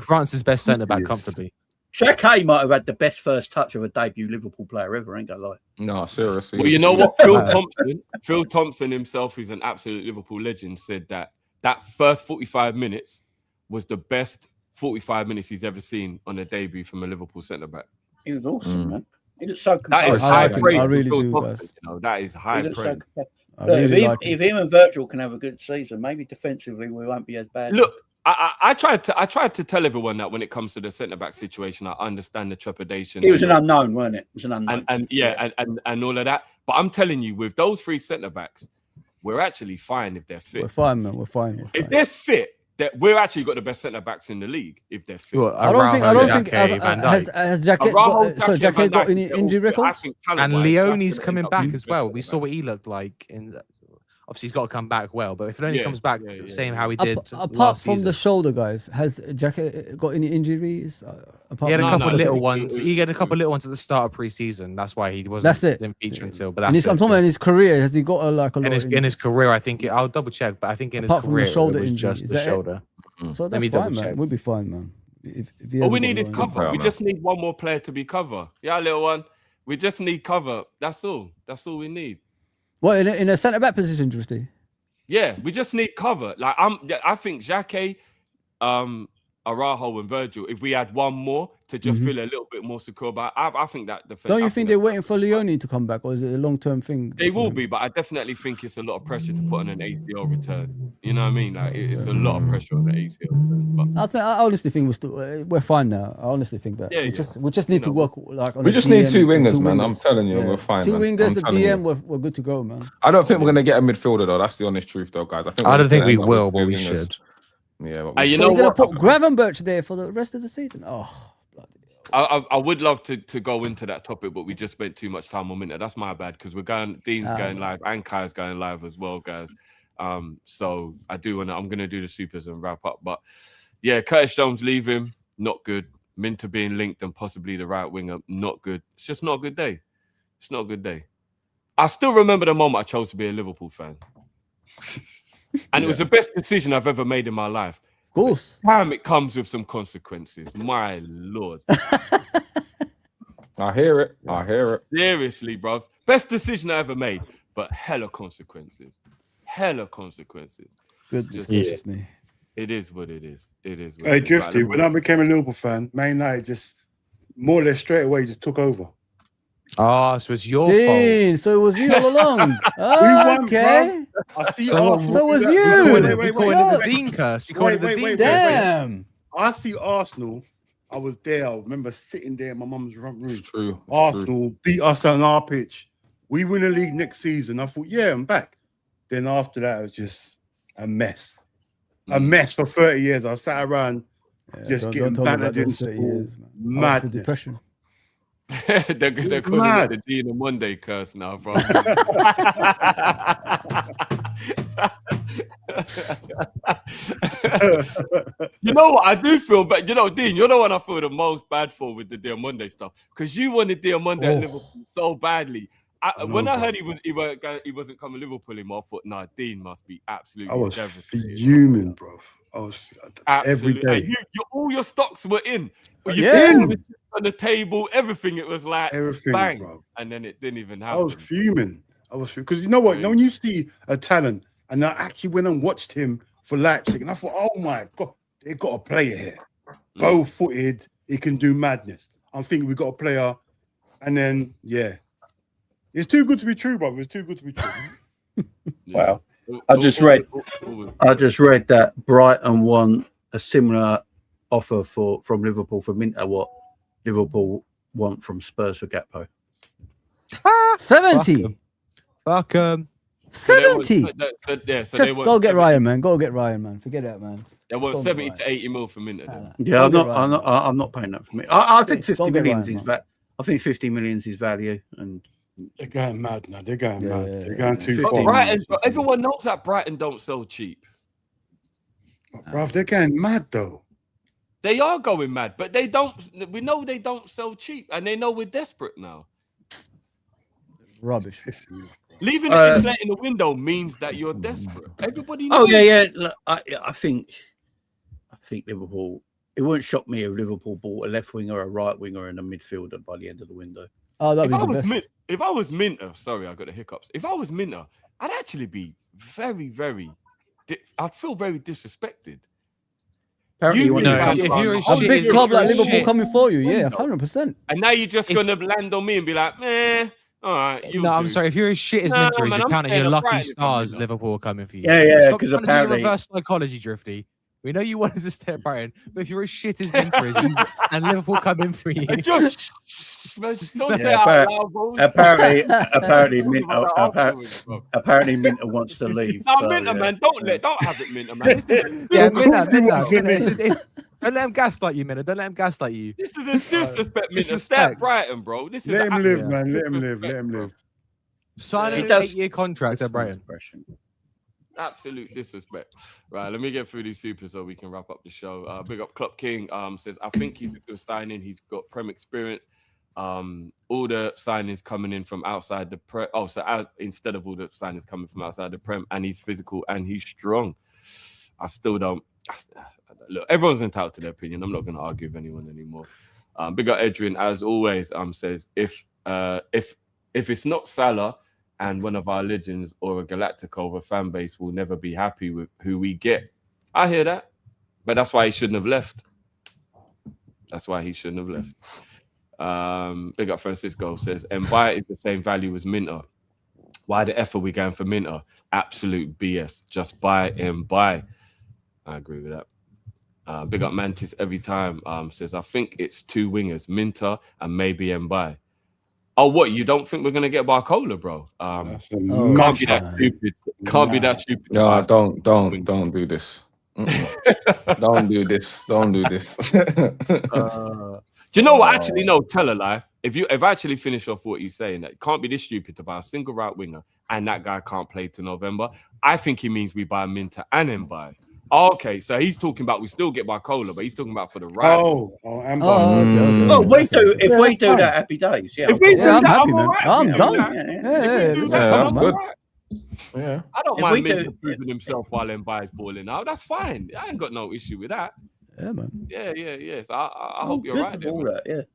France's best centre back Yes. comfortably. Jacques might have had the best first touch of a debut Liverpool player ever. Ain't gonna lie. No, seriously. Well, you know what? Phil Thompson himself, who's an absolute Liverpool legend, said that first 45 minutes was the best 45 minutes he's ever seen on a debut from a Liverpool centre back. He was awesome, man. He looked so That is composed. high like him. praise. I for really Phil do, Thompson, guys. you know, that is high He looked so praise. composed. I Look, really if, like him. if him and Virgil can have a good season, maybe defensively we won't be as bad. Look, I tried to tell everyone that when it comes to the centre back situation, I understand the trepidation. It was an unknown, weren't it? It was an unknown. and all of that. But I'm telling you, with those 3 centre backs, we're actually fine if they're fit. We're fine, man. We're fine. If they're fit, that we're actually got the best centre backs in the league. If they're fit, Well, I don't think Xhaka, Van Dijk. has Jacques Araujo, got, so Xhaka, Jacques Van got Dijk, any they're all injury fit. I records? think And talent-wise, Leone's that's coming gonna end back up as well. being We saw what he looked like. Obviously, he's got to come back well. But if it only Yeah, comes back yeah, same how he did Apart last from season. the shoulder, guys, has Jacques got any injuries? Apart He had a from couple the of little shoulder? ones. He had a couple of little ones at the start of pre-season. That's why he wasn't. That's it. Didn't feature until. But I'm that's talking about in his career. Has he got a lot in his career. I think I'll double check, but I think in his Apart from the career shoulder it was injury, just is the that it? shoulder. So Let that's me fine, double man. check. We'll be fine, man. If he All hasn't we got need is loan. cover. player, We man. just need one more player to be cover. Yeah, little one. We just need cover. That's all. That's all we need. What in a centre back position, Drifty? Yeah, we just need cover. Like I think Xhaka, Araujo, and Virgil. If we had one more to just feel a little bit more secure, but I think that defense. Don't you I think they're that- waiting for Leone to come back, or is it a long-term thing? They will be, but I definitely think it's a lot of pressure to put on an ACL return. You know what I mean? Like it's a lot of pressure on the ACL return. But I honestly think we're fine now. I honestly think that Yeah, we just need to know, work like on We a just need DM, two wingers, two man. I'm wingers. telling you, we're fine. Two man. wingers, I'm a telling you. DM, we're good to go, man. I don't think we're gonna get a midfielder though. That's the honest truth, though, guys. I don't think we we're will, gonna but end we up with two wingers. should. Yeah, but Hey, you So know we're gonna what? put Gravenberch there for the rest of the season. Oh, bloody hell. I would love to go into that topic, but we just spent too much time on Minteh. That's my bad because Dean's going live and Kai's going live as well, guys. So I'm gonna do the supers and wrap up. But yeah, Curtis Jones leaving, not good. Minteh being linked and possibly the right winger, not good. It's just not a good day. It's not a good day. I still remember the moment I chose to be a Liverpool fan. And it was the best decision I've ever made in my life. Of course. Damn, it comes with some consequences. My Lord. I hear it. I hear it. Seriously, bro. Best decision I ever made, but hella consequences. Hella consequences. Goodness Yeah. gracious me. It is what it is. It is what Hey, it is. Drifty, Right, when I became a Liverpool fan, Man United just more or less straight away just took over. Oh, so it's your fault. Dean, so it was you all along. won, Okay. I see So Arsenal. so was do that. you. We call it the Dean curse. We call it the Wait, Dean wait, curse. Damn. I see Arsenal. I was there. I remember sitting there in my mum's room. It's true. It's true. Arsenal beat us on our pitch. We win the league next season. I thought, yeah, I'm back. Then after that, it was just a mess. A mess for 30 years. I sat around just getting tell me about battered in those 30 school. years, man. I went through Madness. depression. they're calling mad. it the Dean and Monday curse now, bro. You know what? I do feel bad. You know, Dean, you're the one I feel the most bad for with the Dear Monday stuff. Because you wanted Dear Monday at Liverpool so badly. When I heard he wasn't coming to Liverpool anymore, I thought, nah, Dean must be absolutely I was devastated. fuming, bro. I was every Absolutely. day. And all your stocks were in. You Yeah. put it on the table, everything. It was like Everything, bang, bro. and then it didn't even I happen. was fuming. Because you know what? When you see a talent, and I actually went and watched him for Leipzig, and I thought, oh my God, they got a player here. Bow-footed, he can do madness. I'm thinking we got a player, and then, yeah. It's too good to be true, brother. It's too good to be true. Wow. I just read that Brighton won a similar offer from Liverpool for Minteh what Liverpool want from Spurs for Gakpo. 70. Fuck 70. Just Just go get Ryan, man. Go get Ryan, man. Forget that, man. They Just want go get 70 Ryan. to 80 mil for Minteh. then. Yeah, Go get Ryan. I'm not paying that for me. I think Go 50 get million Ryan, is man. I think 50 million is his value, and They're going mad now. They're going mad. Yeah, They're going too yeah. far. Brighton, but everyone knows that Brighton don't sell cheap. Bro, they're going mad, though. They are going mad, but they don't. We know they don't sell cheap, and they know we're desperate now. Rubbish. Pissing me off, bro. Leaving the islet in the window means that you're desperate. Everybody knows. oh yeah. Look, I think Liverpool. It wouldn't shock me if Liverpool bought a left winger, a right winger, and a midfielder by the end of the window. Oh, that'd If be I the was best. if I was Minteh, sorry, I got the hiccups. If I was Minteh, I'd actually be very, very. I'd feel very disrespected. Apparently, You want know, to come if from- you're a A shit big is club like shit. Liverpool coming for you. Yeah, 100%. And now you're just gonna land on me and be like, man, all right. No, I'm sorry. If you're as shit as Nah, Minteh, man, you're I'm counting staying your at lucky Brighton if I'm stars. Minteh. Liverpool are coming for you. Yeah, Stop 'cause trying to do apparently- reverse psychology, Drifty. We know you wanted to stay at Brighton, but if you're as shit as Minteh is, and Liverpool come in for you, Just don't say Yeah, out but loud, bro. apparently, Talking about that afterwards, bro. apparently, Minter wants to leave. No, so, Minteh, yeah. man, don't have it, Minteh, man. yeah, Of course he was, Minteh. Don't let him gaslight you, Minteh. Don't let him gaslight you. This is a disrespect, Minteh. Stay disrespect. at Brighton, bro. This is Let an him live, absolute man. Let him live. Let disrespect, him bro. live. Sign He an does- 8-year contract at Brighton. Absolute disrespect. Right, let me get through these supers so we can wrap up the show. Big up Club King. Says I think he's a good signing. He's got Prem experience. All the signings coming in from outside the Prem. Oh, so instead of all the signings coming from outside the Prem, and he's physical and he's strong. I still don't Look, everyone's entitled to their opinion. I'm not going to argue with anyone anymore. Big up Edwin, as always. Says if it's not Salah and one of our legends or a Galactico, the fan base will never be happy with who we get. I hear that, but that's why he shouldn't have left. That's why he shouldn't have left. Big up Francisco says, Mbai is the same value as Minteh. Why the F are we going for Minteh? Absolute BS. Just buy Mbai. I agree with that. Big up Mantis every time. Says, I think it's 2 wingers, Minteh and maybe Mbai. Oh, what? You don't think we're gonna get Barcola, bro? Can't be that stupid. Can't be that stupid. No, don't do this. Don't do this. Don't do this. Do you know what? Actually, no, tell a lie. If I actually finish off what you're saying, that can't be this stupid to buy a single right winger and that guy can't play to November. I think he means we buy Minteh and Mbai. Okay, so he's talking about we still get Barcola, but he's talking about for the right. Well, if we do that, happy days. Yeah, I'm happy, man. I'm done. That's good. Yeah, I don't mind Minteh proving himself while Mbai is balling out. That's fine. I ain't got no issue with that. Yeah, man. Yeah. So I hope you're right there.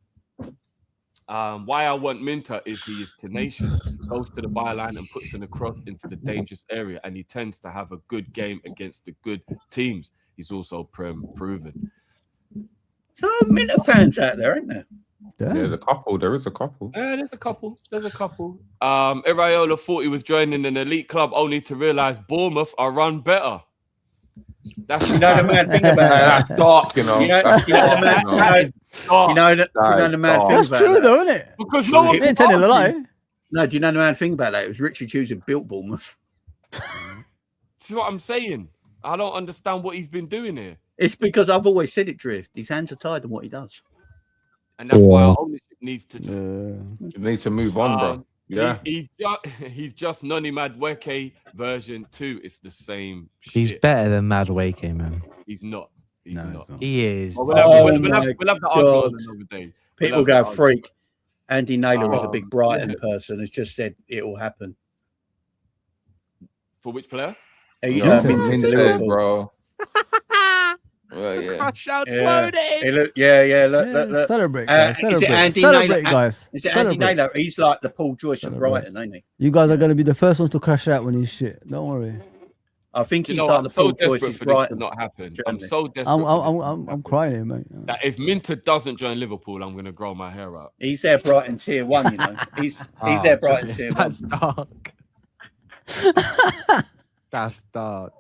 Why I want Minteh is he is tenacious, goes to the byline and puts in a cross into the dangerous area, and he tends to have a good game against the good teams. He's also proven. So Minteh fans out there, ain't there? Yeah, there's a couple. There is a couple. Yeah, there's a couple. Iraola thought he was joining an elite club only to realise Bournemouth are run better. That's the mad thing about that. That's dark, you know. You know the mad thing. That's true, though, isn't it? Because no one ain't telling a lie. No, do you know the mad thing about that? It was Richard Hughes who built Bournemouth. This is what I'm saying. I don't understand what he's been doing here. It's because I've always said it, Drift. His hands are tied on what he does. And that's why our ownership needs to just... You need to move on, bro. Yeah. He's just Noni Madueke version 2. It's the same He's shit. better than Madueke, man. He's not. He's not. He is. We'll have the argument another day. People go freak. Andy Naylor is a big Brighton person. Has just said it will happen. For which player? Minteh, bro. Well, yeah. Crush out loading. Look. Celebrate, guys. Celebrate, guys. Is it Andy Naylor? He's like the Paul Joyce of Brighton, ain't he? You guys are going to be the first ones to crash out when he's shit. Don't worry. I think he's like the Paul Joyce of Brighton. To not happen. I'm so desperate. I'm crying here, mate. That if Minteh doesn't join Liverpool, I'm going to grow my hair out. He's their Brighton tier 1, you know. He's their Brighton tier 1. That's dark. That's dark.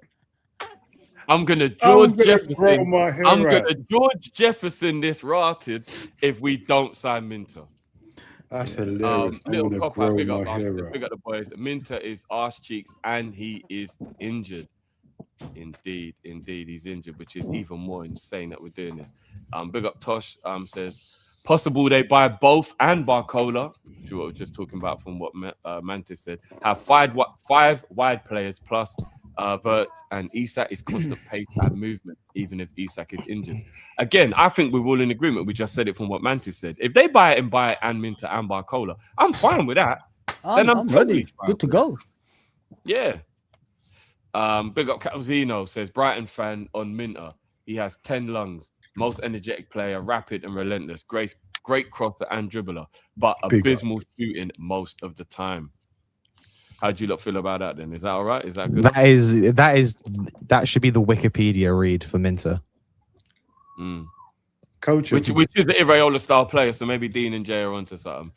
I'm gonna George Jefferson. I'm gonna George Jefferson this rotted if we don't sign Minteh. That's hilarious. Little I'm cop gonna out, big grow up, my hair big up the boys. Minteh is arse cheeks and he is injured. Indeed, he's injured, which is even more insane that we're doing this. Big up Tosh. Says possible they buy both and Barcola. Which what I was just talking about from what Mantis said. Have five wide players plus. Vert and Isak is constant pace and movement, even if Isak is injured. Again, I think we're all in agreement. We just said it from what Mantis said. If they buy it and Minteh and Barcola, I'm fine with that. Then I'm ready. Good to go. Yeah. Big up Calzino says Brighton fan on Minteh. He has 10 lungs, most energetic player, rapid and relentless, great crosser and dribbler, but abysmal shooting most of the time. How do you lot feel about that then? Is that all right? Is that good? That should be the Wikipedia read for Minteh. Coach, which is the Iraola style player, so maybe Dean and Jay are onto something.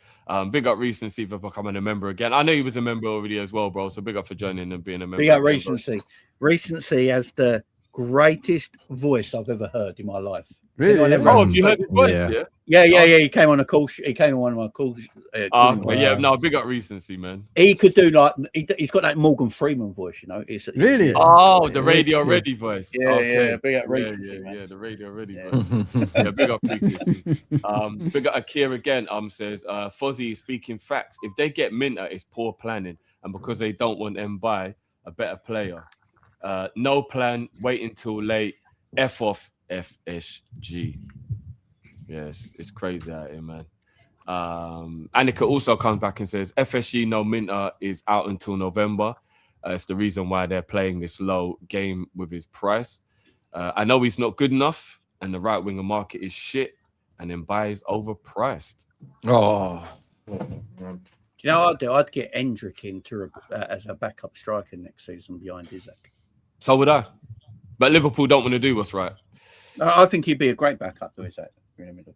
Big up Recency for becoming a member again. I know he was a member already as well, bro. So big up for joining and being a member. Big up Recency. Recency has the greatest voice I've ever heard in my life. Really? Oh, have you heard his voice? Yeah. He came on a call. He came on one of my calls. Big up Recency, man. He could do like he's got that Morgan Freeman voice, you know. It's really. The radio ready voice. Yeah. Big up Recency. Yeah, the radio ready voice. Yeah, big up Recency. Big up Akira again. Says Fozzie is speaking facts. If they get Minteh, it's poor planning, and because they don't want Mbai, a better player. No plan. Wait until late. F off. FSG. Yes, it's crazy out here, man. Annika also comes back and says FSG no Minteh is out until November. It's the reason why they're playing this low game with his price. I know he's not good enough, and the right winger market is shit, and then buys overpriced. Oh. You know what I'd do? I'd get Hendrick in as a backup striker next season behind Isaac. So would I. But Liverpool don't want to do what's right. I think he'd be a great backup to Isaac in the middle.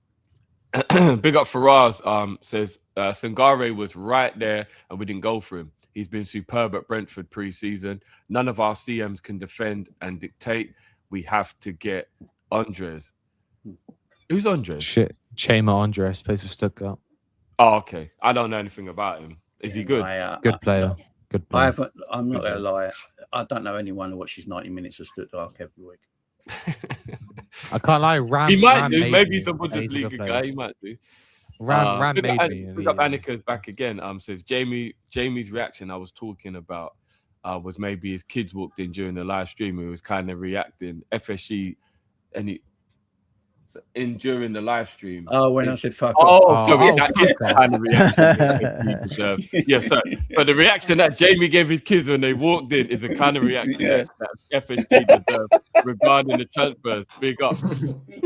Big up Faraz says Sangare was right there and we didn't go for him. He's been superb at Brentford pre-season. None of our CMs can defend and dictate. We have to get Andres. Who's Andres? Shit. Chema Andres plays for Stuttgart. Oh, okay. I don't know anything about him. Is he good? Good player. Good player. I'm not going to lie. I don't know anyone who watches 90 minutes of Stuttgart every week. I can't lie. Ram, he might Ram do. maybe. Maybe some He's a good Bundesliga player. guy. He might do. Ram Big maybe. up Annika's back again. Says Jamie's reaction I was talking about was maybe his kids walked in during the live stream. He was kind of reacting. FSG and during the live stream. Oh, when I said fuck off. Sorry, oh, that fuck is the kind of reaction. Yes, sir. But the reaction that Jamie gave his kids when they walked in is the kind of reaction that FSG deserves regarding the transfers. Big up.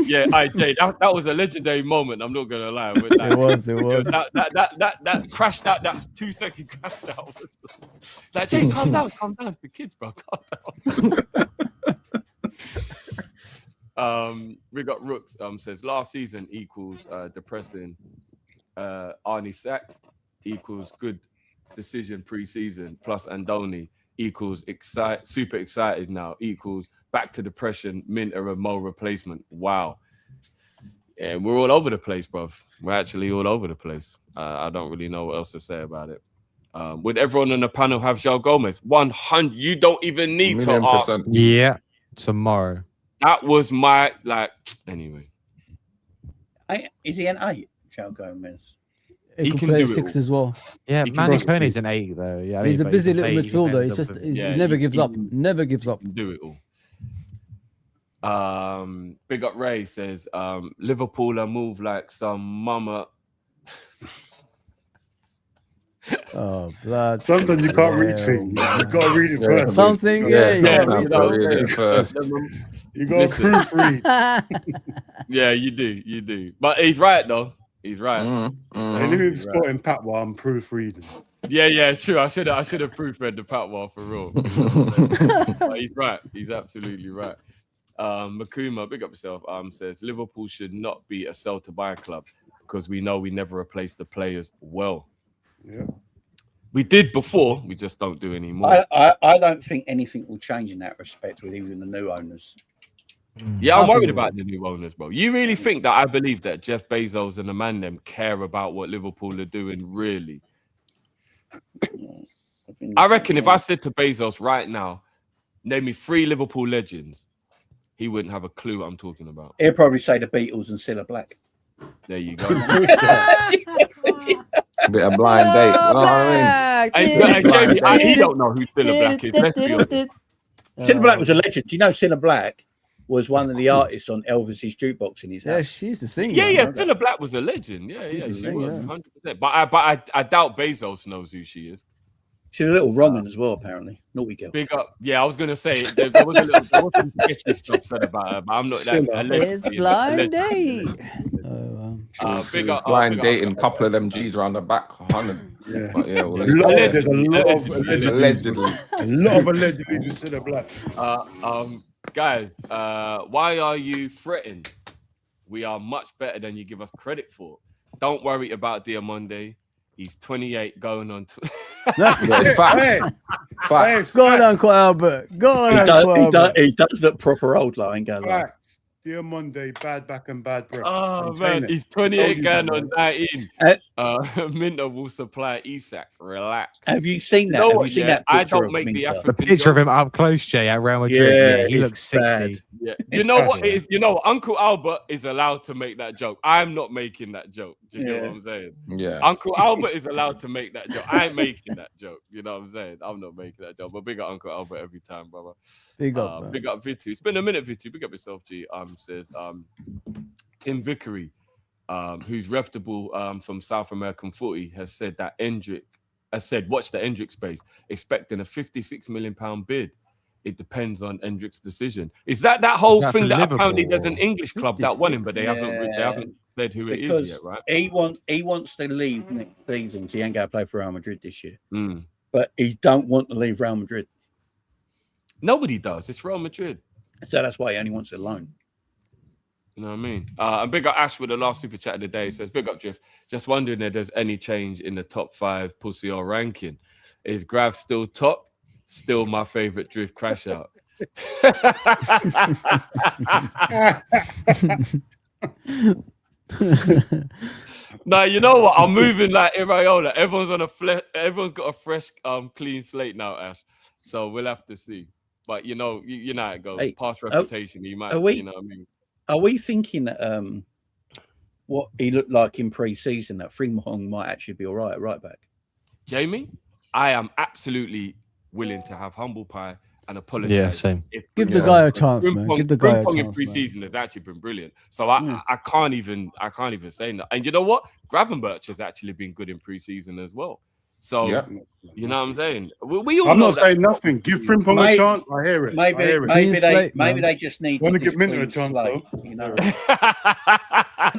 Yeah, Jay, that was a legendary moment. I'm not gonna lie. With that. It was. That crashed out. That 2 second crash out. Like, Jay, calm down. It's the kids, bro. Calm down. We got Rooks says last season equals depressing. Arnie sacked equals good decision pre-season plus Andoni equals super excited now equals back to depression. Minteh and Mo replacement. Wow. And we're all over the place, bruv. We're actually all over the place. I don't really know what else to say about it. Would everyone on the panel have João Gomez? 100. You don't even need to ask. Yeah, tomorrow. That was my anyway. Is he an 8, João Gomez? He can play 6 as well. Yeah, Manny Kone's an 8 though. Yeah, he's a but busy he can little play- midfielder. he He never gives up. Never gives up. Do it all. Big up Ray says Liverpool are move like some mama. Oh, blood. Sometimes you can't read things. You got to read it first. Something, you gotta read it first. You got to proofread. Yeah, you do. But he's right though. He's right. And if it's spotting Pat while I'm proofreading. Yeah, it's true. I should have proofread the Patwell for real. But he's right. He's absolutely right. Makuma, big up yourself. Says Liverpool should not be a sell to buy club because we know we never replace the players well. Yeah. We did before, we just don't do anymore. I don't think anything will change in that respect with even the new owners. Yeah, I'm worried about the new owners, bro. You really think that I believe that Jeff Bezos and the man them care about what Liverpool are doing, really? I reckon if I said to Bezos right now, name me 3 Liverpool legends, he wouldn't have a clue what I'm talking about. He'll probably say the Beatles and Cilla Black. There you go. A bit of blind date. You know what I mean? Jamie, he don't know who Cilla Black is. Let's be honest. Cilla Black was a legend. Do you know Cilla Black was one of the artists on Elvis's jukebox in his house? Yeah, she's the singer. Yeah, Cilla Black was a legend. Yeah, She's the she singer, was 100%. But I doubt Bezos knows who she is. She's a little wrong as well, apparently. Naughty girl. Big up. Yeah, I was gonna say there was some sketchy stuff said about her, but I'm not that. It's blind date. Big up. Blind dating, couple of them G's around the back. 100. Yeah. But yeah, There's a lot of allegedly. A lot of allegedly to Cilla Black. Guys, why are you threatened? We are much better than you give us credit for. Don't worry about Diamonde. He's 28 going on to Facts. Go on, Uncle Albert. Go on, Uncle Albert. He does look proper old line, go like. Facts. Dear Monday, bad back and bad breath. Oh I'm saying man, it. he's 28 Told you, going on 19. Minteh will supply Isak. Relax. Have you seen that? You know Have what, you seen yeah? that I picture don't of make the Minteh? African The picture of joke. him up close, Jay, at Real Madrid. Yeah, he it's looks 60. bad. Yeah. You know what it is? You know, Uncle Albert is allowed to make that joke. I'm not making that joke. Do you get what I'm saying? Yeah. Uncle Albert is allowed to make that joke. I ain't making that joke. You know what I'm saying? I'm not making that joke. But big up Uncle Albert every time, brother. Big up, man. Big up Vitu. It's been a minute, Vitu. Big up yourself, G. Says Tim Vickery, who's reputable from South American footy, has said that watch the Hendrick space, expecting a £56 million bid. it depends on Hendrick's decision. Is that whole that thing for that Liverpool apparently there's an or- English club that won him, but they Yeah. haven't said who it Because is yet, right? he wants to leave next season, so he ain't going to play for Real Madrid this year. Mm. But he don't want to leave Real Madrid, Nobody does. It's Real Madrid. so that's why he only wants a loan. You know what I mean? And big up Ash with the last super chat of the day. Says, big up Drift. Just wondering if there's any change in the top 5 pussy or ranking. Is Grav still top? Still my favorite Drift crash out. Now you know what? I'm moving like Iraola. Everyone's got a fresh, clean slate now, Ash. So we'll have to see. But you know how it goes. Hey, Past reputation, he might. we- You know what I mean? Are we thinking that what he looked like in pre-season, that Frimpong might actually be all right at right back? Jamie, I am absolutely willing to have humble pie and apologize. Yeah, same. Give the guy a chance, man. Give the guy a Frimpong in chance, man. pre-season has actually been brilliant. So I can't even say that. And you know what? Gravenberch has actually been good in pre-season as well. So Yeah. you know what I'm saying? We all I'm know not saying nothing. Give Frimpong a Maybe- chance. I hear it. I hear it. Clean slate, Maybe man. they just need Wanna this give Minteh a clean chance, slate, though? you know.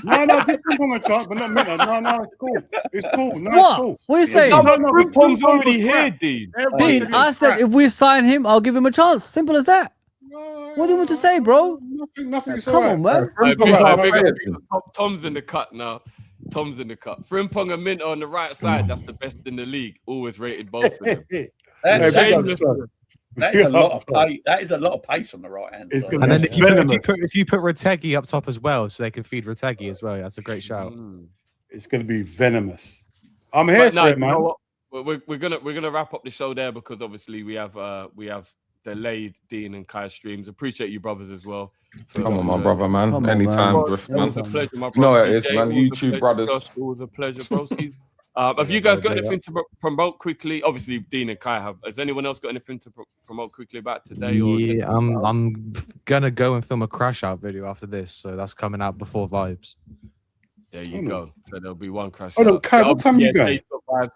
No, give Frimpong a chance, but not Minteh. No, it's cool. It's cool. No, it's What? cool. What are you saying? No, No, but no, Frimpong's Frimpong already was here, crap. Dean. Everybody Dean, said he I was said crap. if we sign him, I'll give him a chance. Simple as that. What do you want to say, bro? Nothing. It's Come all on, right. man. Big up. Tom's in the cut now. Tom's in the cut. Frimpong and Minteh on the right side. That's the best in the league. Always rated both of them. That's Hey, big up, Shameless. son. that is a lot of pace. That is a lot of pace on the right hand It's side. gonna And then It's if you put Retegui up top as well, so they can feed Retegui as well. That's a great shout. It's going to be venomous. I'm here But for no, it, you know man. what? We're gonna wrap up the show there because obviously we have delayed Dean and Kai streams. Appreciate you brothers as well. Come on, my brother, man. Come on, Anytime, man. Drift, It man. was a pleasure, my You know bros. what it is, DJ, man. it was a YouTube pleasure, brothers. Josh, it was a pleasure, broskies. Have you guys got anything to promote quickly? Obviously, Dean and Kai have. Has anyone else got anything to promote quickly about today? Or Yeah, I'm gonna go and film a crash out video after this, so that's coming out before Vibes. There you go. So there'll be one crash. Hold on, out. Kai, what time you going? Chase Up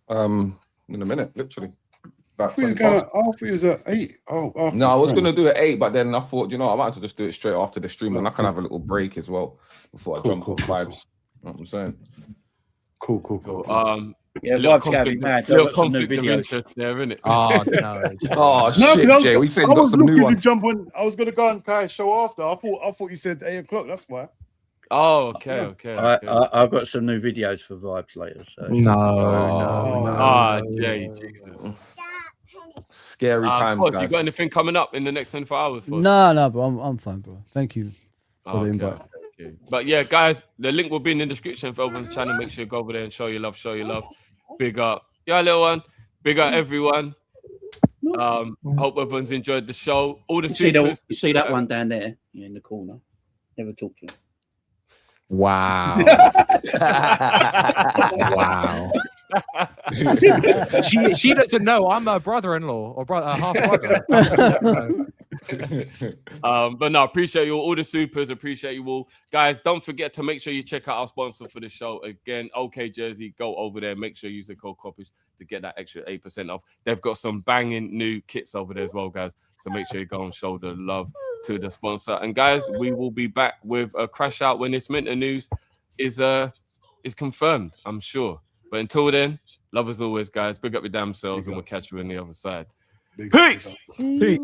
Vibes. In a minute, literally. I About thought you 20 was gonna. past. I thought you was at 8. Oh, No, I was gonna do it 8, but then I thought, I might as well just do it straight after the stream, and I can have a little break as well before I jump on Vibes. You know what I'm saying? Cool. Yeah, Little Vibes going to be mad. little I've got some new conflict of videos. interest there, isn't it? Oh no! Oh No, shit, because Jay. We said I you got was some new looking to ones. jump on. I was gonna go on Kai's show after. I thought you said 8 o'clock. That's why. Oh, okay. I've got some new videos for Vibes later. So. No. Ah, Jay, Jesus. Scary times, Boss, guys. you got anything coming up in the next 24 hours? For us? No, bro. I'm fine, bro. Thank you for the invite. Okay. But yeah, guys, the link will be in the description for everyone's channel. Make sure you go over there and show your love. Big up. Yeah, little one. Big up, everyone. Hope everyone's enjoyed the show. All the You see that one down there in the corner? Never talk to him. Wow. Wow. she doesn't know I'm her brother-in-law or half brother. But no, appreciate you all the supers. Appreciate you all, guys. Don't forget to make sure you check out our sponsor for the show again. OK Jersey, go over there. Make sure you use the code Kopish to get that extra 8% off. They've got some banging new kits over there as well, guys. So make sure you go and show the love to the sponsor. And guys, we will be back with a crash out when this Minteh news is confirmed, I'm sure. But until then, love as always, guys. Big up your damn selves, and we'll catch you on the other side. Peace. Peace.